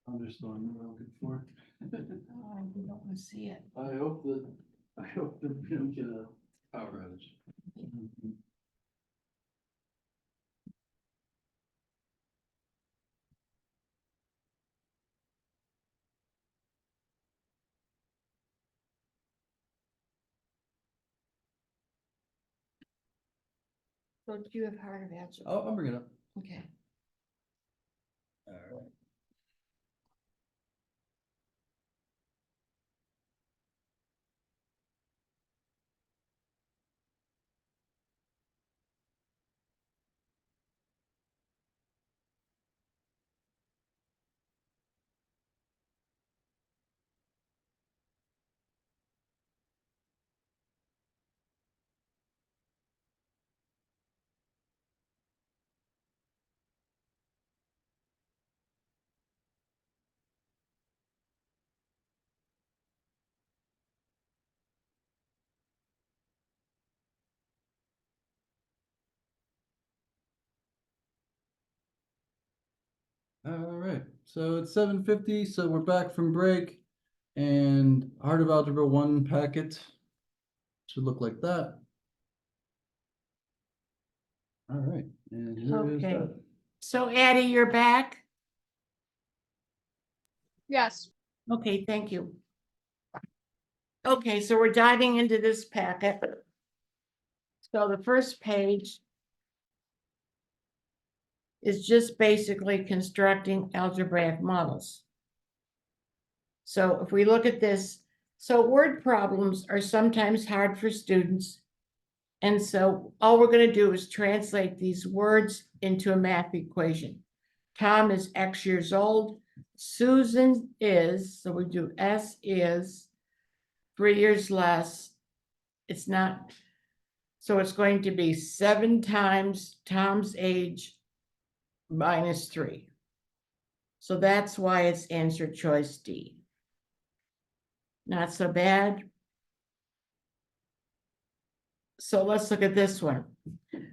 Thunderstorm we're looking for. Oh, we don't want to see it. I hope that we don't get a power outage. So do you have heart of algebra? Oh, I'll bring it up. Okay. All right. All right, so it's 7:50, so we're back from break, and Art of Algebra 1 packet should look like that. All right, and here is Okay. that. So Addie, you're back? Yes. Okay, thank you. Okay, so we're diving into this packet. So the first page is just basically constructing algebraic models. So if we look at this, so word problems are sometimes hard for students. And so all we're going to do is translate these words into a math equation. Tom is X years old. Susan is, so we do S is 3 years less. It's not, so it's going to be 7 times Tom's age minus 3. So that's why it's answer choice D. Not so bad. So let's look at this one.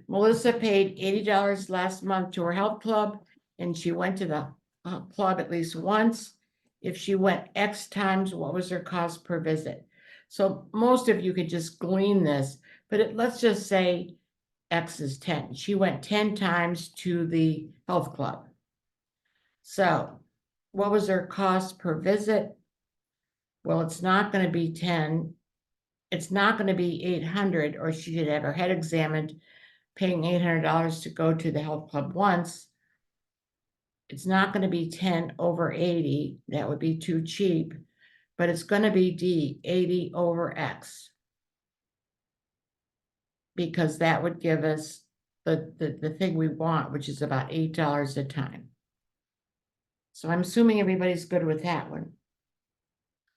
Melissa paid $80 last month to her health club, and she went to the club at least once. If she went X times, what was her cost per visit? So most of you could just glean this, but let's just say X is 10. She went 10 times to the health club. So what was her cost per visit? Well, it's not going to be 10. It's not going to be 800, or she should have her head examined, paying $800 to go to the health club once. It's not going to be 10 over 80. That would be too cheap, but it's going to be D, 80 over X. Because that would give us the thing we want, which is about $8 a time. So I'm assuming everybody's good with that one.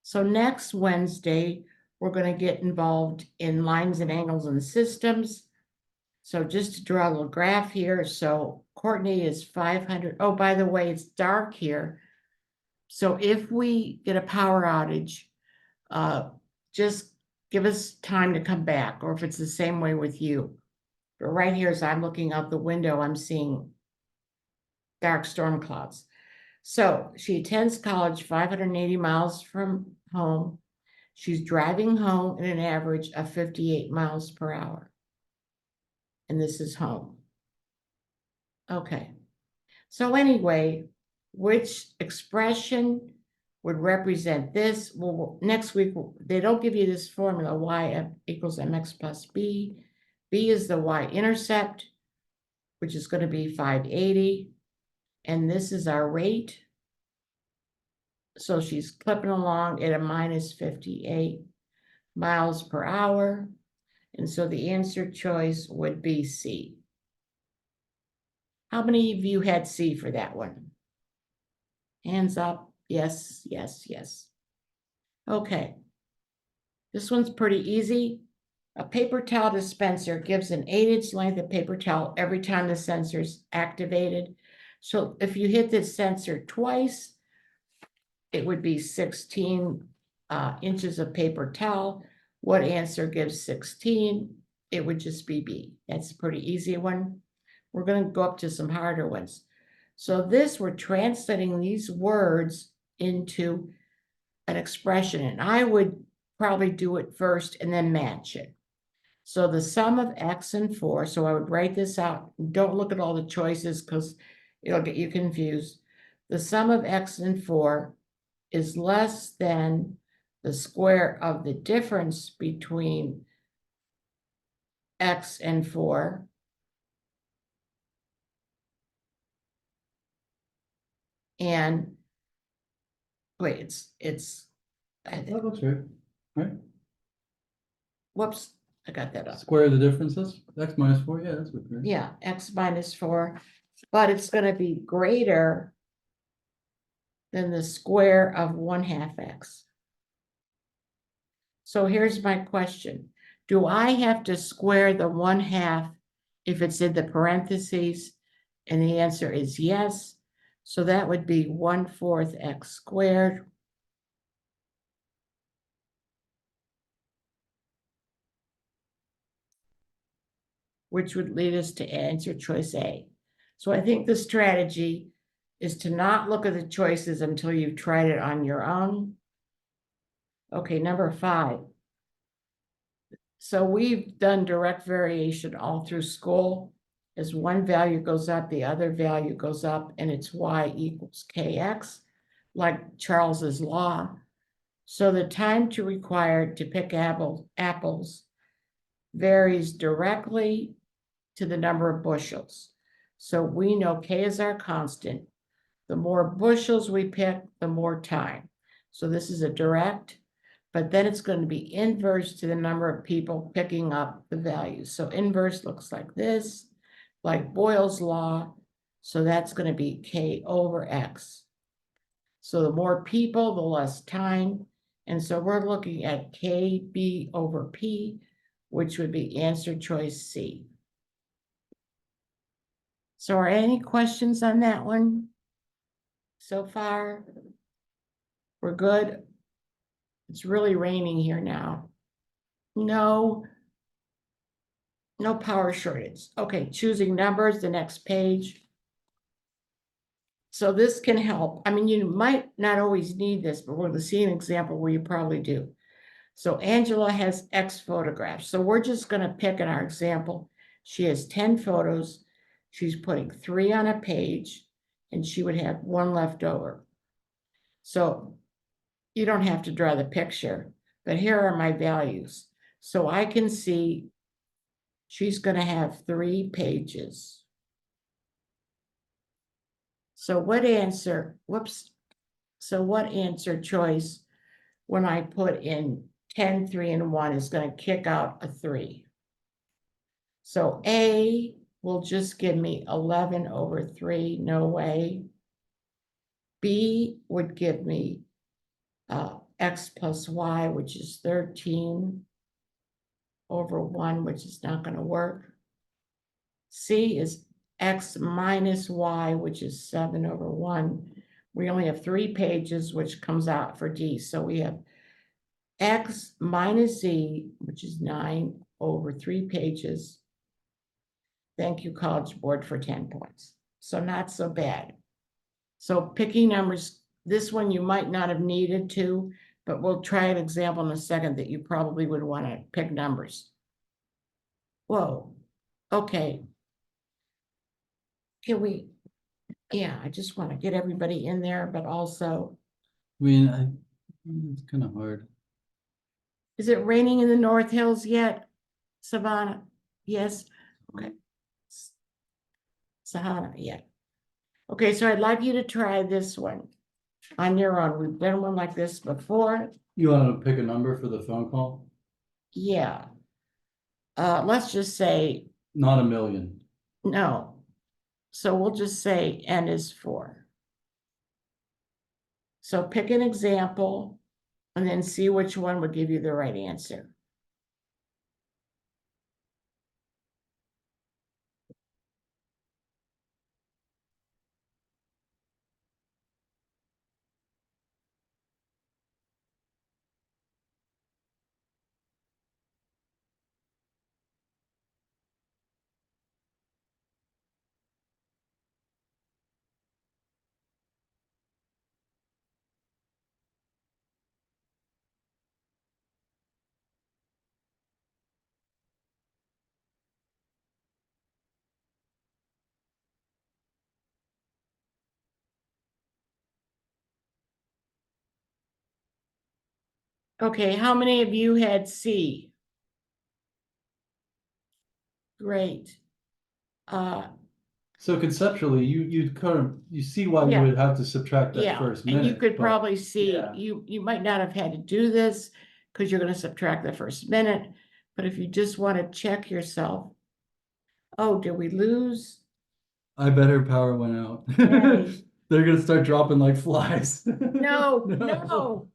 So next Wednesday, we're going to get involved in lines and angles and systems. So just to draw a little graph here. So Courtney is 500. Oh, by the way, it's dark here. So if we get a power outage, just give us time to come back, or if it's the same way with you. But right here, as I'm looking out the window, I'm seeing dark storm clouds. So she attends college 580 miles from home. She's driving home at an average of 58 miles per hour. And this is home. Okay. So anyway, which expression would represent this? Well, next week, they don't give you this formula, y equals mx plus b. B is the y-intercept, which is going to be 580. And this is our rate. So she's clipping along at a minus 58 miles per hour. And so the answer choice would be C. How many of you had C for that one? Hands up. Yes, yes, yes. Okay. This one's pretty easy. A paper towel dispenser gives an 8-inch length of paper towel every time the sensor is activated. So if you hit this sensor twice, it would be 16 inches of paper towel. What answer gives 16? It would just be B. That's a pretty easy one. We're going to go up to some harder ones. So this, we're translating these words into an expression, and I would probably do it first and then match it. So the sum of X and 4, so I would write this out. Don't look at all the choices because it'll get you confused. The sum of X and 4 is less than the square of the difference between X and 4. And wait, it's That looks right, right? Whoops, I got that up. Square the differences, X minus 4, yeah, that's good. Right? Yeah, X minus 4, but it's going to be greater than the square of 1/2 X. So here's my question. Do I have to square the 1/2 if it's in the parentheses? And the answer is yes. So that would be 1/4 X squared. Which would lead us to answer choice A. So I think the strategy is to not look at the choices until you've tried it on your own. Okay, number 5. So we've done direct variation all through school. As one value goes up, the other value goes up, and it's y equals kx, like Charles's law. So the time to require to pick apples varies directly to the number of bushels. So we know K is our constant. The more bushels we pick, the more time. So this is a direct, but then it's going to be inverse to the number of people picking up the values. So inverse looks like this, like Boyle's law. So that's going to be K over X. So the more people, the less time. And so we're looking at KB over P, which would be answer choice C. So are any questions on that one so far? We're good. It's really raining here now. No power shortage. Okay, choosing numbers, the next page. So this can help. I mean, you might not always need this, but we're going to see an example where you probably do. So Angela has X photographs. So we're just going to pick in our example. She has 10 photos. She's putting 3 on a page, and she would have 1 left over. So you don't have to draw the picture, but here are my values. So I can see she's going to have 3 pages. So what answer, whoops. So what answer choice when I put in 10, 3, and 1 is going to kick out a 3. So A will just give me 11 over 3, no way. B would give me X plus Y, which is 13 over 1, which is not going to work. C is X minus Y, which is 7 over 1. We only have 3 pages, which comes out for D. So we have X minus Z, which is 9 over 3 pages. Thank you, College Board, for 10 points. So not so bad. So picking numbers, this one you might not have needed to, but we'll try an example in a second that you probably would want to pick numbers. Whoa, okay. Can we, yeah, I just want to get everybody in there, but also, I mean, it's kind of hard. is it raining in the North Hills yet, Savannah? Yes, okay. Sahana, yeah. Okay, so I'd like you to try this one on your own. We've done one like this before. You want to pick a number for the phone call? Yeah. Let's just say Not a million. no. So we'll just say N is 4. So pick an example and then see which one would give you the right answer. Okay, how many of you had C? Great. So conceptually, you kind of, you see why you Yeah. would have to subtract that Yeah, first and you minute. could but- probably see, yeah. you might not have had to do this because you're going to subtract the first minute. But if you just want to check yourself, oh, did we lose? I bet her power went out. Yay. They're gonna start dropping like flies. No, no.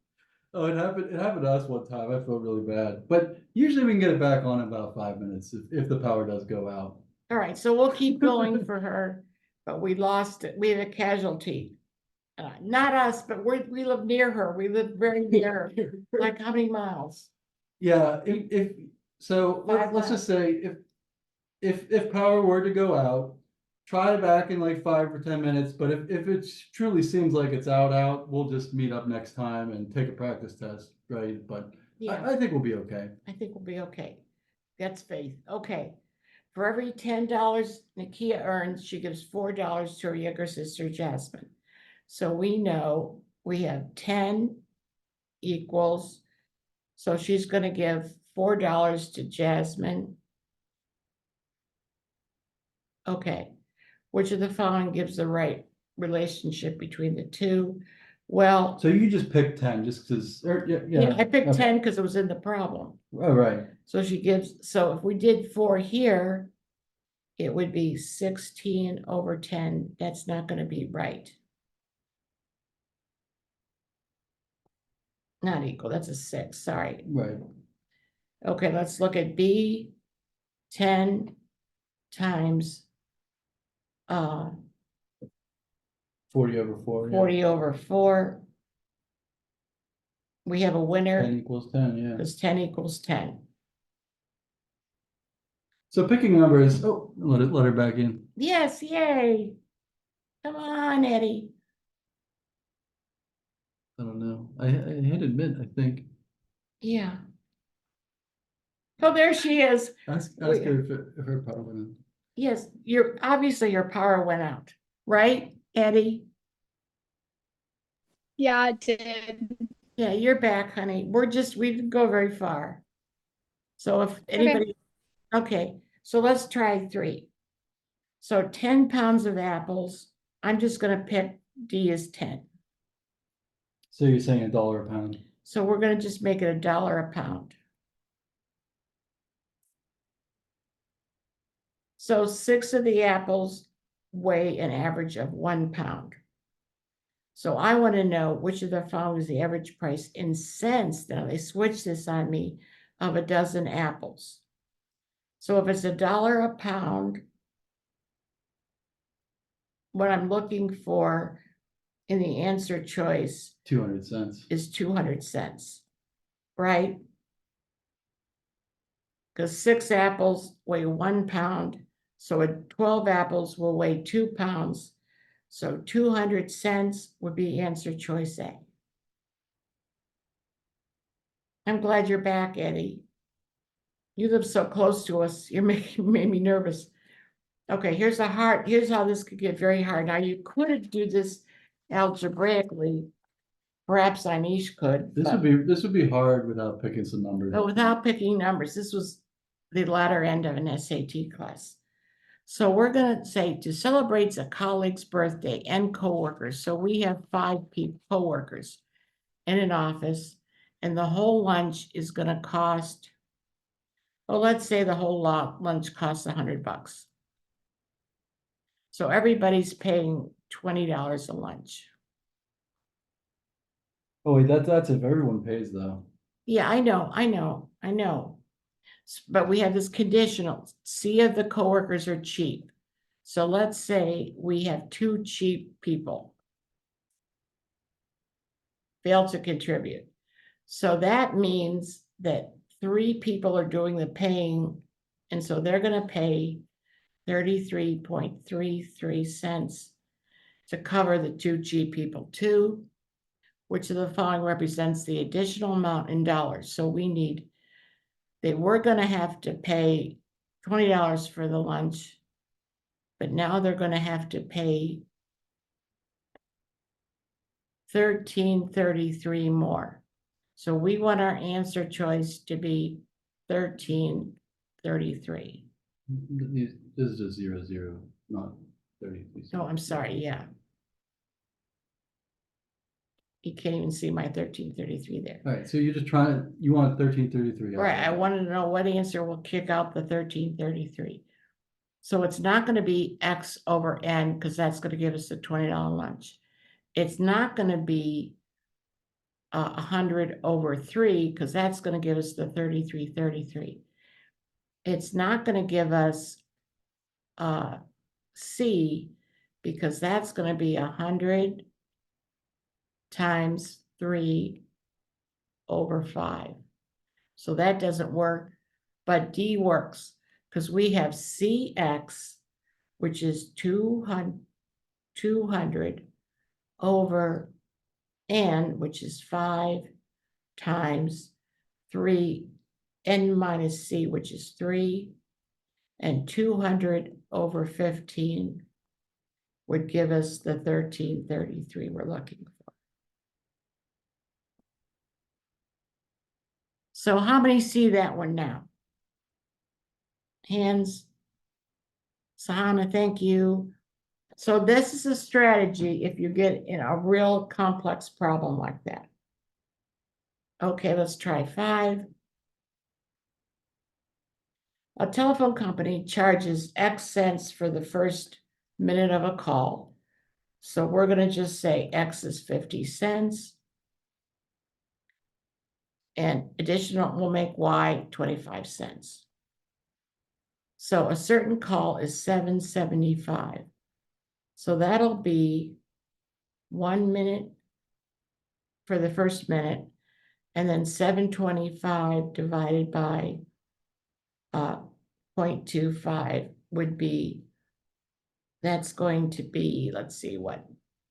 Oh, it happened to us one time. I felt really bad. But usually we can get it back on in about 5 minutes if the power does go out. All right, so we'll keep going for her, but we lost it. We have a casualty. Not us, but we live near her. We live very near her. Like how many miles? Yeah, if so, let's just say if power were to go out, try back in like 5 or 10 minutes. But if it truly seems like it's out, we'll just meet up next time and take a practice test, right? But Yeah, I think we'll be okay. I think we'll be okay. That's faith. Okay. For every $10 Nakia earns, she gives $4 to her younger sister, Jasmine. So we know we have 10 equals. So she's going to give $4 to Jasmine. Okay, which of the following gives the right relationship between the two? Well, So you just picked 10 just because, yeah, I picked okay. 10 because it was in the problem. Oh, right. So she gives, so if we did 4 here, it would be 16 over 10. That's not going to be right. Not equal, that's a 6, sorry. Right. Okay, let's look at B. 10 times 40 over 4. 40 over 4. We have a 10 winner equals 10, yeah. because 10 equals 10. So picking numbers, oh, let her back in. Yes, yay. Come on, Eddie. I don't know. I hit admit, I think. Yeah. Oh, there she is. Ask Wait. her if her power went on. Yes, obviously your power went out, right, Eddie? Yeah, it did. Yeah, you're back, honey. We didn't go very far. So if anybody, okay, so let's try 3. So 10 pounds of apples. I'm just gonna pick D is 10. So you're saying $1 a pound? So we're gonna just make it $1 a pound. So 6 of the apples weigh an average of 1 pound. So I want to know which of the following is the average price in cents. Now they switch this on me of a dozen apples. So if it's $1 a pound, what I'm looking for in the answer choice 200 cents. is 200 cents, right? Because 6 apples weigh 1 pound. So 12 apples will weigh 2 pounds. So 200 cents would be answer choice A. I'm glad you're back, Eddie. You live so close to us, you made me nervous. Okay, here's how this could get very hard. Now you could do this algebraically. Perhaps Anish could. This would be hard without picking some numbers. But without picking numbers, this was the latter end of an SAT class. So we're gonna say to celebrate a colleague's birthday and coworkers. So we have 5 coworkers in an office, and the whole lunch is gonna cost, well, let's say the whole lunch costs $100. So everybody's paying $20 a lunch. Oh wait, that's if everyone pays though. Yeah, I know. But we have this conditional, see if the coworkers are cheap. So let's say we have 2 cheap people fail to contribute. So that means that 3 people are doing the paying, and so they're gonna pay 33.33 cents to cover the 2 cheap people. 2, which of the following represents the additional amount in dollars? So they were gonna have to pay $20 for the lunch, but now they're gonna have to pay $13.33 more. So we want our answer choice to be $13.33. This is just 0, 0, not 30. No, I'm sorry, yeah. You can't even see my 13.33 there. All right, so you're just you want 1333. Right, I wanted to know what answer will kick out the 13.33. So it's not gonna be X over N, because that's gonna give us the $20 lunch. It's not gonna be 100 over 3, because that's gonna give us the 33.33. It's not gonna give us C, because that's gonna be 100 times 3 over 5. So that doesn't work, but D works, because we have CX, which is 200 over N, which is 5 times 3, N minus C, which is 3, and 200 over 15 would give us the 13.33 we're looking for. So how many see that one now? Hands. Sahana, thank you. So this is a strategy if you get in a real complex problem like that. Okay, let's try 5. A telephone company charges X cents for the first minute of a call. So we're going to just say X is 50 cents. And additional will make Y 25 cents. So a certain call is $7.75. So that'll be 1 minute for the first minute, and then 725 divided by 0.25 would be, that's going to be, let's see what,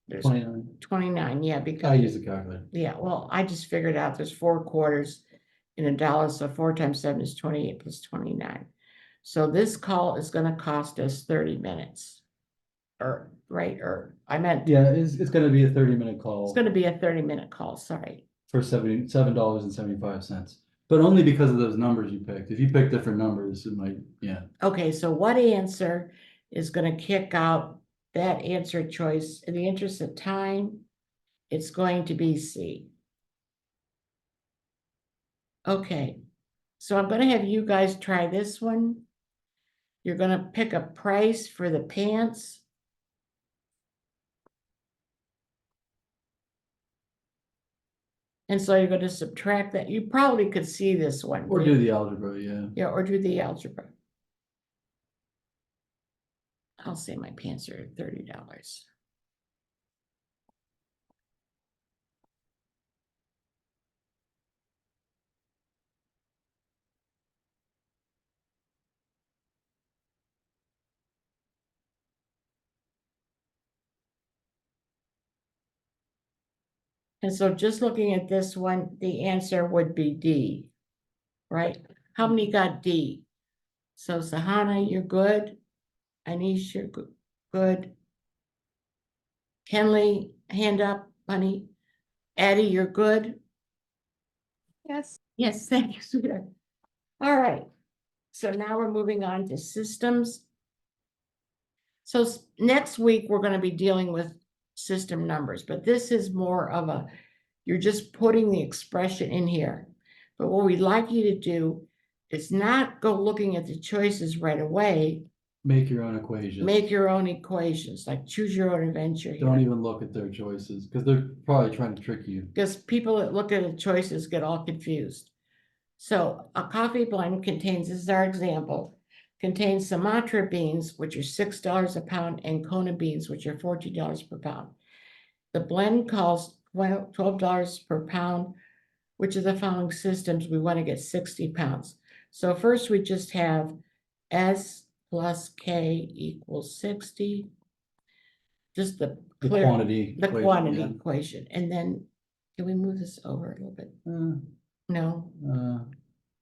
there's 29. 29, yeah, I because, use a calculator. yeah, well, I just figured out there's 4 quarters in a dollar, so 4 times 7 is 28 plus 29. So this call is going to cost us 30 minutes. Or, right, or I meant, Yeah, it's gonna be a 30-minute call. it's going to be a 30-minute call, sorry. For $77.75. But only because of those numbers you picked. If you pick different numbers, it might, yeah. Okay, so what answer is going to kick out that answer choice? In the interest of time, it's going to be C. Okay, so I'm going to have you guys try this one. You're going to pick a price for the pants. And so you're going to subtract that. You probably could see this one. Or do the algebra, yeah. Yeah, or do the algebra. I'll say my pants are $30. And so just looking at this one, the answer would be D, right? How many got D? So Sahana, you're good. Anish, you're good. Kenley, hand up, honey. Addie, you're good. Yes. Yes, thank you, sweetheart. All right. So now we're moving on to systems. So next week, we're going to be dealing with system numbers, but this is more of a, you're just putting the expression in here. But what we'd like you to do is not go looking at the choices right away. Make your own equations. Make your own equations, like choose your own adventure here. Don't even look at their choices because they're probably trying to trick you. Because people that look at the choices get all confused. So a coffee blend contains, this is our example, contains Sumatra beans, which are $6 a pound, and Kona beans, which are $14 per pound. The blend costs $12 per pound. Which of the following systems we want to get 60 pounds? So first we just have S plus K equals 60. Just the The clear, quantity. the equation, quantity yeah. equation. And then, can we move this over a little bit? No.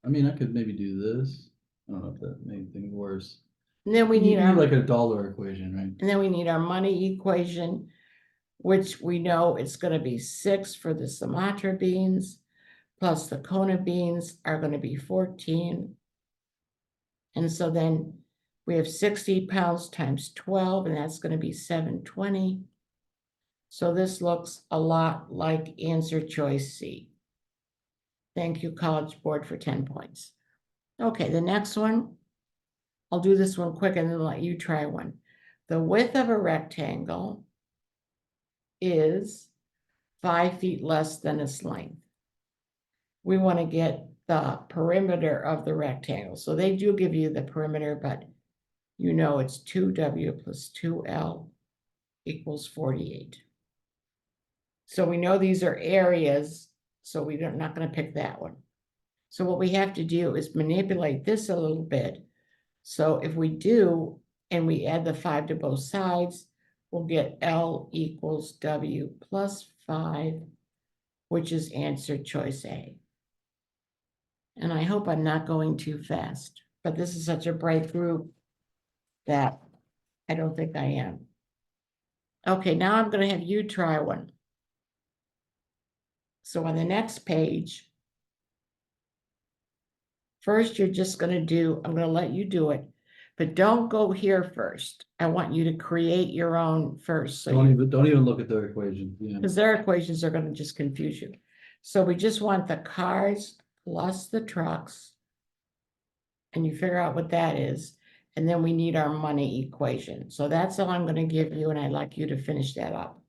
I mean, I could maybe do this. I don't know if that made things worse. And then we You need need our, like a dollar equation, right? and then we need our money equation, which we know it's going to be 6 for the Sumatra beans, plus the Kona beans are going to be 14. And so then we have 60 pounds times 12, and that's going to be 720. So this looks a lot like answer choice C. Thank you, College Board, for 10 points. Okay, the next one, I'll do this one quick and then let you try one. The width of a rectangle is 5 feet less than its length. We want to get the perimeter of the rectangle. So they do give you the perimeter, but you know it's 2W plus 2L equals 48. So we know these are areas, so we're not going to pick that one. So what we have to do is manipulate this a little bit. So if we do, and we add the 5 to both sides, we'll get L equals W plus 5, which is answer choice A. And I hope I'm not going too fast, but this is such a bright group that I don't think I am. Okay, now I'm going to have you try one. So on the next page, First, you're just gonna do, I'm gonna let you do it, but don't go here first. I want you to create your own first, so Don't even look at their equation, yeah. because their equations are gonna just confuse you. So we just want the cars plus the trucks. And you figure out what that is, and then we need our money equation. So that's all I'm gonna give you, and I'd like you to finish that up.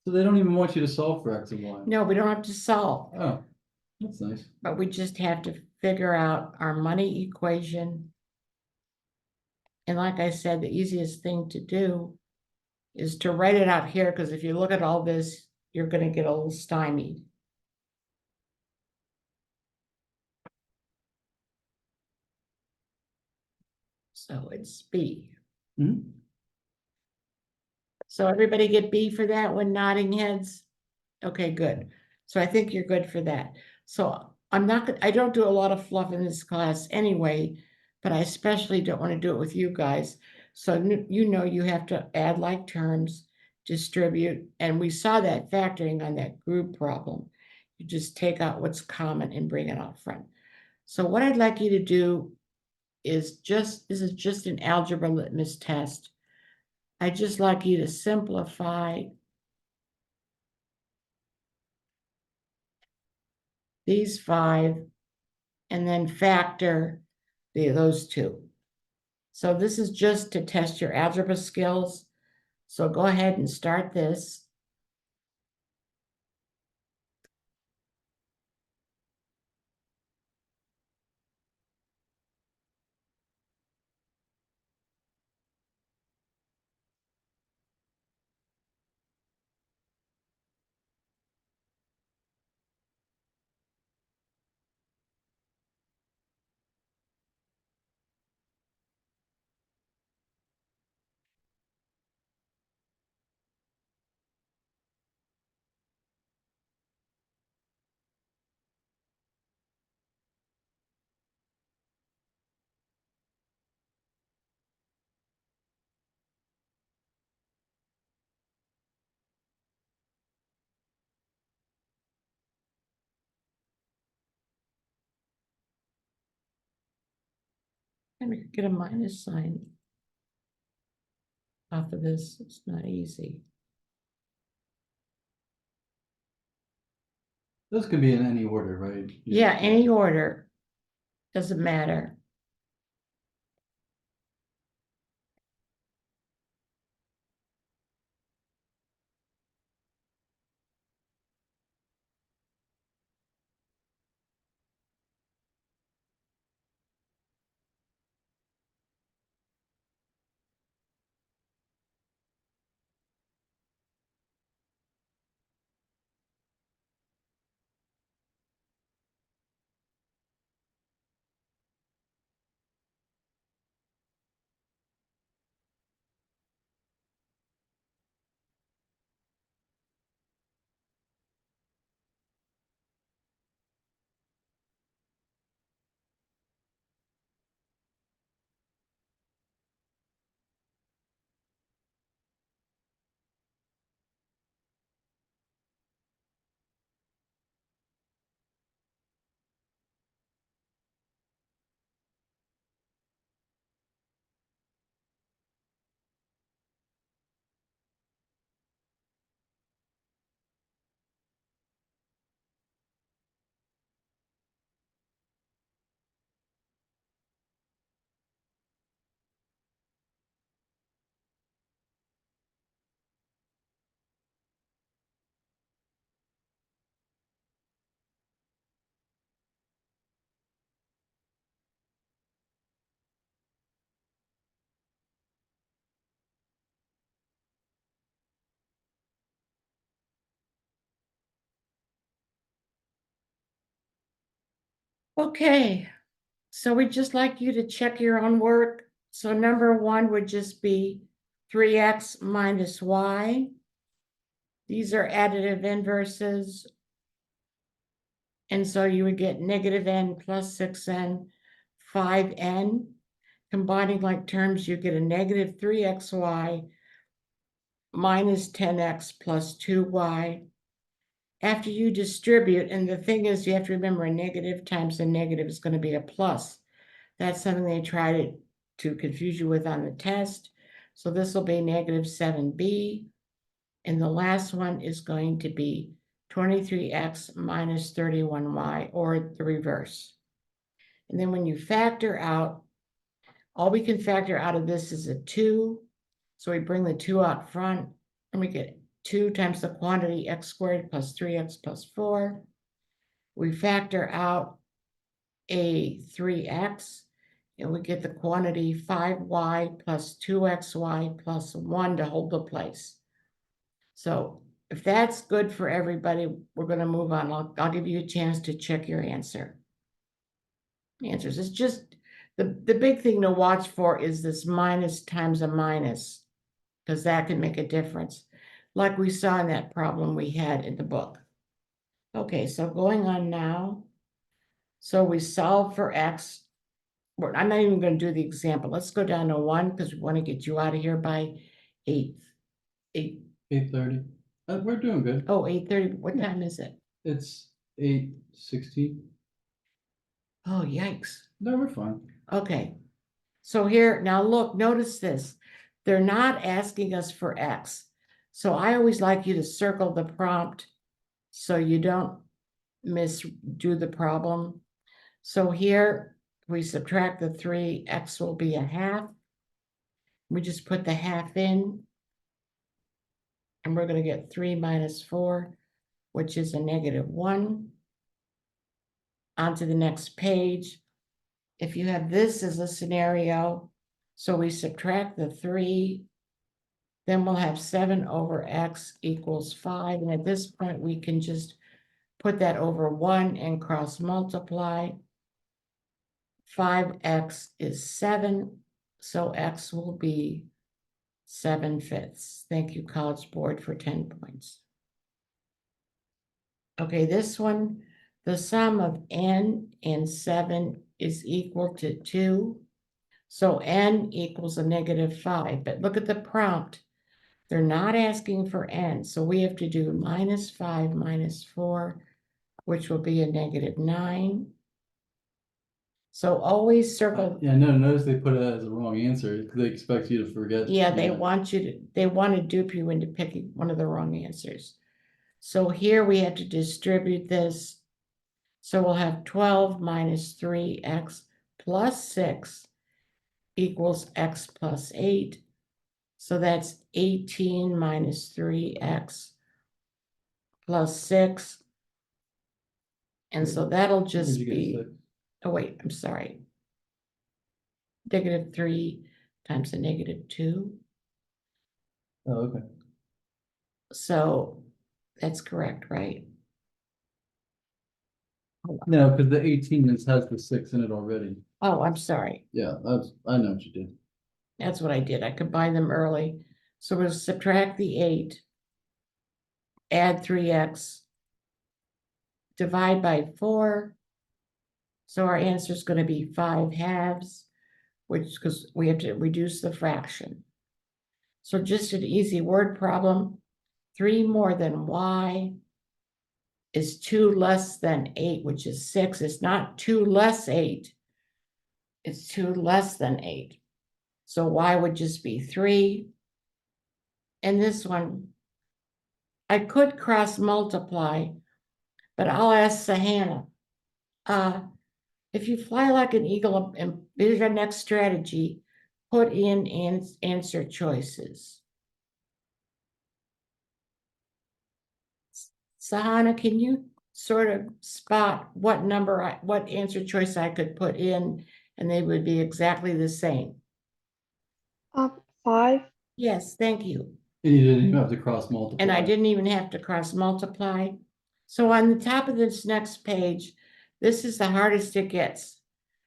So they don't even want you to solve for X and Y. No, we don't have to solve, Oh, that's nice. but we just have to figure out our money equation. And like I said, the easiest thing to do is to write it out here, because if you look at all this, you're gonna get a little stymied. So it's B. Mhm. So everybody get B for that one, nodding heads? Okay, good. So I think you're good for that. So I'm not gonna, I don't do a lot of fluff in this class anyway, but I especially don't want to do it with you guys. So you know you have to add like terms, distribute, and we saw that factoring on that group problem. You just take out what's common and bring it out front. So what I'd like you to do is this is just an algebra litmus test. I'd just like you to simplify these 5 and then factor those 2. So this is just to test your algebra skills. So go ahead and start this. Let me get a minus sign off of this. It's not easy. This could be in any order, right? Yeah, any order. Doesn't matter. Okay, so we'd just like you to check your own work. So number 1 would just be 3x minus y. These are additive inverses. And so you would get negative n plus 6n, 5n. Combining like terms, you get a negative 3xy minus 10x plus 2y. After you distribute, and the thing is, you have to remember a negative times a negative is going to be a plus. That's something they try to confuse you with on the test. So this will be negative 7b. And the last one is going to be 23x minus 31y, or the reverse. And then when you factor out, all we can factor out of this is a 2. So we bring the 2 out front, and we get 2 times the quantity x squared plus 3x plus 4. We factor out a 3x, and we get the quantity 5y plus 2xy plus 1 to hold the place. So if that's good for everybody, we're going to move on. I'll give you a chance to check your answers. It's just the big thing to watch for is this minus times a minus, because that can make a difference, like we saw in that problem we had in the book. Okay, so going on now. So we solve for x. I'm not even going to do the example. Let's go down to 1 because we want to get you out of here by 8:30. We're doing good. Oh, 8:30. What Yeah. time is it? It's 8:16. Oh, yikes. No, we're fine. Okay. So here, now look, notice this. They're not asking us for x. So I always like you to circle the prompt so you don't misdo the problem. So here, we subtract the 3, x will be a half. We just put the half in. And we're going to get 3 minus 4, which is a negative 1. On to the next page. If you have this as a scenario, so we subtract the 3, then we'll have 7 over x equals 5. And at this point, we can just put that over 1 and cross multiply. 5x is 7, so x will be 7/5. Thank you, College Board, for 10 points. Okay, this one, the sum of n and 7 is equal to 2. So n equals a negative 5. But look at the prompt. They're not asking for n. So we have to do minus 5 minus 4, which will be a negative 9. So always circle. Yeah, no, notice they put it as a wrong answer. They expect you to forget. Yeah, they want to dupe you into picking one of the wrong answers. So here we have to distribute this. So we'll have 12 minus 3x plus 6 equals x plus 8. So that's 18 minus 3x plus 6. And so that'll Where'd just you get be, 6? oh wait, I'm sorry. Negative 3 times a negative 2. Oh, okay. So that's correct, right? No, because the 18 has the 6 in it already. Oh, I'm sorry. Yeah, I know what you did. That's what I did. I combined them early. So we'll subtract the 8, add 3x, divide by 4. So our answer is going to be 5/2, which because we have to reduce the fraction. So just an easy word problem. 3 more than y is 2 less than 8, which is 6. It's not 2 less 8. It's 2 less than 8. So y would just be 3. And this one, I could cross multiply, but I'll ask Sahana. If you fly like an eagle, and here's our next strategy, put in answer choices. Sahana, can you sort of spot what what answer choice I could put in, and they would be exactly the same? 5. Yes, thank you. And you didn't even have to cross multiply. And I didn't even have to cross multiply. So on the top of this next page, this is the hardest it gets.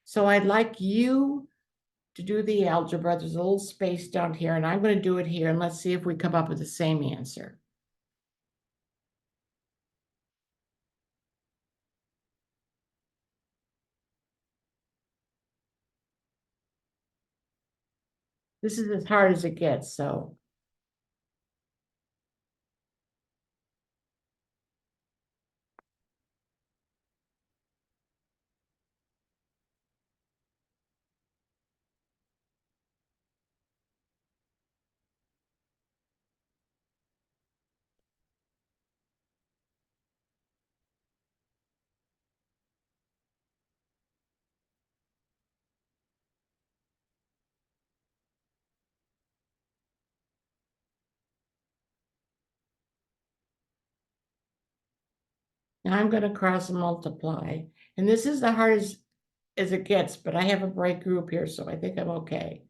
So I'd like you to do the algebra. There's a little space down here, and I'm going to do it here, and let's see if we come up with the same answer. This is as hard as it gets, so. Now I'm gonna cross multiply, and this is the hardest as it gets, but I have a bright group here, so I think I'm okay.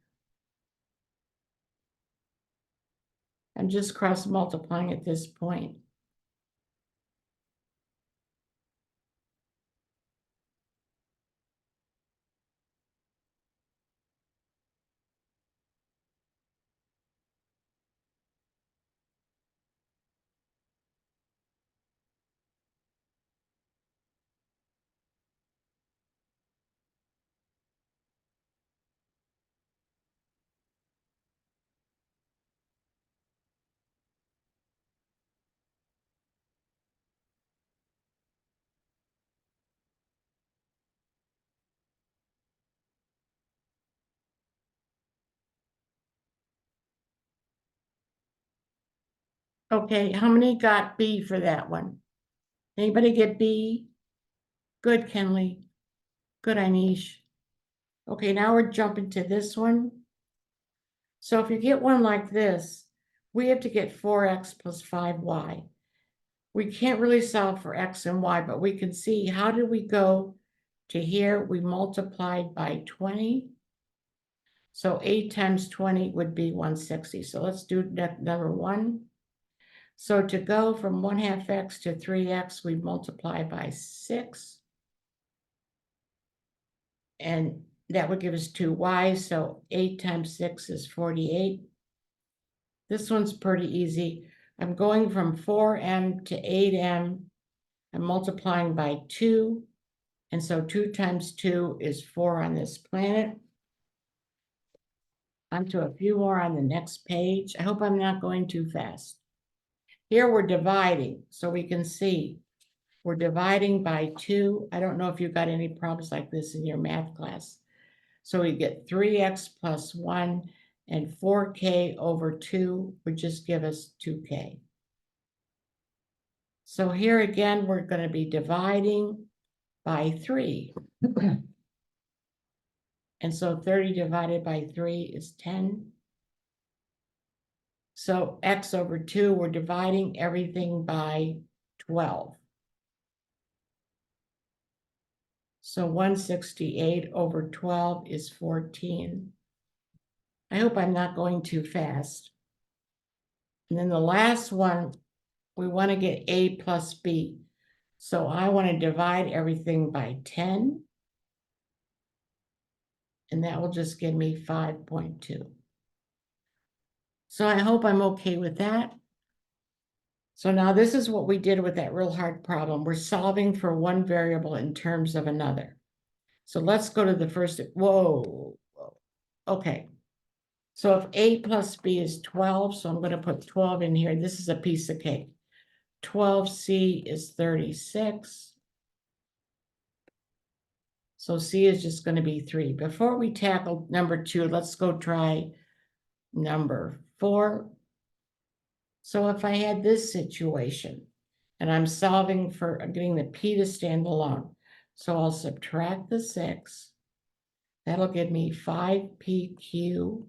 I'm just cross multiplying at this point. Okay, how many got B for that one? Anybody get B? Good, Kenley. Good, Anish. Okay, now we're jumping to this one. So if you get one like this, we have to get 4x plus 5y. We can't really solve for x and y, but we can see how did we go to here? We multiplied by 20. So 8 times 20 would be 160. So let's do number 1. So to go from 1/2 x to 3x, we multiply by 6. And that would give us 2y. So 8 times 6 is 48. This one's pretty easy. I'm going from 4m to 8m. I'm multiplying by 2. And so 2 times 2 is 4 on this planet. On to a few more on the next page. I hope I'm not going too fast. Here we're dividing, so we can see we're dividing by 2. I don't know if you got any problems like this in your math class. So we get 3x plus 1, and 4k over 2 would just give us 2k. So here again, we're going to be dividing by 3. And so 30 divided by 3 is 10. So x over 2, we're dividing everything by 12. So 168 over 12 is 14. I hope I'm not going too fast. And then the last one, we want to get a plus b. So I want to divide everything by 10. And that will just give me 5.2. So I hope I'm okay with that. So now this is what we did with that real hard problem. We're solving for one variable in terms of another. So let's go to the first, whoa. Okay. So if a plus b is 12, so I'm going to put 12 in here. This is a piece of cake. 12c is 36. So c is just going to be 3. Before we tackle number 2, let's go try number 4. So if I had this situation, and I'm solving for getting the p to stand alone, so I'll subtract the 6. That'll give me 5pq.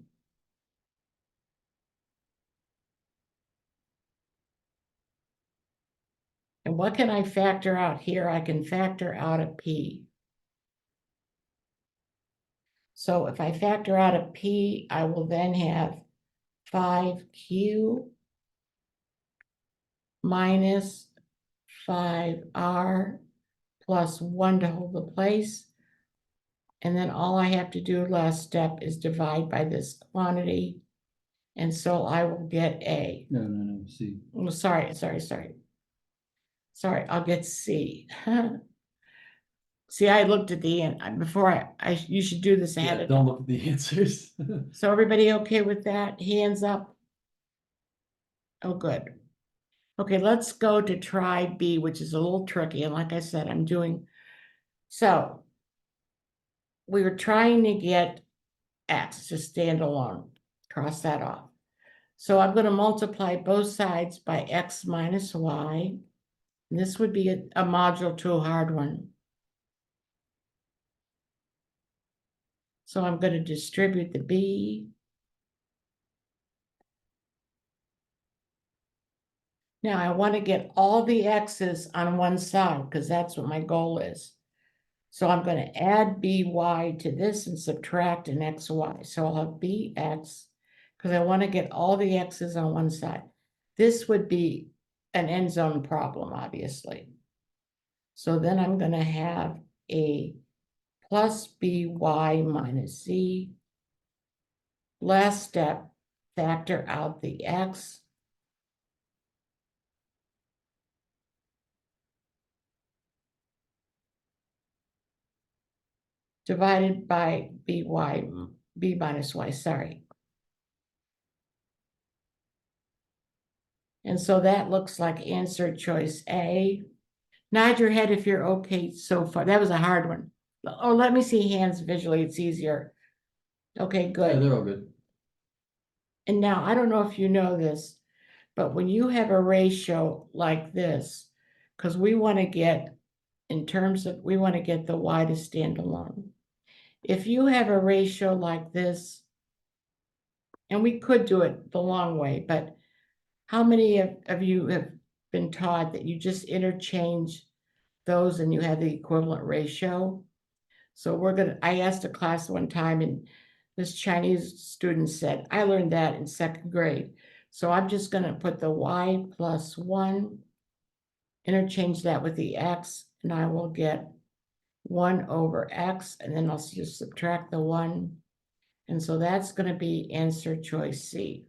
And what can I factor out here? I can factor out a p. So if I factor out a p, I will then have 5q minus 5r plus 1 to hold the place. And then all I have to do last step is divide by this quantity. And so I will get A. No, C. Oh, sorry. Sorry, I'll get C. See, I looked at the end, before you should do this ahead Yeah, of don't time. look at the answers. So everybody okay with that? Hands up? Oh, good. Okay, let's go to try B, which is a little tricky, and like I said, I'm doing, so we were trying to get X to stand alone, cross that off. So I'm gonna multiply both sides by X minus Y. And this would be a module to a hard one. So I'm gonna distribute the B. Now I want to get all the X's on one side because that's what my goal is. So I'm going to add BY to this and subtract an XY. So I'll have BX because I want to get all the X's on one side. This would be an end zone problem, obviously. So then I'm going to have a plus BY minus Z. Last step, factor out the X. Divided by B minus Y, sorry. And so that looks like answer choice A. Nod your head if you're okay so far. That was a hard one. Oh, let me see hands visually, it's easier. Okay, Yeah, good. they're all good. And now, I don't know if you know this, but when you have a ratio like this, because we want to get, in terms of, we want to get the Y to stand alone. If you have a ratio like this, and we could do it the long way, but how many of you have been taught that you just interchange those and you have the equivalent ratio? So I asked a class one time and this Chinese student said, I learned that in second grade. So I'm just gonna put the Y plus 1, interchange that with the X, and I will get 1 over X, and then I'll just subtract the 1. And so that's gonna be answer choice C.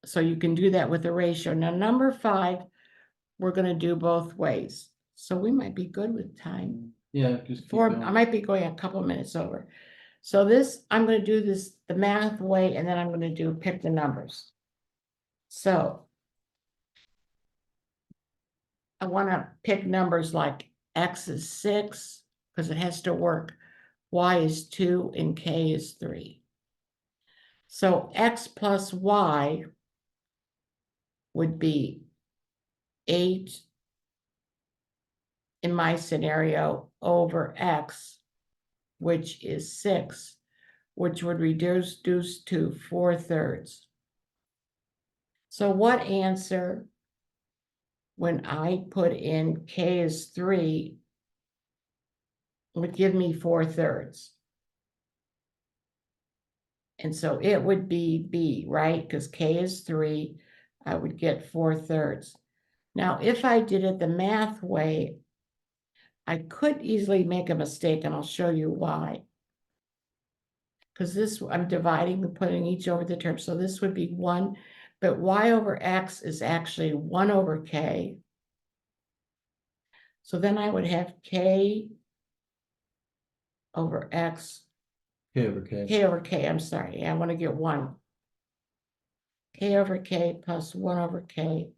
So you can do that with a ratio. Now, number 5, we're gonna do both ways. So we might be good with time. Yeah, just keep I going. might be going a couple of minutes over. So this, I'm gonna do this the math way, and then I'm gonna do pick the numbers. So I wanna pick numbers like X is 6, because it has to work. Y is 2 and K is 3. So X plus Y would be 8 in my scenario over X, which is 6, which would reduce to 4/3. So what answer, when I put in K is 3, would give me 4/3? And so it would be B, right? Because K is 3, I would get 4/3. Now, if I did it the math way, I could easily make a mistake, and I'll show you why. Because this, I'm dividing and putting each over the term. So this would be 1, but Y over X is actually 1 over K. So then I would have K over X, K over K. K over K, I'm sorry, I want to get 1. K over K plus 1 over K,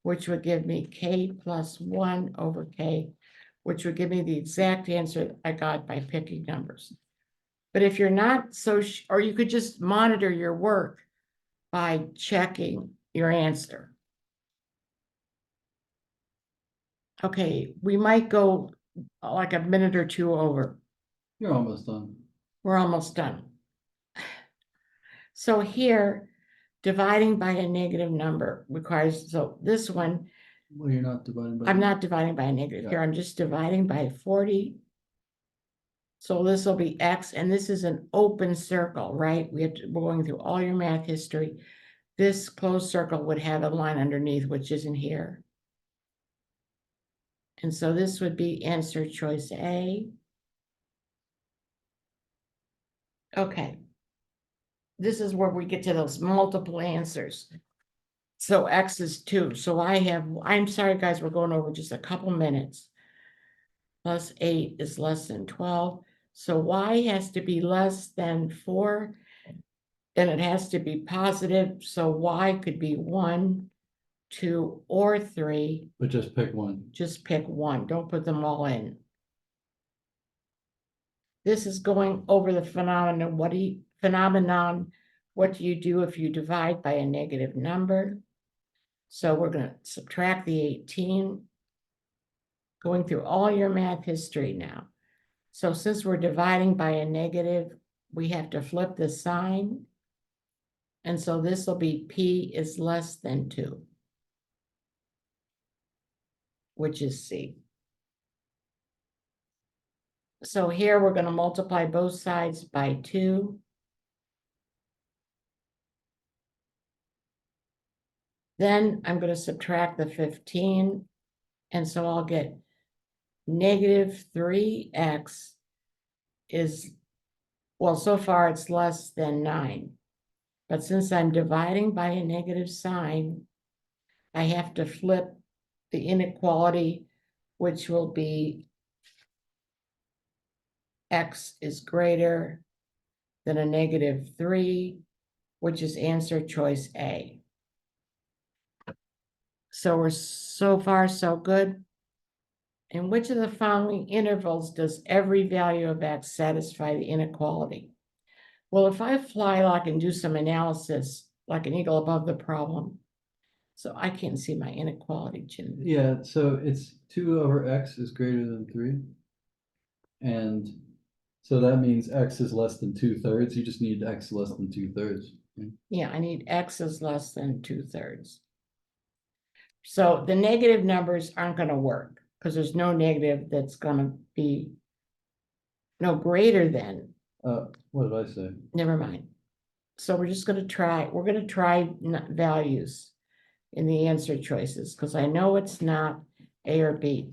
which would give me K plus 1 over K, which would give me the exact answer I got by picking numbers. But if you're not so, or you could just monitor your work by checking your answer. Okay, we might go like a minute or two over. You're almost done. We're almost done. So here, dividing by a negative number requires, so this one, Well, you're not dividing by. I'm not dividing by a negative here, I'm just dividing by 40. So this will be X, and this is an open circle, right? We're going through all your math history. This closed circle would have a line underneath, which isn't here. And so this would be answer choice A. Okay. This is where we get to those multiple answers. So X is 2, so I'm sorry, guys, we're going over just a couple minutes. Plus 8 is less than 12, so Y has to be less than 4. And it has to be positive, so Y could be 1, 2, or 3. But just pick one. Just pick one, don't put them all in. This is going over the phenomenon. What do you do if you divide by a negative number? So we're going to subtract the 18. Going through all your math history now. So since we're dividing by a negative, we have to flip the sign. And so this will be P is less than 2, which is C. So here we're going to multiply both sides by 2. Then I'm going to subtract the 15. And so I'll get negative 3x is, well, so far it's less than 9. But since I'm dividing by a negative sign, I have to flip the inequality, which will be x is greater than a negative 3, which is answer choice A. So we're so far so good. In which of the following intervals does every value of x satisfy the inequality? Well, if I fly like and do some analysis, like an eagle above the problem, so I can't see my inequality, Jim. Yeah, so it's 2 over x is greater than 3. And so that means x is less than 2/3. You just need x less than 2/3. Yeah, I need x is less than 2/3. So the negative numbers aren't going to work because there's no negative that's going to be no greater than. What did I say? Never mind. So we're just going to try, we're going to try values in the answer choices because I know it's not A or B.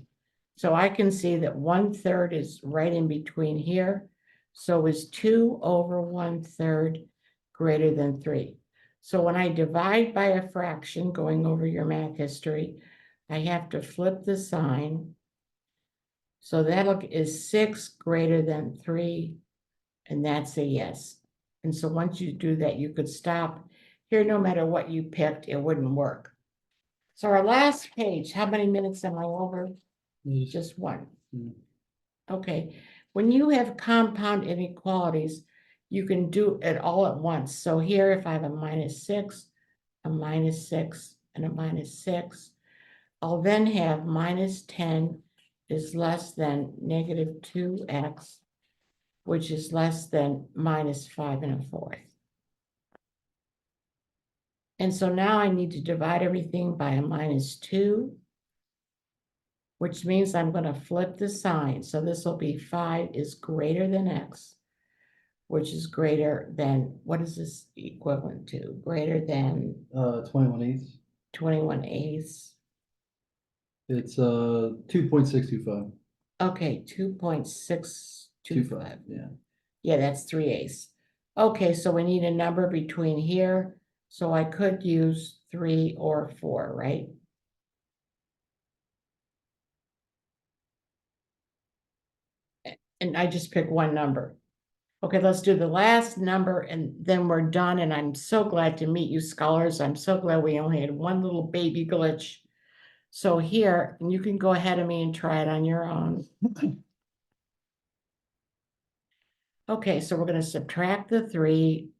So I can see that 1/3 is right in between here. So is 2 over 1/3 greater than 3? So when I divide by a fraction, going over your math history, I have to flip the sign. So that is 6 greater than 3, and that's a yes. And so once you do that, you could stop here. No matter what you picked, it wouldn't work. So our last page, how many minutes am I over? Just one. Okay, when you have compound inequalities, you can do it all at once. So here, if I have a -6, a -6, and a -6, I'll then have -10 is less than -2x, which is less than -5 1/4. And so now I need to divide everything by a -2, which means I'm going to flip the sign. So this will be 5 is greater than x, which is greater than, what is this equivalent to? Greater than 21/8. 21/8. It's 2.625. Okay, 2.625. Yeah. Yeah, that's 3/8. Okay, so we need a number between here. So I could use 3 or 4, right? And I just pick one number. Okay, let's do the last number and then we're done. And I'm so glad to meet you, scholars. I'm so glad we only had one little baby glitch. So here, and you can go ahead of me and try it on your own. Okay, so we're going to subtract the 3.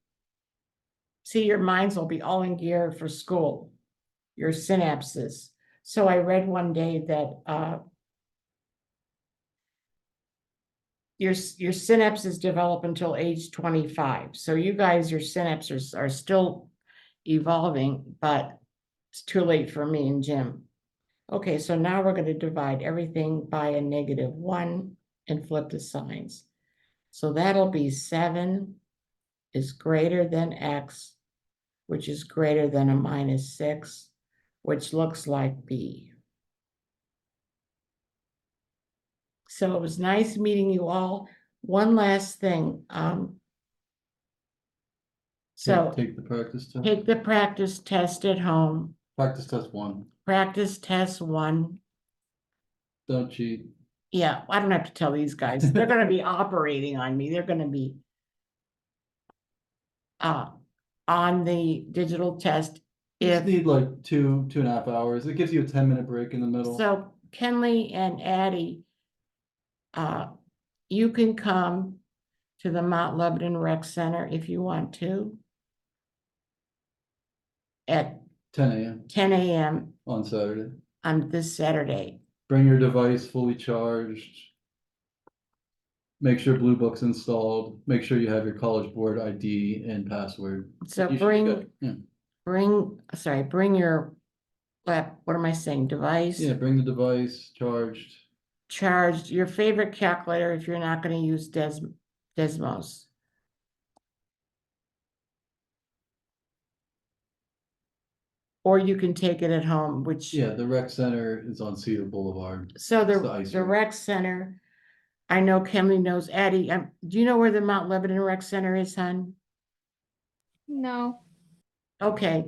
See, your minds will be all in gear for school, your synapses. So I read one day that your synapses develop until age 25. So you guys, your synapses are still evolving, but it's too late for me and Jim. Okay, so now we're going to divide everything by a -1 and flip the signs. So that'll be 7 is greater than x, which is greater than a -6, which looks like B. So it was nice meeting you all. One last thing. So Take the practice test. take the practice test at home, Practice test 1. practice test 1. Don't cheat. Yeah, I don't have to tell these guys. They're gonna be operating on me. They're gonna be on the digital test. You just If need like 2.5 hours. It gives you a 10-minute break in the middle. so, Kenley and Addie, you can come to the Mount Lebanon Rec Center if you want to at 10 a.m. 10 a.m. on Saturday. on this Saturday. Bring your device fully charged. Make sure Blue Book's installed. Make sure you have your College Board ID and password. So You should be good. bring your what am I saying, device, Yeah, bring the device charged. charged, your favorite calculator if you're not gonna use Desmos. Or you can take it at home, which, Yeah, the rec center is on Cedar Boulevard. so it's the ice the rink. rec center, I know Kemley knows, Addie, do you know where the Mount Lebanon Rec Center is, hon? No. Okay,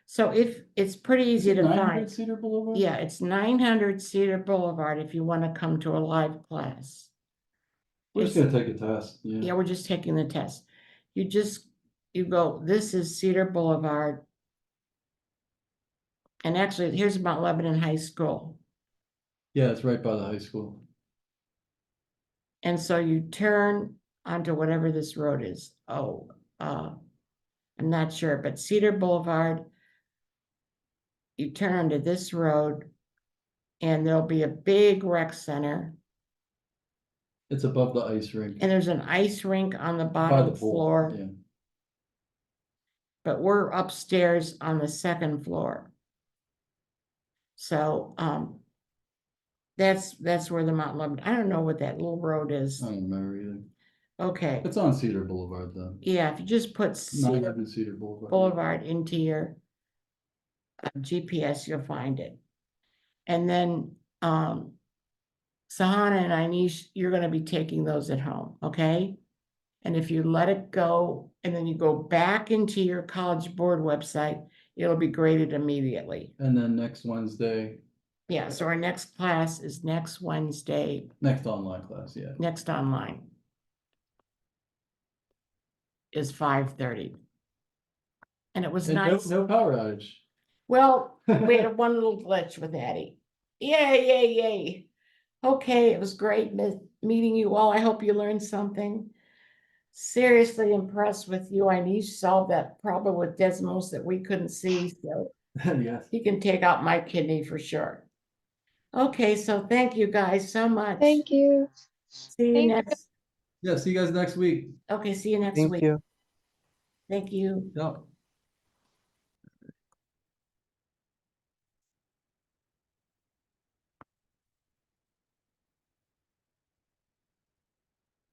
so if, it's pretty Is easy it to 900 find. Cedar Boulevard? Yeah, it's 900 Cedar Boulevard if you wanna come to a live class. We're just gonna take a test. Yeah, Yeah. we're just taking the test. You go, this is Cedar Boulevard. And actually, here's Mount Lebanon High School. Yeah, it's right by the high school. And so you turn onto whatever this road is. Oh, I'm not sure, but Cedar Boulevard. You turn onto this road and there'll be a big rec center. It's above the ice rink. And there's an ice rink on the By bottom the pool. floor, Yeah. but we're upstairs on the 2nd floor. So, that's where the Mount Lebanon, I don't know what that little road is. I don't remember either. Okay, It's on Cedar Boulevard though. yeah, if you just put Cedar 900 Cedar Boulevard. Boulevard into your GPS, you'll find it. And then, Sahana and Inish, you're gonna be taking those at home, okay? And if you let it go, and then you go back into your College Board website, it'll be graded immediately. And then next Wednesday, Yeah, so our next class is next Wednesday, next online class, yeah. next online is 5:30. And it was And nice. no power outage. Well, we had one little glitch with Addie. Yay, yay, yay. Okay, it was great meeting you all. I hope you learned something. Seriously impressed with you. I need to solve that problem with Desmos that we couldn't see, so Yes. he can take out my kidney for sure. Okay, so thank you guys so much. Thank you. See you Thank you. next. Yeah, see you guys next week. Okay, see you next Thank week. you. Thank you. Yep.